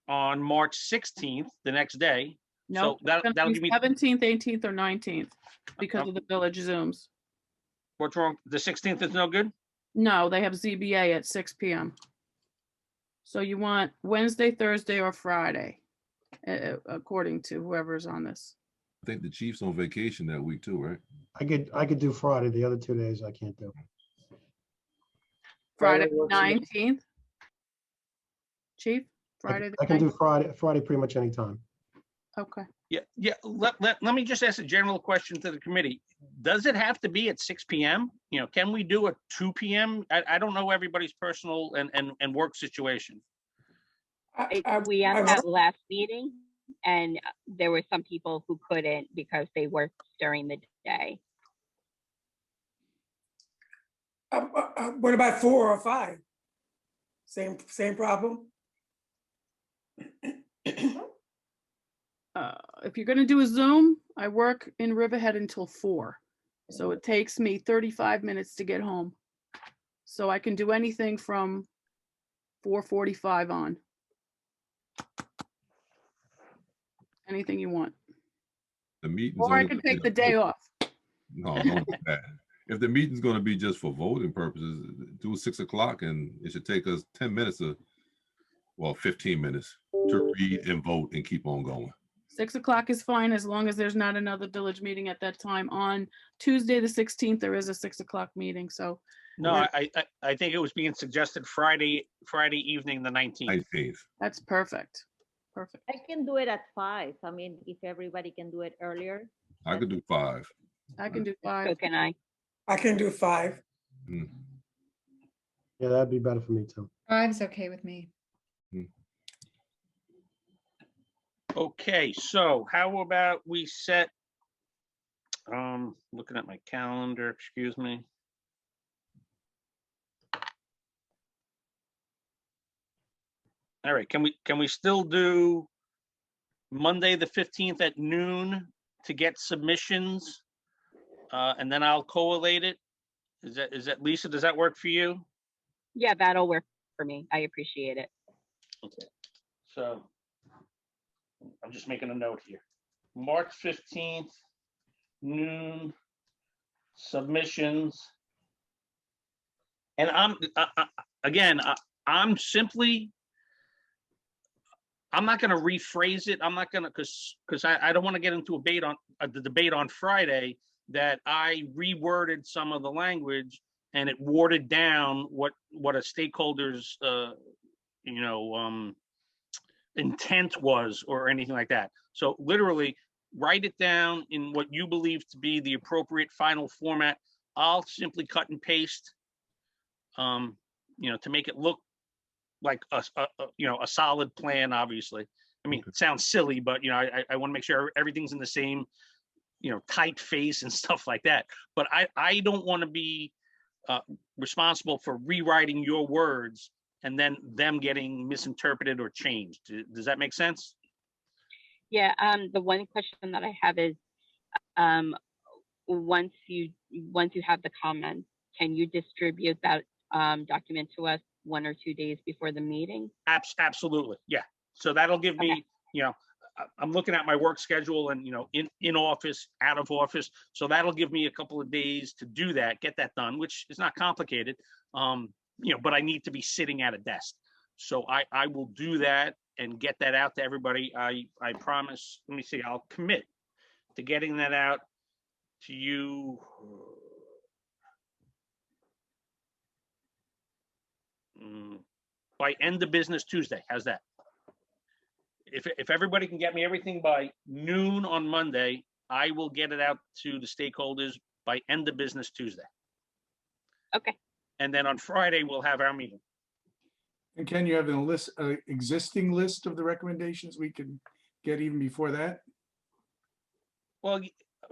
on March 16th, the next day. No, So that'll give me, 17th, 18th, or 19th because of the village Zooms. what's wrong? The 16th is no good? No, they have ZBA at 6 p.m. So you want Wednesday, Thursday, or Friday, according to whoever's on this. I think the chief's on vacation that week too, right? I could do Friday. The other 2 days I can't do. Friday, Friday works for me. 19th. Chief, Friday. the I can do 19th? Friday pretty much anytime. Okay. Yeah. Let me just ask a general question to the committee. Does it have to be at 6 p.m.? Can we do a 2 p.m.? I don't know everybody's personal and work situation. We had that last meeting, and there were some people who couldn't because they worked during the day. What about 4 or 5? Same problem? If you're going to do a Zoom, I work in Riverhead until 4. So it takes me 35 minutes to get home. So I can do anything from 4:45 on. Anything you want. The meeting's Or I only can gonna be take the like- day off. No, don't do that. If the meeting's going to be just for voting purposes, do 6 o'clock, and it should take us 10 minutes 15 minutes to read and vote and keep on going. 6 o'clock is fine as long as there's not another village meeting at that time. On Tuesday, the 16th, there is a 6 o'clock meeting. So No, I think it was being suggested Friday evening, the 19th. 19th. that's perfect. Perfect. I can do it at 5. I mean, if everybody can do it earlier. I could do 5. I can do So 5. can I? I can do 5. Mm. Yeah, that'd be better for me too. 5's okay with me. Okay, so how about we set, looking at my calendar, excuse me. All right, can we still do Monday, the 15th at noon to get submissions? And then I'll collate it. Is that Lisa, does that work for you? Yeah, that'll work for me. I appreciate it. Okay, so I'm just making a note here. March 15th, noon, submissions. And I'm simply I'm not gonna rephrase it. I'm not gonna, because I don't want to get into the debate on Friday that I reworded some of the language and it watered down what a stakeholder's intent was or anything like that. So literally write it down in what you believe to be the appropriate final format. I'll simply cut and paste, to make it look like a solid plan, obviously. I mean, it sounds silly, but I want to make sure everything's in the same, typeface and stuff like that. But I don't want to be responsible for rewriting your words and then them getting misinterpreted or changed. Does that make sense? Yeah, the one question that I have is, once you have the comments, can you distribute that document to us 1 or 2 days before the meeting? Absolutely, yeah. So that'll give me, I'm looking at my work schedule and, in office, out of office. So that'll give me a couple of days to do that, get that done, which is not complicated. But I need to be sitting at a desk. So I will do that and get that out to everybody. I promise, let me see, I'll commit to getting that out to you. By end of business Tuesday. How's that? If everybody can get me everything by noon on Monday, I will get it out to the stakeholders by end of business Tuesday. Okay. And then on Friday, we'll have our meeting. And can you have an existing list of the recommendations we can get even before that? Well,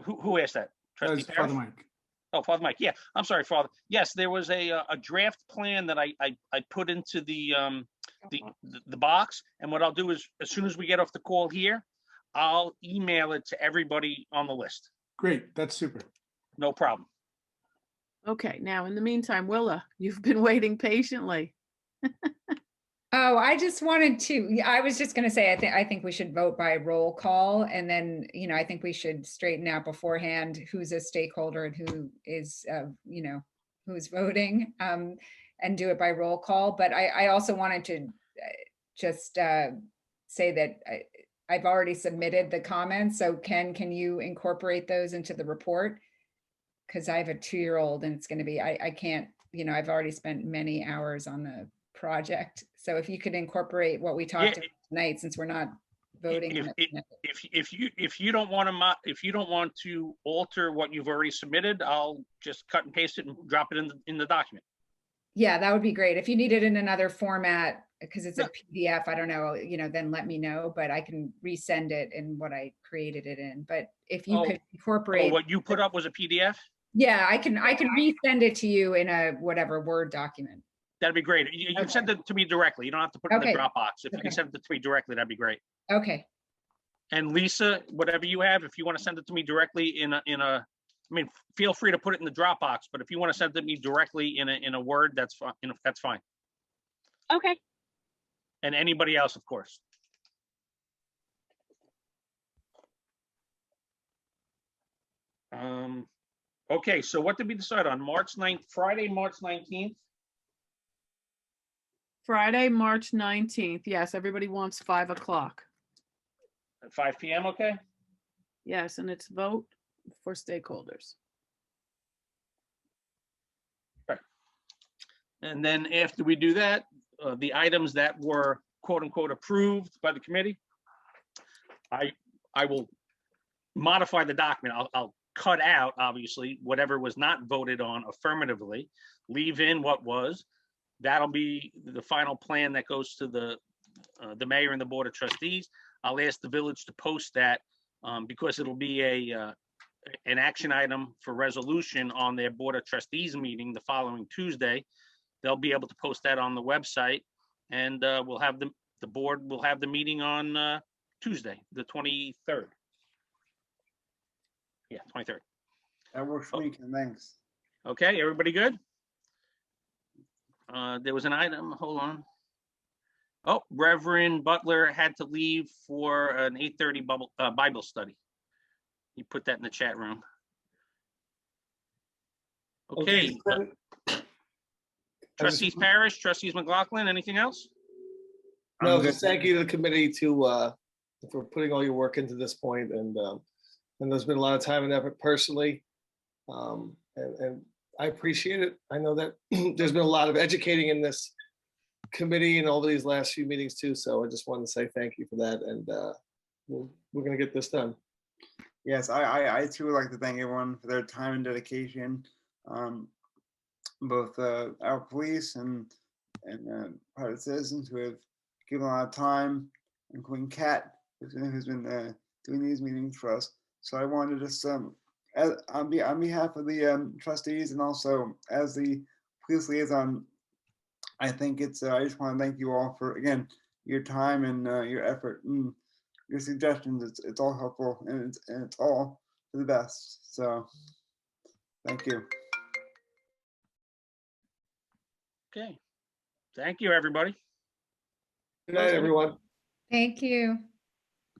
who asked that? Trustee Father Parrish? Mike. Oh, Father Mike. Yeah, I'm sorry, Father. Yes, there was a draft plan that I put into the box, and what I'll do is, as soon as we get off the call here, I'll email it to everybody on the list. Great, that's super. No problem. Okay, now in the meantime, Willa, you've been waiting patiently. Oh, I just wanted to, I was just going to say, I think we should vote by roll call. And then, I think we should straighten out beforehand who's a stakeholder and who is, who's voting, and do it by roll call. But I also wanted to just say that I've already submitted the comments. So Ken, can you incorporate those into the report? Because I have a 2-year-old and it's going to be, I can't, I've already spent many hours on the project. So if you could incorporate what we talked about tonight, since we're not voting. If you don't want to alter what you've already submitted, I'll just cut and paste it and drop it in the document. Yeah, that would be great. If you need it in another format, because it's a PDF, I don't know, then let me know, but I can resend it in what I created it in. But if you could incorporate. What you put up was a PDF? Yeah, I can resend it to you in a whatever Word document. That'd be great. You can send it to me directly. You don't have to put it in the Dropbox. If you can send it to me directly, that'd be great. Okay. And Lisa, whatever you have, if you want to send it to me directly feel free to put it in the Dropbox, but if you want to send it to me directly in a Word, that's fine. That's fine. Okay. And anybody else, of course. Okay, so what did we decide on? Friday, March 19th? Friday, March 19th. Yes, everybody wants 5 o'clock. At 5 p.m., okay? Yes, and it's vote for stakeholders. Right. And then after we do that, the items that were quote unquote approved by the committee, I will modify the document. I'll cut out, obviously, whatever was not voted on affirmatively, leave in what was. That'll be the final plan that goes to the mayor and the board of trustees. I'll ask the village to post that because it'll be an action item for resolution on their board of trustees meeting the following Tuesday. They'll be able to post that on the website, and we'll have the board will have the meeting on Tuesday, the 23rd. Yeah, 23rd. That works for me, Ken, thanks. Okay, everybody good? There was an item, hold on. Oh, Reverend Butler had to leave for an 8:30 Bible study. He put that in the chat room. Okay. Trustees Parrish, Trustees McLaughlin, anything else? No, I'm just good. thank you to the committee for putting all your work into this point, and there's been a lot of time and effort personally, and I appreciate it. I know that there's been a lot of educating in this committee and all these last few meetings too, so I just wanted to say thank you for that, and we're gonna get this done. Yes, I too would like to thank everyone for their time and dedication, both our police and private citizens who have given a lot of time, including Kat, who's been doing these meetings for us. So I wanted to just, on behalf of the trustees and also as the police liaison, I think it's, I just want to thank you all for, again, your time and your effort and your suggestions. It's all helpful, and it's all for the best. So thank you. Okay. Thank you, everybody. Good night, everyone. Thank you.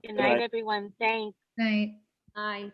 Good night, everyone. Thanks. Night. Aye.